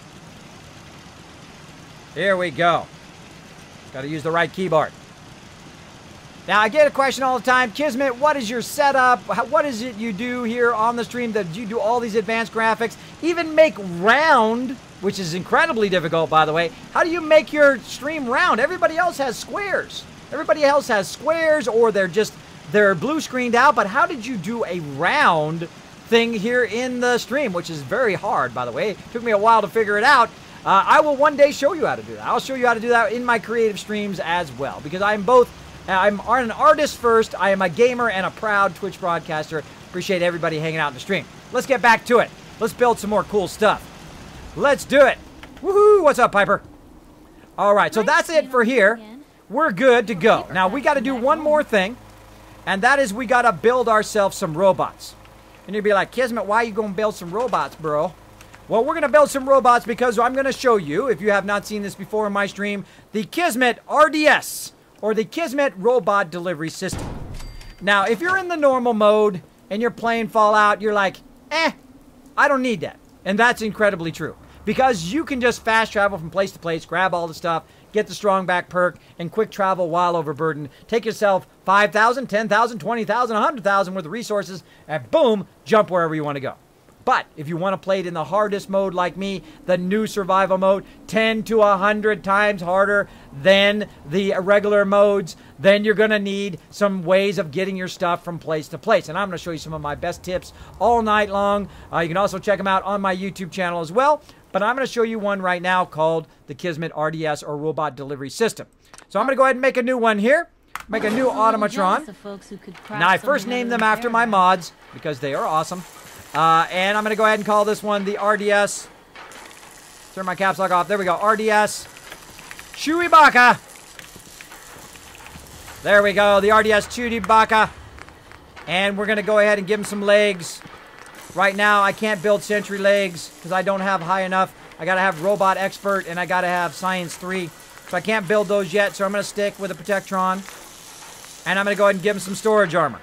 Here we go. Got to use the right keyboard. Now, I get a question all the time. Kismet, what is your setup? What is it you do here on the stream? That you do all these advanced graphics? Even make round, which is incredibly difficult, by the way. How do you make your stream round? Everybody else has squares. Everybody else has squares, or they're blue screened out. But how did you do a round thing here in the stream, which is very hard, by the way? It took me a while to figure it out. I will one day show you how to do that. I'll show you how to do that in my creative streams as well, because I'm both, I'm an artist first, I am a gamer and a proud Twitch broadcaster. Appreciate everybody hanging out in the stream. Let's get back to it. Let's build some more cool stuff. Let's do it. Woohoo! What's up, Piper? All right, so that's it for here. We're good to go. Now, we got to do one more thing, and that is we got to build ourselves some robots. And you'd be like, Kismet, why are you going to build some robots, bro? Well, we're going to build some robots because I'm going to show you, if you have not seen this before in my stream, the Kismet RDS, or the Kismet Robot Delivery System. Now, if you're in the normal mode and you're playing Fallout, you're like, I don't need that. And that's incredibly true. Because you can just fast travel from place to place, grab all the stuff, get the strong back perk, and quick travel while overburdened. Take yourself 5,000, 10,000, 20,000, 100,000 worth of resources, and boom, jump wherever you want to go. But if you want to play it in the hardest mode like me, the new survival mode, 10 to 100 times harder than the regular modes, then you're going to need some ways of getting your stuff from place to place. And I'm going to show you some of my best tips all night long. You can also check them out on my YouTube channel as well. But I'm going to show you one right now called the Kismet RDS, or Robot Delivery System. So I'm going to go ahead and make a new one here. Make a new automatron. Now, I first named them after my mods because they are awesome. And I'm going to go ahead and call this one the RDS. Turn my caps lock off. There we go. RDS Chewbacca. There we go. The RDS Chewbacca. And we're going to go ahead and give him some legs. Right now, I can't build sentry legs because I don't have high enough. I got to have Robot Expert and I got to have Science 3. So I can't build those yet. So I'm going to stick with a Protectron. And I'm going to go ahead and give him some storage armor.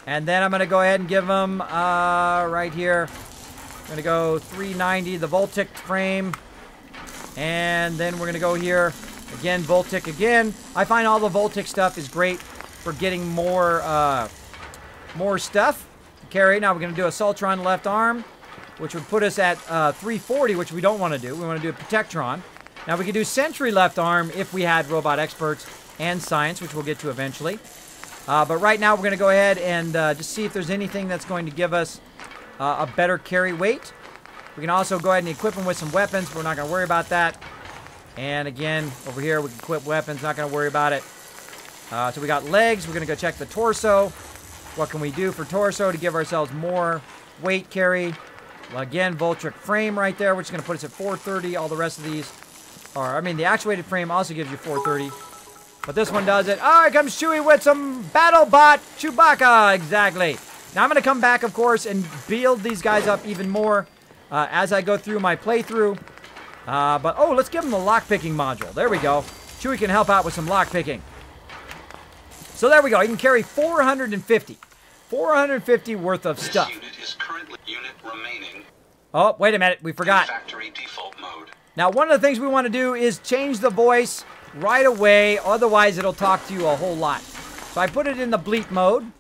And then I'm going to go ahead and give him, right here, I'm going to go 390, the vault-tec frame. And then we're going to go here, again, vault-tec again. I find all the vault-tec stuff is great for getting more stuff to carry. Now we're going to do a Sultron left arm, which would put us at 340, which we don't want to do. We want to do a Protectron. Now we could do Sentry left arm if we had Robot Experts and Science, which we'll get to eventually. But right now, we're going to go ahead and just see if there's anything that's going to give us a better carry weight. We can also go ahead and equip them with some weapons, but we're not going to worry about that. And again, over here, we can equip weapons, not going to worry about it. So we got legs. We're going to go check the torso. What can we do for torso to give ourselves more weight carry? Well, again, vault-tec frame right there, which is going to put us at 430. All the rest of these are, I mean, the actuated frame also gives you 430. But this one does it. Oh, here comes Chewie with some BattleBot Chewbacca. Exactly. Now I'm going to come back, of course, and build these guys up even more as I go through my playthrough. But, oh, let's give them the lockpicking module. There we go. Chewie can help out with some lockpicking. So there we go. He can carry 450. 450 worth of stuff. This unit is currently unit remaining. Oh, wait a minute. We forgot. Factory default mode. Now, one of the things we want to do is change the voice right away, otherwise it'll talk to you a whole lot. So I put it in the bleep mode,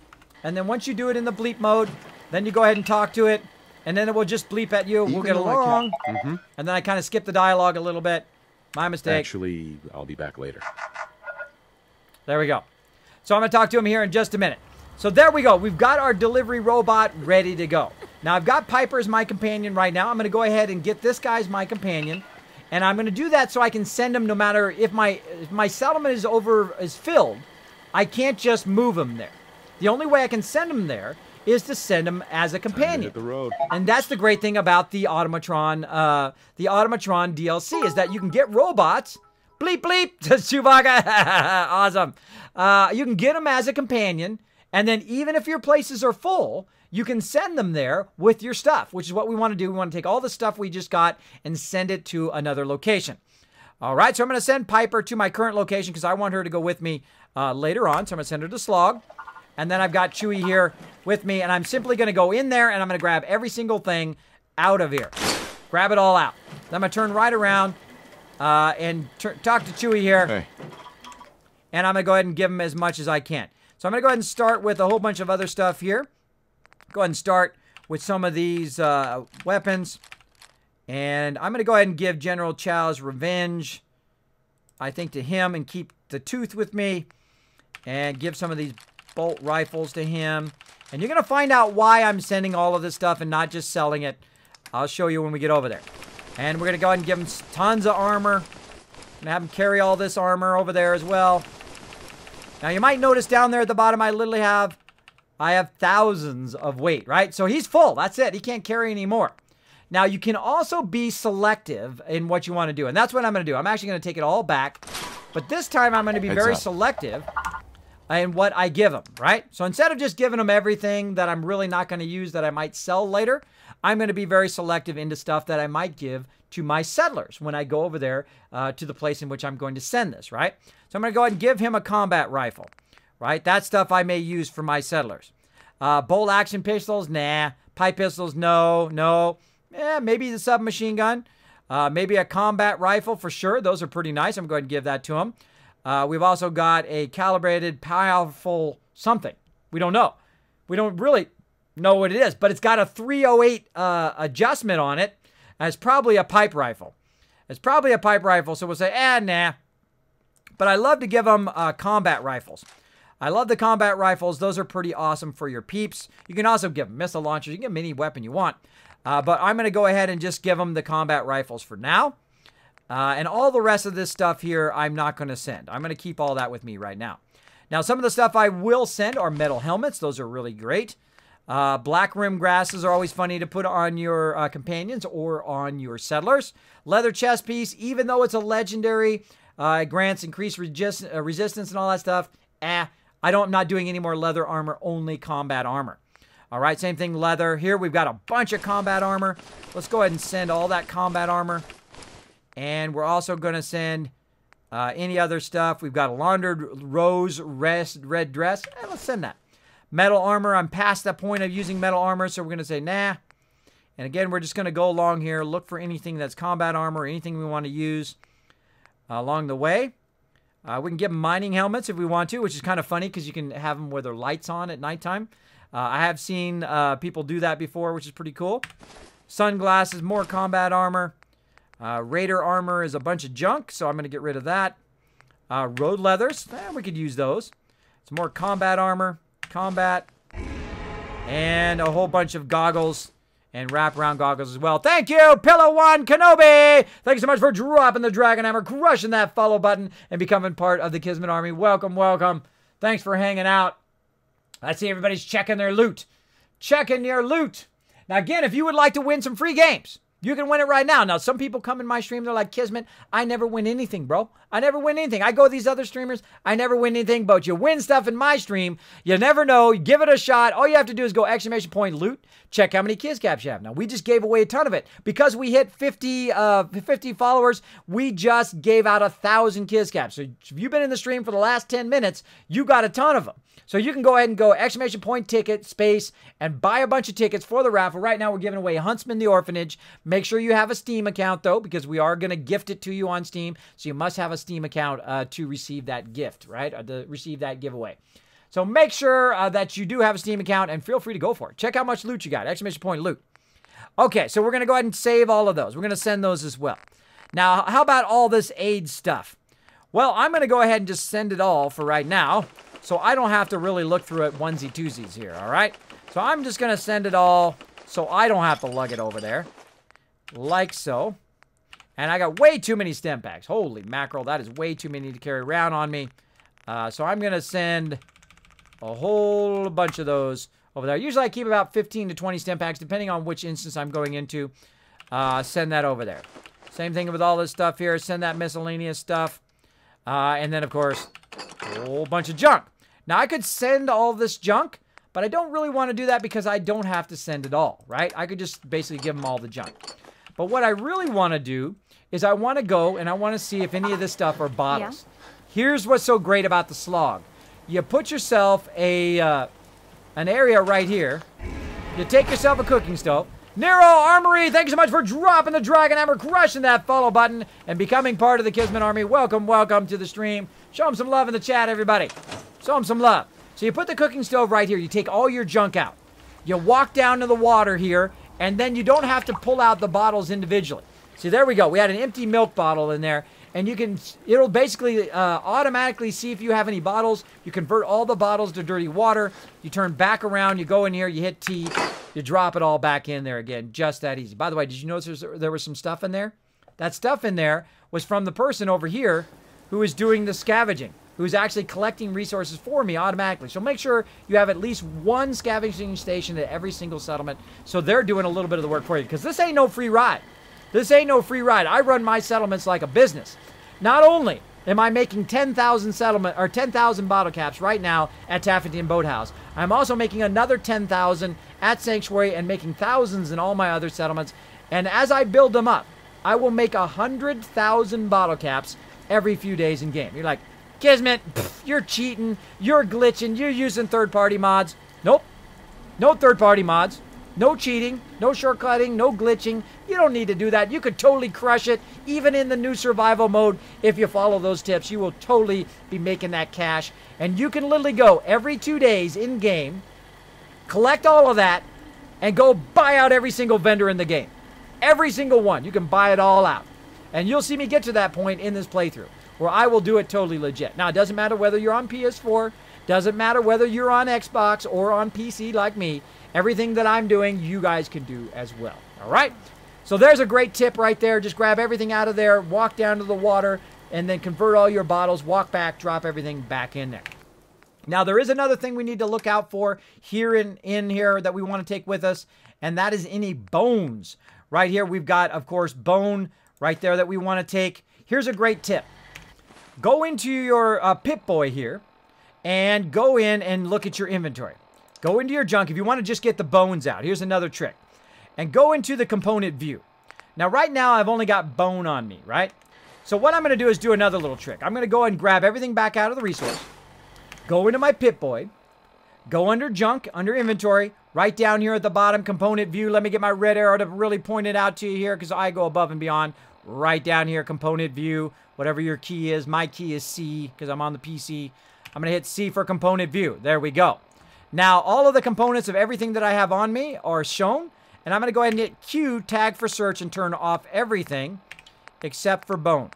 and then once you do it in the bleep mode, then you go ahead and talk to it, and then it will just bleep at you. We'll get along, and then I kind of skip the dialogue a little bit. My mistake. Actually, I'll be back later. There we go. So I'm going to talk to him here in just a minute. So there we go. We've got our delivery robot ready to go. Now I've got Piper as my companion right now. I'm going to go ahead and get this guy as my companion. And I'm going to do that so I can send him no matter if my settlement is filled. I can't just move him there. The only way I can send him there is to send him as a companion. Hit the road. And that's the great thing about the Automatron DLC is that you can get robots. Bleep bleep, Chewbacca. Awesome. You can get them as a companion, and then even if your places are full, you can send them there with your stuff, which is what we want to do. We want to take all the stuff we just got and send it to another location. All right, so I'm going to send Piper to my current location because I want her to go with me later on. So I'm going to send her to Slog. And then I've got Chewie here with me, and I'm simply going to go in there, and I'm going to grab every single thing out of here. Grab it all out. Then I'm going to turn right around and talk to Chewie here. Hey. And I'm going to go ahead and give him as much as I can. So I'm going to go ahead and start with a whole bunch of other stuff here. Go ahead and start with some of these weapons. And I'm going to go ahead and give General Chow's Revenge, I think, to him, and keep the Tooth with me. And give some of these bolt rifles to him. And you're going to find out why I'm sending all of this stuff and not just selling it. I'll show you when we get over there. And we're going to go ahead and give him tons of armor. Going to have him carry all this armor over there as well. Now, you might notice down there at the bottom, I have thousands of weight, right? So he's full. That's it. He can't carry any more. Now, you can also be selective in what you want to do. And that's what I'm going to do. I'm actually going to take it all back. But this time, I'm going to be very selective in what I give him, right? So instead of just giving him everything that I'm really not going to use that I might sell later, I'm going to be very selective into stuff that I might give to my settlers when I go over there to the place in which I'm going to send this, right? So I'm going to go ahead and give him a combat rifle, right? That stuff I may use for my settlers. Bolt action pistols, nah. Pipe pistols, no. Maybe the submachine gun. Maybe a combat rifle for sure. Those are pretty nice. I'm going to give that to him. We've also got a calibrated, powerful something. We don't know. We don't really know what it is, but it's got a 308 adjustment on it. And it's probably a pipe rifle. It's probably a pipe rifle, so we'll say, nah. But I love to give them combat rifles. I love the combat rifles. Those are pretty awesome for your peeps. You can also give them missile launchers. You can give them any weapon you want. But I'm going to go ahead and just give them the combat rifles for now. And all the rest of this stuff here, I'm not going to send. I'm going to keep all that with me right now. Now, some of the stuff I will send are metal helmets. Those are really great. Black rim grasses are always funny to put on your companions or on your settlers. Leather chest piece, even though it's a legendary, it grants increased resistance and all that stuff. I'm not doing any more leather armor, only combat armor. All right, same thing, leather. Here we've got a bunch of combat armor. Let's go ahead and send all that combat armor. And we're also going to send any other stuff. We've got a laundered rose red dress. Let's send that. Metal armor, I'm past that point of using metal armor, so we're going to say nah. And again, we're just going to go along here, look for anything that's combat armor, anything we want to use along the way. We can give them mining helmets if we want to, which is kind of funny because you can have them with their lights on at nighttime. I have seen people do that before, which is pretty cool. Sunglasses, more combat armor. Raider armor is a bunch of junk, so I'm going to get rid of that. Road leathers, we could use those. Some more combat armor, combat, and a whole bunch of goggles and wraparound goggles as well. Thank you, Pillow One Kenobi! Thanks so much for dropping the Dragon Hammer, crushing that follow button, and becoming part of the Kismet Army. Welcome, welcome. Thanks for hanging out. I see everybody's checking their loot. Checking your loot. Now, again, if you would like to win some free games, you can win it right now. Now, some people come in my stream, they're like, Kismet, I never win anything, bro. I never win anything. I go to these other streamers, I never win anything, but you win stuff in my stream. You never know. You give it a shot. All you have to do is go ! Loot. Check how many Kiz Caps you have. Now, we just gave away a ton of it. Because we hit 50 followers, we just gave out 1,000 Kiz Caps. So if you've been in the stream for the last 10 minutes, you got a ton of them. So you can go ahead and go ! Ticket space and buy a bunch of tickets for the raffle. Right now, we're giving away Huntsman the Orphanage. Make sure you have a Steam account, though, because we are going to gift it to you on Steam. So you must have a Steam account to receive that gift, right? To receive that giveaway. So make sure that you do have a Steam account and feel free to go for it. Check how much loot you got. ! Loot. Okay, so we're going to go ahead and save all of those. We're going to send those as well. Now, how about all this aid stuff? Well, I'm going to go ahead and just send it all for right now. So I don't have to really look through it onesie-twosies here, all right? So I'm just going to send it all so I don't have to lug it over there. Like so. And I got way too many stem packs. Holy mackerel, that is way too many to carry around on me. So I'm going to send a whole bunch of those over there. Usually I keep about 15 to 20 stem packs, depending on which instance I'm going into. Send that over there. Same thing with all this stuff here. Send that miscellaneous stuff. And then, of course, a whole bunch of junk. Now, I could send all this junk, but I don't really want to do that because I don't have to send it all, right? I could just basically give them all the junk. But what I really want to do is I want to go and I want to see if any of this stuff are bottles. Yeah. Here's what's so great about the slog. You put yourself an area right here. You take yourself a cooking stove. Nero Armory, thank you so much for dropping the Dragon Hammer, crushing that follow button, and becoming part of the Kismet Army. Welcome, welcome to the stream. Show them some love in the chat, everybody. Show them some love. So you put the cooking stove right here. You take all your junk out. You walk down to the water here, and then you don't have to pull out the bottles individually. See, there we go. We had an empty milk bottle in there, and it'll basically automatically see if you have any bottles. You convert all the bottles to dirty water. You turn back around, you go in here, you hit T, you drop it all back in there again. Just that easy. By the way, did you notice there was some stuff in there? That stuff in there was from the person over here who is doing the scavenging, who's actually collecting resources for me automatically. So make sure you have at least one scavenging station at every single settlement, so they're doing a little bit of the work for you, because this ain't no free ride. This ain't no free ride. I run my settlements like a business. Not only am I making 10,000 bottle caps right now at Taffington Boathouse, I'm also making another 10,000 at Sanctuary and making thousands in all my other settlements. And as I build them up, I will make 100,000 bottle caps every few days in game. You're like, Kismet, you're cheating, you're glitching, you're using third-party mods. Nope. No third-party mods. No cheating, no shortcutting, no glitching. You don't need to do that. You could totally crush it, even in the new survival mode. If you follow those tips, you will totally be making that cash. And you can literally go every 2 days in-game, collect all of that, and go buy out every single vendor in the game. Every single one. You can buy it all out. And you'll see me get to that point in this playthrough, where I will do it totally legit. Now, it doesn't matter whether you're on PS4, doesn't matter whether you're on Xbox or on PC like me. Everything that I'm doing, you guys can do as well. All right? So there's a great tip right there. Just grab everything out of there, walk down to the water, and then convert all your bottles, walk back, drop everything back in there. Now, there is another thing we need to look out for here in here that we want to take with us, and that is any bones. Right here, we've got, of course, bone right there that we want to take. Here's a great tip. Go into your Pip-Boy here, and go in and look at your inventory. Go into your junk if you want to just get the bones out. Here's another trick. And go into the component view. Now, right now, I've only got bone on me, right? So what I'm going to do is do another little trick. I'm going to go and grab everything back out of the resource. Go into my Pip-Boy. Go under junk, under inventory. Right down here at the bottom, component view. Let me get my red arrow to really point it out to you here, because I go above and beyond. Right down here, component view. Whatever your key is. My key is C, because I'm on the PC. I'm going to hit C for component view. There we go. Now, all of the components of everything that I have on me are shown. And I'm going to go ahead and hit Q, tag for search, and turn off everything except for bone.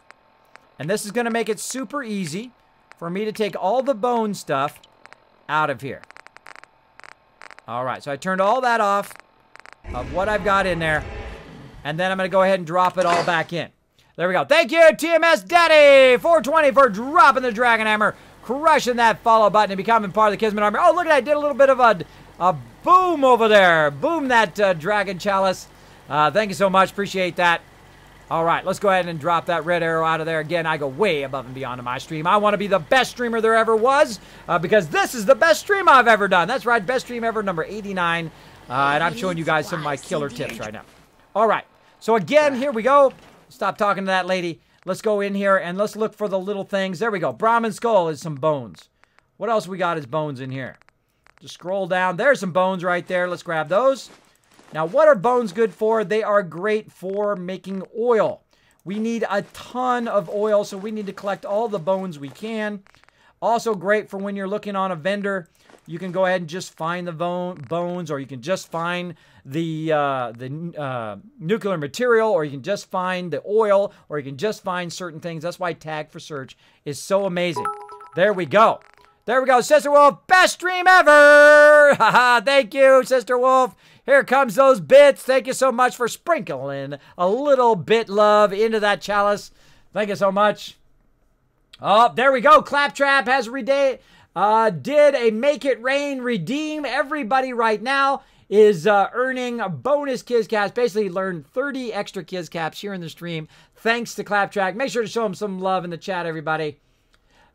And this is going to make it super easy for me to take all the bone stuff out of here. All right, so I turned all that off of what I've got in there. And then I'm going to go ahead and drop it all back in. There we go. Thank you, TMS Daddy 420, for dropping the Dragon Hammer. Crushing that follow button and becoming part of the Kismet Army. Oh, look at that. I did a little bit of a boom over there. Boom that Dragon Chalice. Thank you so much. Appreciate that. All right, let's go ahead and drop that red arrow out of there. Again, I go way above and beyond in my stream. I want to be the best streamer there ever was, because this is the best stream I've ever done. That's right, best stream ever, number 89. And I'm showing you guys some of my killer tips right now. All right, so again, here we go. Stop talking to that lady. Let's go in here and let's look for the little things. There we go. Brahmin skull is some bones. What else we got as bones in here? Just scroll down. There's some bones right there. Let's grab those. Now, what are bones good for? They are great for making oil. We need a ton of oil, so we need to collect all the bones we can. Also great for when you're looking on a vendor. You can go ahead and just find the bones, or you can just find the nuclear material, or you can just find the oil, or you can just find certain things. That's why tag for search is so amazing. There we go. There we go, Sister Wolf. Best stream ever! Haha, thank you, Sister Wolf. Here comes those bits. Thank you so much for sprinkling a little bit love into that chalice. Thank you so much. Oh, there we go. Claptrap has did a Make It Rain redeem. Everybody right now is earning a bonus Kizcaps. Basically, learn 30 extra Kizcaps here in the stream thanks to Claptrap. Make sure to show him some love in the chat, everybody.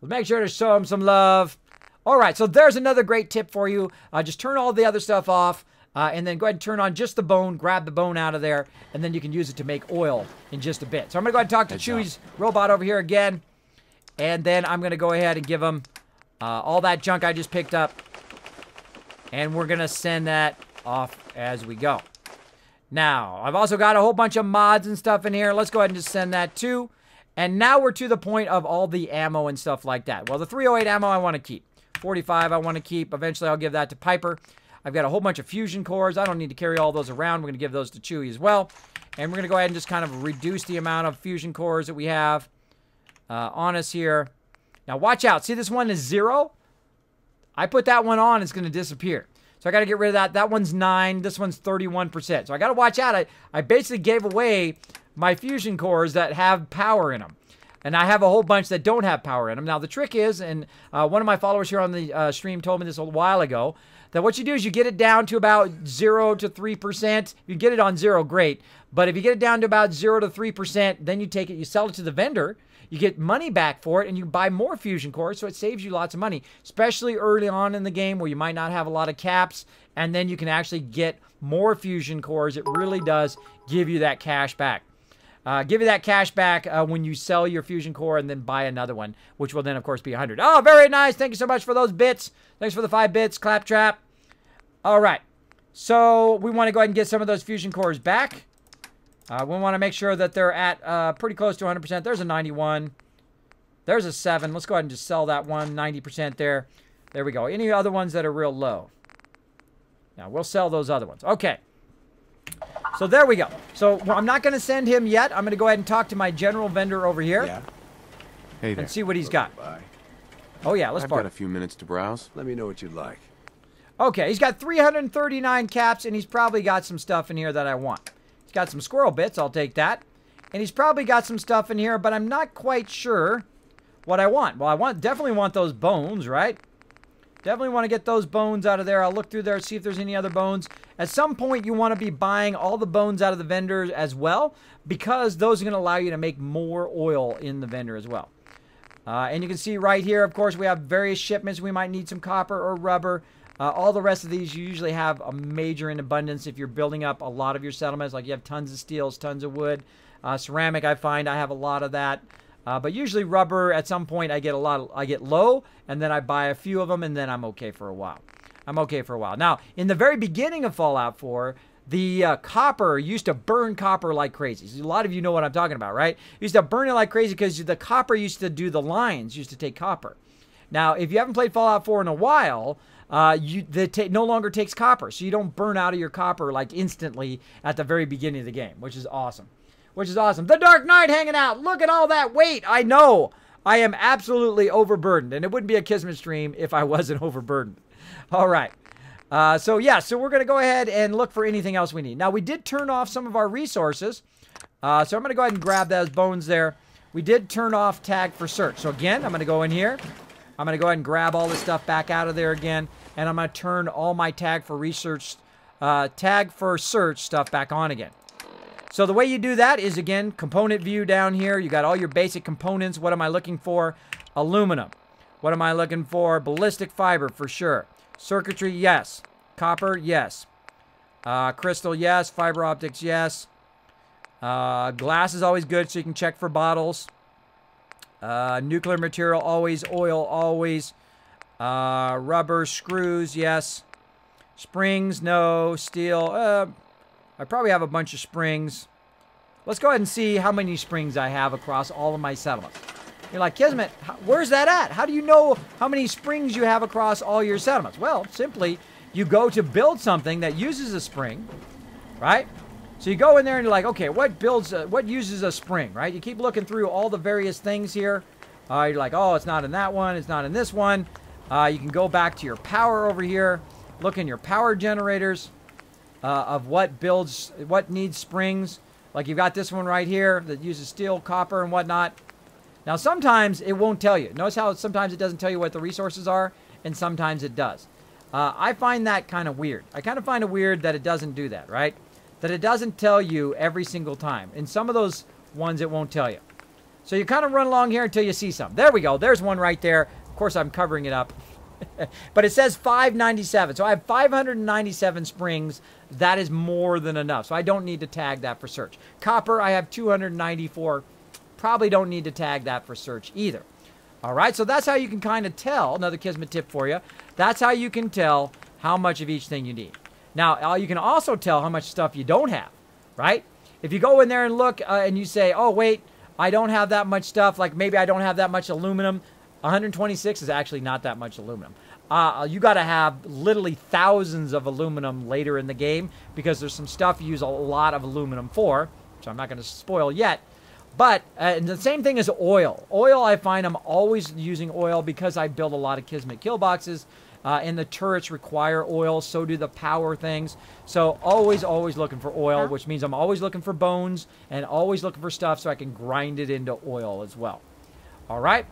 Make sure to show him some love. All right, so there's another great tip for you. Just turn all the other stuff off, and then go ahead and turn on just the bone. Grab the bone out of there, and then you can use it to make oil in just a bit. So I'm going to go ahead and talk to Chewy's robot over here again, and then I'm going to go ahead and give him all that junk I just picked up, and we're going to send that off as we go. Now, I've also got a whole bunch of mods and stuff in here. Let's go ahead and just send that too. And now we're to the point of all the ammo and stuff like that. Well, the 308 ammo I want to keep. 45 I want to keep. Eventually, I'll give that to Piper. I've got a whole bunch of fusion cores. I don't need to carry all those around. We're going to give those to Chewy as well. And we're going to go ahead and just kind of reduce the amount of fusion cores that we have. on us here. Now watch out. See, this one is 0. I put that one on, it's going to disappear. So I got to get rid of that. That one's 9. This one's 31%. So I got to watch out. I basically gave away my fusion cores that have power in them. And I have a whole bunch that don't have power in them. Now, the trick is, and one of my followers here on the stream told me this a while ago, that what you do is you get it down to about 0 to 3%. If you get it on 0, great. But if you get it down to about 0 to 3%, then you take it, you sell it to the vendor, you get money back for it, and you buy more fusion cores, so it saves you lots of money, especially early on in the game where you might not have a lot of caps, and then you can actually get more fusion cores. It really does give you that cash back. Give you that cash back when you sell your fusion core and then buy another one, which will then, of course, be 100. Oh, very nice. Thank you so much for those bits. Thanks for the 5 bits, Claptrap. All right. So we want to go ahead and get some of those fusion cores back. We want to make sure that they're at pretty close to 100%. There's a 91. There's a 7. Let's go ahead and just sell that one. 90% there. There we go. Any other ones that are real low? Now, we'll sell those other ones. Okay. So there we go. So I'm not going to send him yet. I'm going to go ahead and talk to my general vendor over here. Yeah. Hey there. And see what he's got. Bye. Oh, yeah. Let's I've party. got a few minutes to browse. Let me know what you'd like. Okay. He's got 339 caps, and he's probably got some stuff in here that I want. He's got some squirrel bits. I'll take that. And he's probably got some stuff in here, but I'm not quite sure what I want. Well, definitely want those bones, right? Definitely want to get those bones out of there. I'll look through there, see if there's any other bones. At some point, you want to be buying all the bones out of the vendors as well, because those are going to allow you to make more oil in the vendor as well. And you can see right here, of course, we have various shipments. We might need some copper or rubber. All the rest of these, you usually have a major in abundance if you're building up a lot of your settlements. Like you have tons of steels, tons of wood. Ceramic, I find I have a lot of that. But usually rubber, at some point, I get low, and then I buy a few of them, and then I'm okay for a while. Now, in the very beginning of Fallout 4, the copper used to burn copper like crazy. So a lot of you know what I'm talking about, right? Used to burn it like crazy because the copper used to do the lines, used to take copper. Now, if you haven't played Fallout 4 in a while, no longer takes copper, so you don't burn out of your copper like instantly at the very beginning of the game, which is awesome. The Dark Knight hanging out. Look at all that weight. I know. I am absolutely overburdened. And it wouldn't be a Kismet stream if I wasn't overburdened. All right. So we're going to go ahead and look for anything else we need. Now, we did turn off some of our resources. So I'm going to go ahead and grab those bones there. We did turn off tag for search. So again, I'm going to go in here. I'm going to go ahead and grab all this stuff back out of there again. And I'm going to turn all my tag for search stuff back on again. So the way you do that is, again, component view down here. You got all your basic components. What am I looking for? Aluminum. What am I looking for? Ballistic fiber, for sure. Circuitry, yes. Copper, yes. Crystal, yes. Fiber optics, yes. Glass is always good, so you can check for bottles. Nuclear material, always. Oil, always. Rubber, screws, yes. Springs, no. Steel, I probably have a bunch of springs. Let's go ahead and see how many springs I have across all of my settlements. You're like, Kismet, where's that at? How do you know how many springs you have across all your settlements? Well, simply, you go to build something that uses a spring, right? So you go in there and you're like, okay, what uses a spring, right? You keep looking through all the various things here. You're like, oh, it's not in that one. It's not in this one. You can go back to your power over here. Look in your power generators. Of what needs springs. Like you've got this one right here that uses steel, copper, and whatnot. Now sometimes it won't tell you. Notice how sometimes it doesn't tell you what the resources are, and sometimes it does. I find that kind of weird. I kind of find it weird that it doesn't do that, right? That it doesn't tell you every single time. In some of those ones it won't tell you. So you kind of run along here until you see some. There we go. There's one right there. Of course I'm covering it up. But it says 597. So I have 597 springs. That is more than enough. So I don't need to tag that for search. Copper, I have 294. Probably don't need to tag that for search either. All right, so that's how you can kind of tell. Another Kismet tip for you. That's how you can tell how much of each thing you need. Now, you can also tell how much stuff you don't have, right? If you go in there and look and you say, oh, wait, I don't have that much stuff. Like maybe I don't have that much aluminum. 126 is actually not that much aluminum. You got to have literally thousands of aluminum later in the game because there's some stuff you use a lot of aluminum for, which I'm not going to spoil yet. But and the same thing as oil. Oil, I find I'm always using oil because I build a lot of Kismet kill boxes. And the turrets require oil, so do the power things. So always looking for oil, which means I'm always looking for bones and always looking for stuff so I can grind it into oil as well. All right.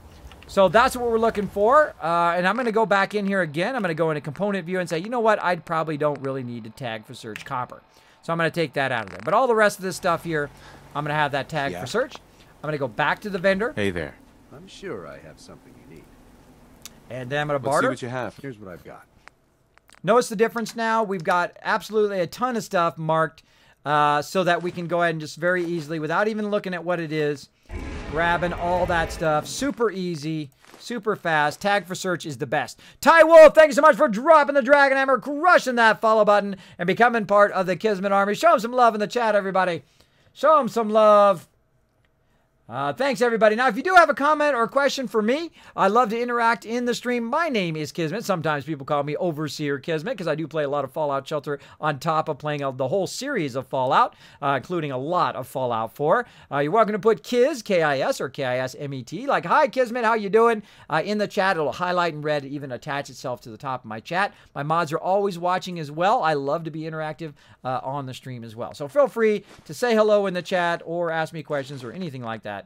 So that's what we're looking for. And I'm going to go back in here again. I'm going to go into component view and say, you know what? I probably don't really need to tag for search copper. So I'm going to take that out of there. But all the rest of this stuff here, I'm going to have that tag for search. I'm going to go back to the vendor. Hey there. I'm sure I have something you need. And then I'm going to barter. Let's see what you have. Here's what I've got. Notice the difference now. We've got absolutely a ton of stuff marked so that we can go ahead and just very easily, without even looking at what it is, grabbing all that stuff. Super easy, super fast. Tag for search is the best. Ty Wolf, thank you so much for dropping the Dragon Hammer, crushing that follow button, and becoming part of the Kismet Army. Show him some love in the chat, everybody. Show him some love. Thanks, everybody. Now, if you do have a comment or a question for me, I love to interact in the stream. My name is Kismet. Sometimes people call me Overseer Kismet because I do play a lot of Fallout Shelter on top of playing the whole series of Fallout, including a lot of Fallout 4. You're welcome to put Kiz, K-I-S, or K-I-S-M-E-T, like, hi, Kismet, how you doing? In the chat. It'll highlight in red, even attach itself to the top of my chat. My mods are always watching as well. I love to be interactive on the stream as well. So feel free to say hello in the chat or ask me questions or anything like that.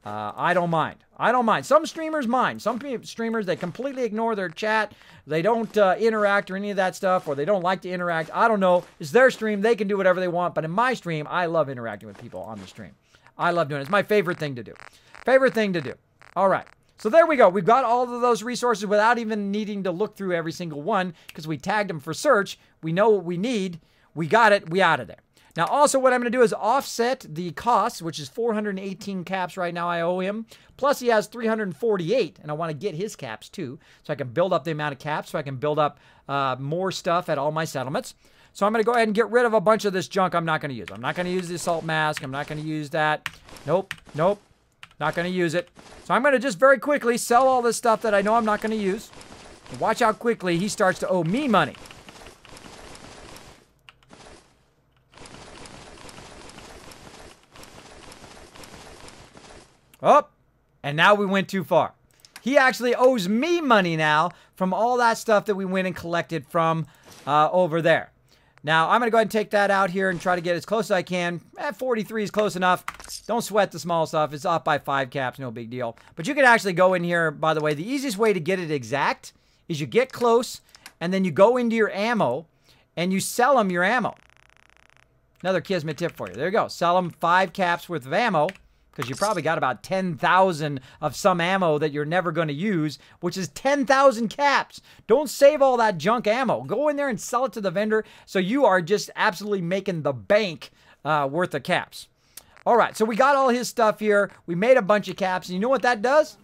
I don't mind. I don't mind. Some streamers mind. Some streamers, they completely ignore their chat. They don't interact or any of that stuff, or they don't like to interact. I don't know. It's their stream. They can do whatever they want. But in my stream, I love interacting with people on the stream. I love doing it. It's my favorite thing to do. Favorite thing to do. All right. So there we go. We've got all of those resources without even needing to look through every single one because we tagged them for search. We know what we need. We got it. We out of there. Now, also, what I'm going to do is offset the costs, which is 418 caps right now I owe him. Plus, he has 348, and I want to get his caps, too, so I can build up the amount of caps, so I can build up more stuff at all my settlements. So I'm going to go ahead and get rid of a bunch of this junk I'm not going to use. I'm not going to use the assault mask. I'm not going to use that. Nope, nope, not going to use it. So I'm going to just very quickly sell all this stuff that I know I'm not going to use. And watch how quickly he starts to owe me money. Oh, and now we went too far. He actually owes me money now from all that stuff that we went and collected from over there. Now, I'm going to go ahead and take that out here and try to get as close as I can. 43 is close enough. Don't sweat the small stuff. It's off by 5 caps, no big deal. But you can actually go in here, by the way, the easiest way to get it exact is you get close, and then you go into your ammo, and you sell them your ammo. Another Kismet tip for you. There you go. Sell them 5 caps worth of ammo. Because you probably got about 10,000 of some ammo that you're never going to use, which is 10,000 caps. Don't save all that junk ammo. Go in there and sell it to the vendor so you are just absolutely making the bank worth of caps. All right, so we got all his stuff here. We made a bunch of caps, and you know what that does?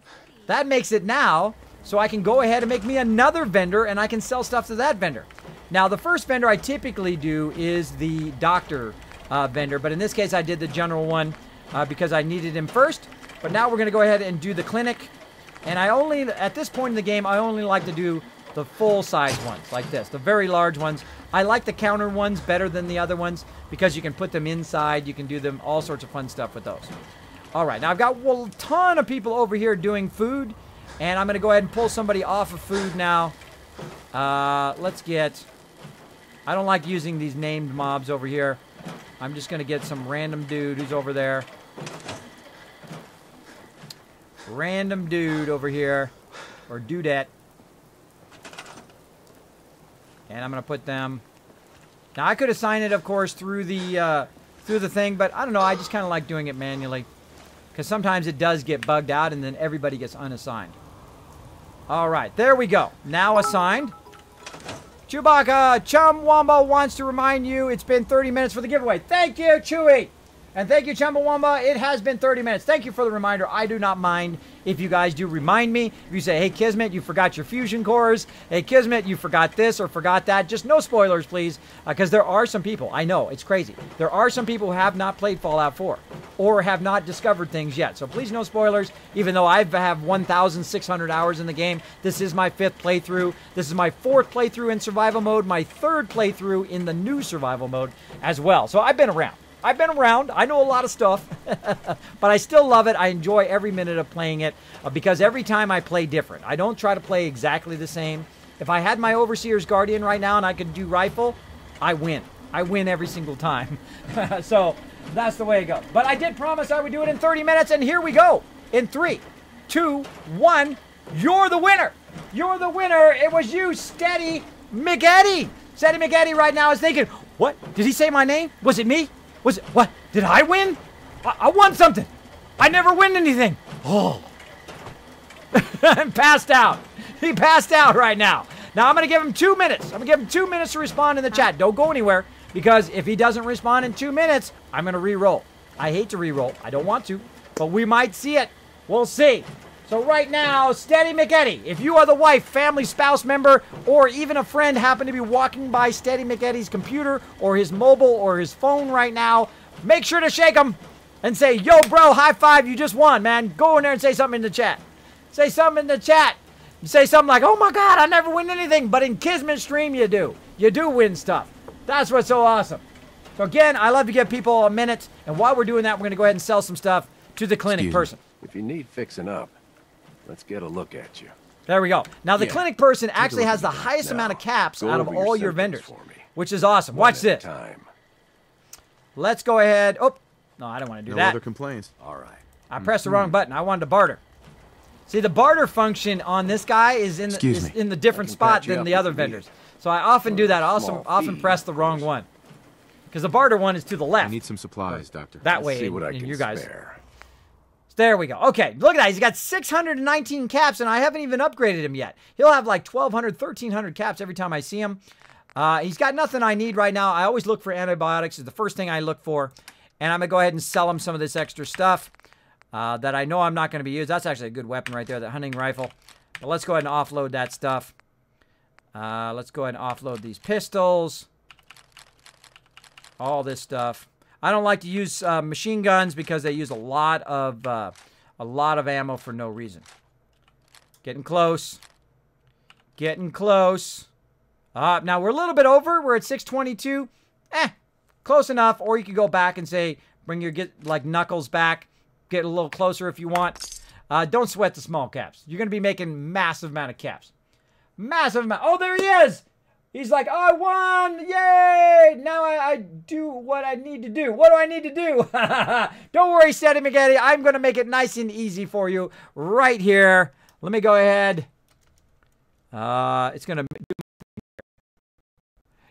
That makes it now so I can go ahead and make me another vendor, and I can sell stuff to that vendor. Now, the first vendor I typically do is the doctor vendor, but in this case, I did the general one. Because I needed him first. But now we're going to go ahead and do the clinic. And I only, at this point in the game, I only like to do the full-size ones, like this. The very large ones. I like the counter ones better than the other ones because you can put them inside. You can do them all sorts of fun stuff with those. All right, now I've got a ton of people over here doing food. And I'm going to go ahead and pull somebody off of food now. Let's get... I don't like using these named mobs over here. I'm just going to get some random dude who's over there. Random dude over here. Or dudette. And I'm going to put them... Now, I could assign it, of course, through the thing, but I don't know. I just kind of like doing it manually. Because sometimes it does get bugged out, and then everybody gets unassigned. All right, there we go. Now assigned. Chewbacca, Chumbawamba wants to remind you it's been 30 minutes for the giveaway. Thank you, Chewie. And thank you, Chumbawamba. It has been 30 minutes. Thank you for the reminder. I do not mind if you guys do remind me. If you say, hey, Kismet, you forgot your fusion cores. Hey, Kismet, you forgot this or forgot that. Just no spoilers, please, because there are some people. I know, it's crazy. There are some people who have not played Fallout 4 or have not discovered things yet. So please, no spoilers, even though I have 1,600 hours in the game. This is my 5th playthrough. This is my 4th playthrough in survival mode, my 3rd playthrough in the new survival mode as well. So I've been around. I've been around. I know a lot of stuff. But I still love it. I enjoy every minute of playing it because every time I play different. I don't try to play exactly the same. If I had my Overseer's Guardian right now and I could do rifle, I win. I win every single time. So that's the way it goes. But I did promise I would do it in 30 minutes, and here we go. In 3, 2, 1, you're the winner. You're the winner. It was you, Steady McEddie. Steady McEddie right now is thinking, what? Did he say my name? Was it me? Was it, what? Did I win? I won something. I never win anything. Oh. I'm passed out. He passed out right now. Now, I'm going to give him 2 minutes. I'm going to give him 2 minutes to respond in the chat. Don't go anywhere, because if he doesn't respond in 2 minutes, I'm going to re-roll. I hate to re-roll. I don't want to, but we might see it. We'll see. So right now, Steady McEddie, if you are the wife, family, spouse member, or even a friend happen to be walking by Steady McEddie's computer or his mobile or his phone right now, make sure to shake him and say, yo, bro, high five, you just won, man. Go in there and say something in the chat. Say something in the chat. You say something like, oh my God, I never win anything. But in Kismet stream, you do. You do win stuff. That's what's so awesome. So again, I love to give people a minute. And while we're doing that, we're going to go ahead and sell some stuff to the clinic person. If you need fixing up, let's get a look at you. There we go. Now, the clinic person actually has the highest amount of caps out of all your vendors, which is awesome. Watch this. Let's go ahead. Oh, no, I don't want to do that. No other complaints. All right. I pressed the wrong button. I wanted to barter. See, the barter function on this guy is in the different spot than the other vendors. So I often do that. I also often press the wrong one. Because the barter one is to the left. I need some supplies, Doctor. That way, and you guys. There we go. Okay, look at that. He's got 619 caps, and I haven't even upgraded him yet. He'll have like 1,200, 1,300 caps every time I see him. He's got nothing I need right now. I always look for antibiotics. It's the first thing I look for. And I'm going to go ahead and sell him some of this extra stuff. That I know I'm not going to be used. That's actually a good weapon right there, that hunting rifle. But let's go ahead and offload that stuff. Let's go ahead and offload these pistols. All this stuff. I don't like to use machine guns because they use a lot of ammo for no reason. Getting close. Getting close. Now we're a little bit over. We're at 622. Close enough. Or you could go back and say, bring your knuckles back. Get a little closer if you want. Don't sweat the small caps. You're going to be making massive amount of caps. Massive amount. Oh, there he is. He's like, oh, I won. Yay. Now I do what I need to do. What do I need to do? Don't worry, Steady McEddie. I'm going to make it nice and easy for you right here. Let me go ahead. It's going to...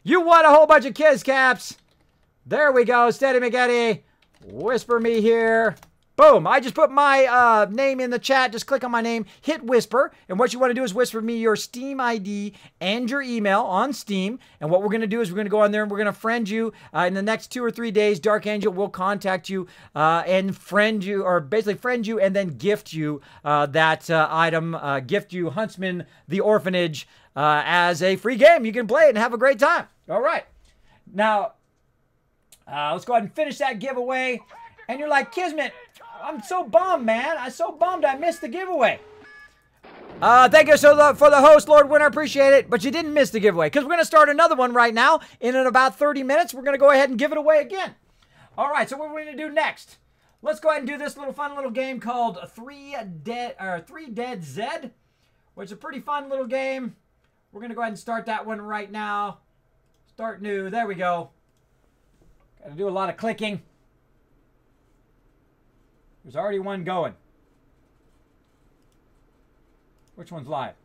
You won a whole bunch of kids caps. There we go, Steady McEddie. Whisper me here. Boom. I just put my name in the chat. Just click on my name, hit whisper. And what you want to do is whisper me your Steam ID and your email on Steam. And what we're going to do is we're going to go on there and we're going to friend you. In the next 2 or 3 days, Dark Angel will contact you and friend you, or basically friend you and then gift you that item, gift you Huntsman, the Orphanage, as a free game. You can play it and have a great time. All right. Now, let's go ahead and finish that giveaway. And you're like, Kismet, I'm so bummed, man. I'm so bummed I missed the giveaway. Thank you for the host, Lord Winner. Appreciate it. But you didn't miss the giveaway because we're going to start another one right now. In about 30 minutes, we're going to go ahead and give it away again. All right, so what we're going to do next. Let's go ahead and do this fun little game called 3 Dead Z, which is a pretty fun little game. We're going to go ahead and start that one right now. Start new. There we go. Got to do a lot of clicking. There's already one going. Which one's live?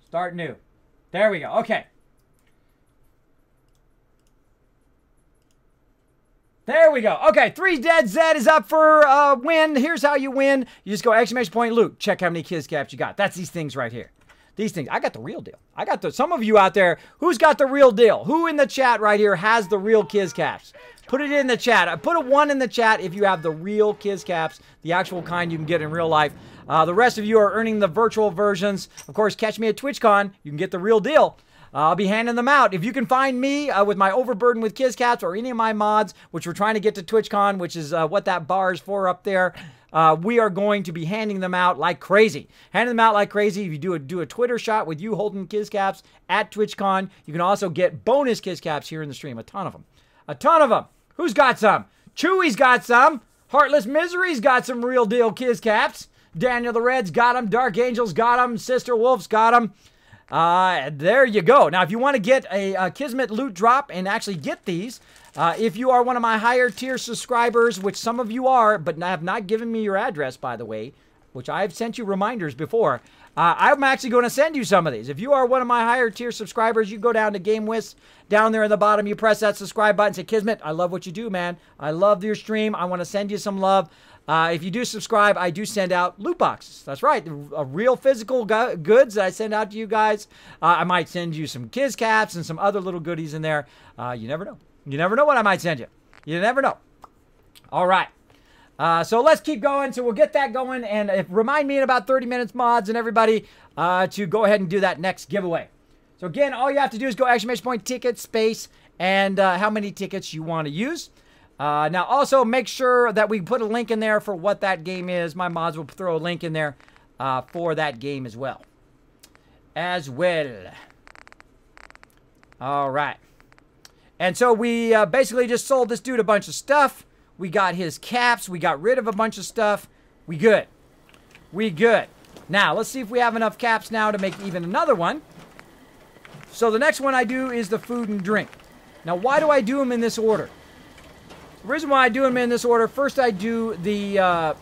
Start new. There we go. Okay. There we go. Okay, 3 Dead Z is up for win. Here's how you win. You just go exclamation point loot. Check how many kids caps you got. That's these things right here. These things. I got the real deal. I got the... Some of you out there, who's got the real deal? Who in the chat right here has the real kids caps? Put it in the chat. Put a 1 in the chat if you have the real kids caps, the actual kind you can get in real life. The rest of you are earning the virtual versions. Of course, catch me at TwitchCon. You can get the real deal. I'll be handing them out. If you can find me with my Overburden with Kids Caps or any of my mods, which we're trying to get to TwitchCon, which is what that bar is for up there. we are going to be handing them out like crazy. Handing them out like crazy. If you do a Twitter shot with you holding Kizcaps at TwitchCon, you can also get bonus Kizcaps here in the stream. A ton of them. A ton of them. Who's got some? Chewy's got some. Heartless Misery's got some real deal Kizcaps. Daniel the Red's got them. Dark Angel's got them. Sister Wolf's got them. There you go. Now, if you want to get a Kismet loot drop and actually get these, if you are one of my higher tier subscribers, which some of you are, but have not given me your address, by the way, which I've sent you reminders before, I'm actually going to send you some of these. If you are one of my higher tier subscribers, you go down to GameWist, down there in the bottom, you press that subscribe button, say, Kismet, I love what you do, man. I love your stream. I want to send you some love. If you do subscribe, I do send out loot boxes. That's right. Real physical goods that I send out to you guys. I might send you some Kizcaps and some other little goodies in there. You never know. You never know what I might send you. You never know. All right. So let's keep going. So we'll get that going. And remind me in about 30 minutes, mods and everybody, to go ahead and do that next giveaway. So again, all you have to do is go exclamation point ticket space and how many tickets you want to use. Now, also make sure that we put a link in there for what that game is. My mods will throw a link in there for that game as well. All right. And so we basically just sold this dude a bunch of stuff. We got his caps. We got rid of a bunch of stuff. We good. We good. Now, let's see if we have enough caps now to make even another one. So the next one I do is the food and drink. Now, why do I do them in this order? The reason why I do them in this order, first I do the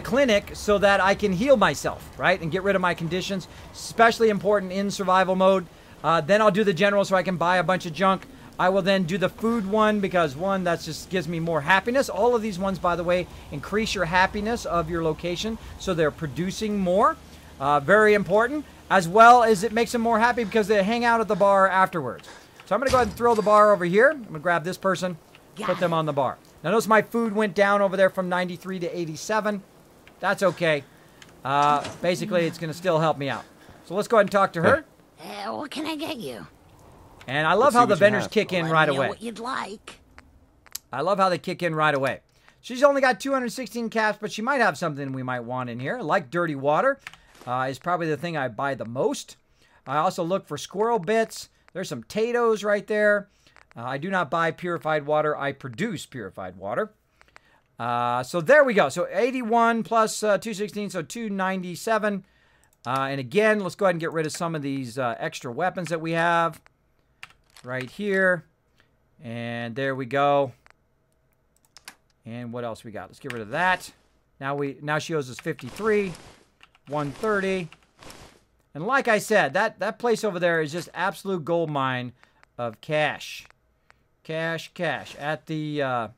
clinic so that I can heal myself, right? And get rid of my conditions, especially important in survival mode. Then I'll do the general so I can buy a bunch of junk. I will then do the food one because, one, that just gives me more happiness. All of these ones, by the way, increase your happiness of your location, so they're producing more. Very important. As well as it makes them more happy because they hang out at the bar afterwards. So I'm going to go ahead and throw the bar over here. I'm going to grab this person, put them on the bar. Now notice my food went down over there from 93 to 87. That's okay. Basically, it's going to still help me out. So let's go ahead and talk to her. What can I get you? And I love how the vendors kick in right away. What you'd like. I love how they kick in right away. She's only got 216 caps, but she might have something we might want in here. Like dirty water is probably the thing I buy the most. I also look for squirrel bits. There's some potatoes right there. I do not buy purified water. I produce purified water. So there we go. So 81 plus 216, so 297. And again, let's go ahead and get rid of some of these extra weapons that we have right here. And there we go. And what else we got? Let's get rid of that. Now she owes us 53, 130. And like I said, that place over there is just absolute gold mine of cash. Cash at the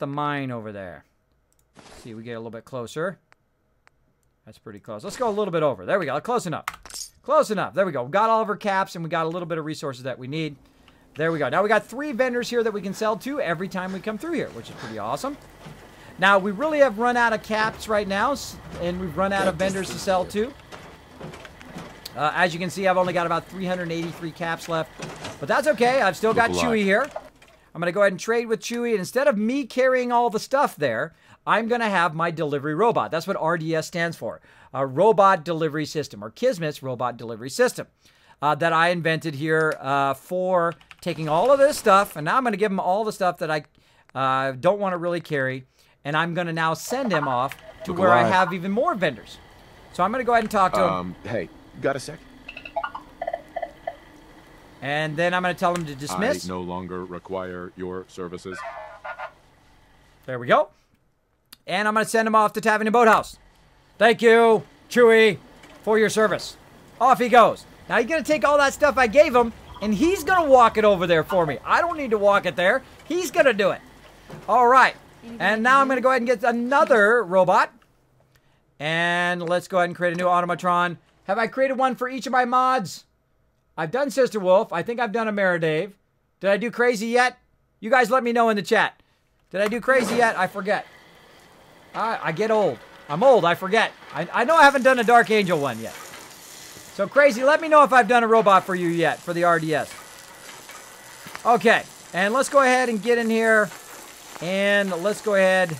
mine over there. Let's see, we get a little bit closer. That's pretty close. Let's go a little bit over. There we go. Close enough. Close enough. There we go. We got all of our caps, and we got a little bit of resources that we need. There we go. Now we got 3 vendors here that we can sell to every time we come through here, which is pretty awesome. Now, we really have run out of caps right now, and we've run out of vendors to sell to. As you can see, I've only got about 383 caps left. But that's okay. I've still got Chewy here. I'm going to go ahead and trade with Chewy. And instead of me carrying all the stuff there, I'm going to have my delivery robot. That's what RDS stands for. A Robot Delivery System, or Kismet's Robot Delivery System. That I invented here for taking all of this stuff. And now I'm going to give him all the stuff that I don't want to really carry. And I'm going to now send him off to where I have even more vendors. So I'm going to go ahead and talk to him. Hey, got a sec? And then I'm going to tell him to dismiss. I no longer require your services. There we go. And I'm going to send him off to Tavern and Boathouse. Thank you, Chewy, for your service. Off he goes. Now he's going to take all that stuff I gave him, and he's going to walk it over there for me. I don't need to walk it there. He's going to do it. All right. And now I'm going to go ahead and get another robot. And let's go ahead and create a new automatron. Have I created one for each of my mods? I've done Sister Wolf. I think I've done a Maradave. Did I do Crazy yet? You guys let me know in the chat. Did I do Crazy yet? I forget. I get old. I'm old. I forget. I know I haven't done a Dark Angel one yet. So Crazy, let me know if I've done a robot for you yet for the RDS. Okay. And let's go ahead and get in here. And let's go ahead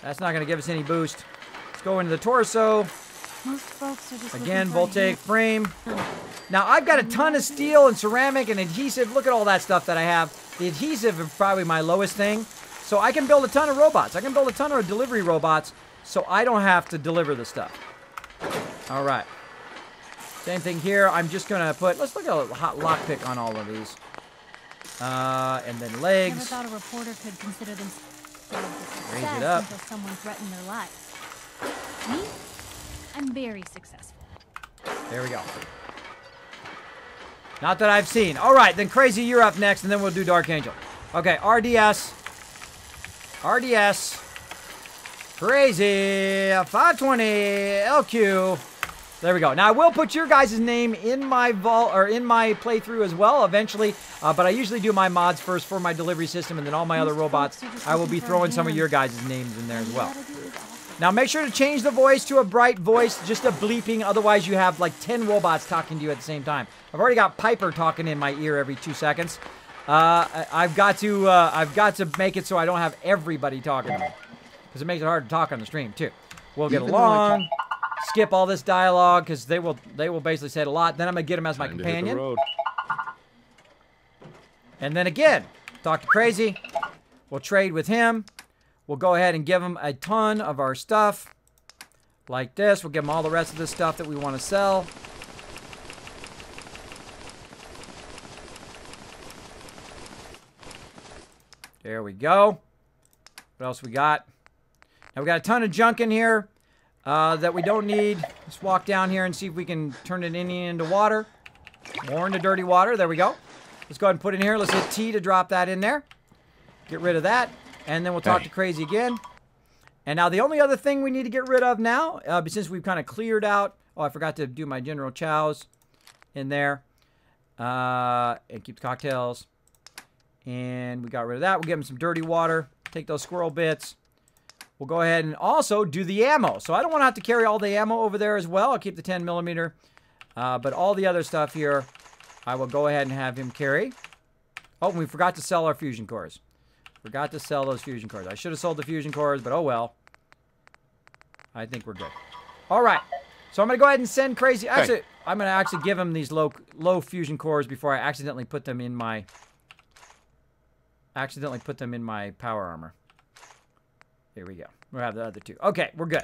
That's not going to give us any boost. Let's go into the torso. Most folks are just Again, vault-tec frame. Now, I've got a ton of steel and ceramic and adhesive. Look at all that stuff that I have. The adhesive is probably my lowest thing. So I can build a ton of robots. I can build a ton of delivery robots so I don't have to deliver the stuff. All right. Same thing here. I'm just going to put, let's look at a hot lockpick on all of these. And then legs. Never thought a reporter could consider themselves a Raise it success up. until someone threatened their lives. Me? I'm very successful. There we go. Not that I've seen. All right, then Crazy, you're up next, and then we'll do Dark Angel. Okay, RDS. RDS. Crazy. 520. LQ. There we go. Now, I will put your guys' name in my vault, or in my playthrough as well, eventually. But I usually do my mods first for my delivery system, and then all my other robots, I will be throwing some of your guys' names in there as well. Now, make sure to change the voice to a bright voice, just a bleeping. Otherwise, you have like 10 robots talking to you at the same time. I've already got Piper talking in my ear every 2 seconds. I've got to make it so I don't have everybody talking to me, because it makes it hard to talk on the stream too. We'll get along. Skip all this dialogue because they will basically say it a lot. Then I'm gonna get him as my companion. And then again, talk to Crazy. We'll trade with him. We'll go ahead and give him a ton of our stuff. Like this. We'll give him all the rest of the stuff that we want to sell. There we go. What else we got? Now we got a ton of junk in here that we don't need. Let's walk down here and see if we can turn it into water. More into dirty water. There we go. Let's go ahead and put it in here. Let's hit T to drop that in there. Get rid of that. And then we'll talk to Crazy again. And now the only other thing we need to get rid of now, since we've kind of cleared out. Oh, I forgot to do my General Chow's in there. And keep the cocktails. And we got rid of that. We'll give them some dirty water. Take those squirrel bits. We'll go ahead and also do the ammo. So I don't want to have to carry all the ammo over there as well. I'll keep the 10 millimeter. But all the other stuff here, I will go ahead and have him carry. Oh, and we forgot to sell our fusion cores. Forgot to sell those fusion cores. I should have sold the fusion cores, but oh well. I think we're good. All right. So I'm going to go ahead and send Crazy. Actually, I'm going to actually give him these low fusion cores before I accidentally put them in my power armor. Here we go. We'll have the other two. Okay, we're good.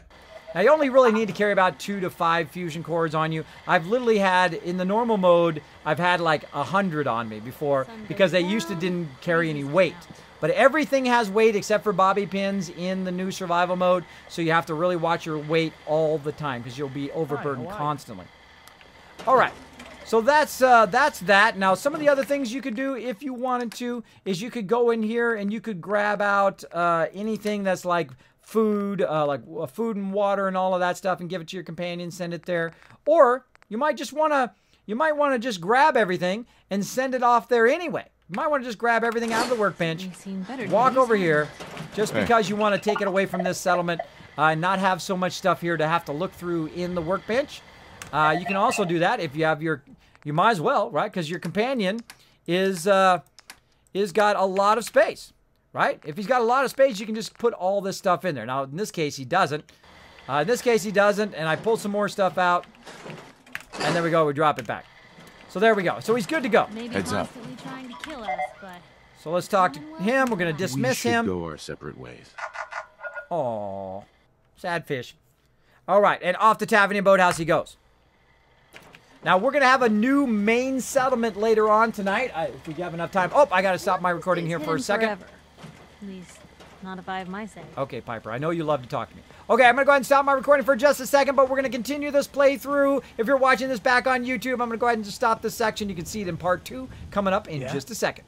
Now, you only really need to carry about 2 to 5 fusion cores on you. I've literally had, in the normal mode, I've had like 100 on me before because they used to didn't carry any weight. But everything has weight except for bobby pins in the new survival mode, so you have to really watch your weight all the time because you'll be overburdened constantly. All right. So that's that. Now, some of the other things you could do if you wanted to is you could go in here and you could grab out anything that's like food, food and water and all of that stuff, and give it to your companion, send it there. Or you might want to just grab everything and send it off there anyway. You might want to just grab everything out of the workbench, walk over here, just because you want to take it away from this settlement, and not have so much stuff here to have to look through in the workbench. You can also do that if you have your, you might as well, right? Because your companion is got a lot of space, right? If he's got a lot of space, you can just put all this stuff in there. Now, in this case, he doesn't. In this case, he doesn't, and I pulled some more stuff out, and there we go. We drop it back. So there we go. So he's good to go. Heads up. Trying to kill us, but so let's talk to him. We're going to dismiss him. We should go our separate ways. Aw, sad fish. All right, and off the Tavernian Boathouse he goes. Now, we're going to have a new main settlement later on tonight, if we have enough time. Oh, I got to stop my recording here for a second. Forever. At least, not if I have my say. Okay, Piper, I know you love to talk to me. Okay, I'm going to go ahead and stop my recording for just a second, but we're going to continue this playthrough. If you're watching this back on YouTube, I'm going to go ahead and just stop this section. You can see it in part 2 coming up in just a second.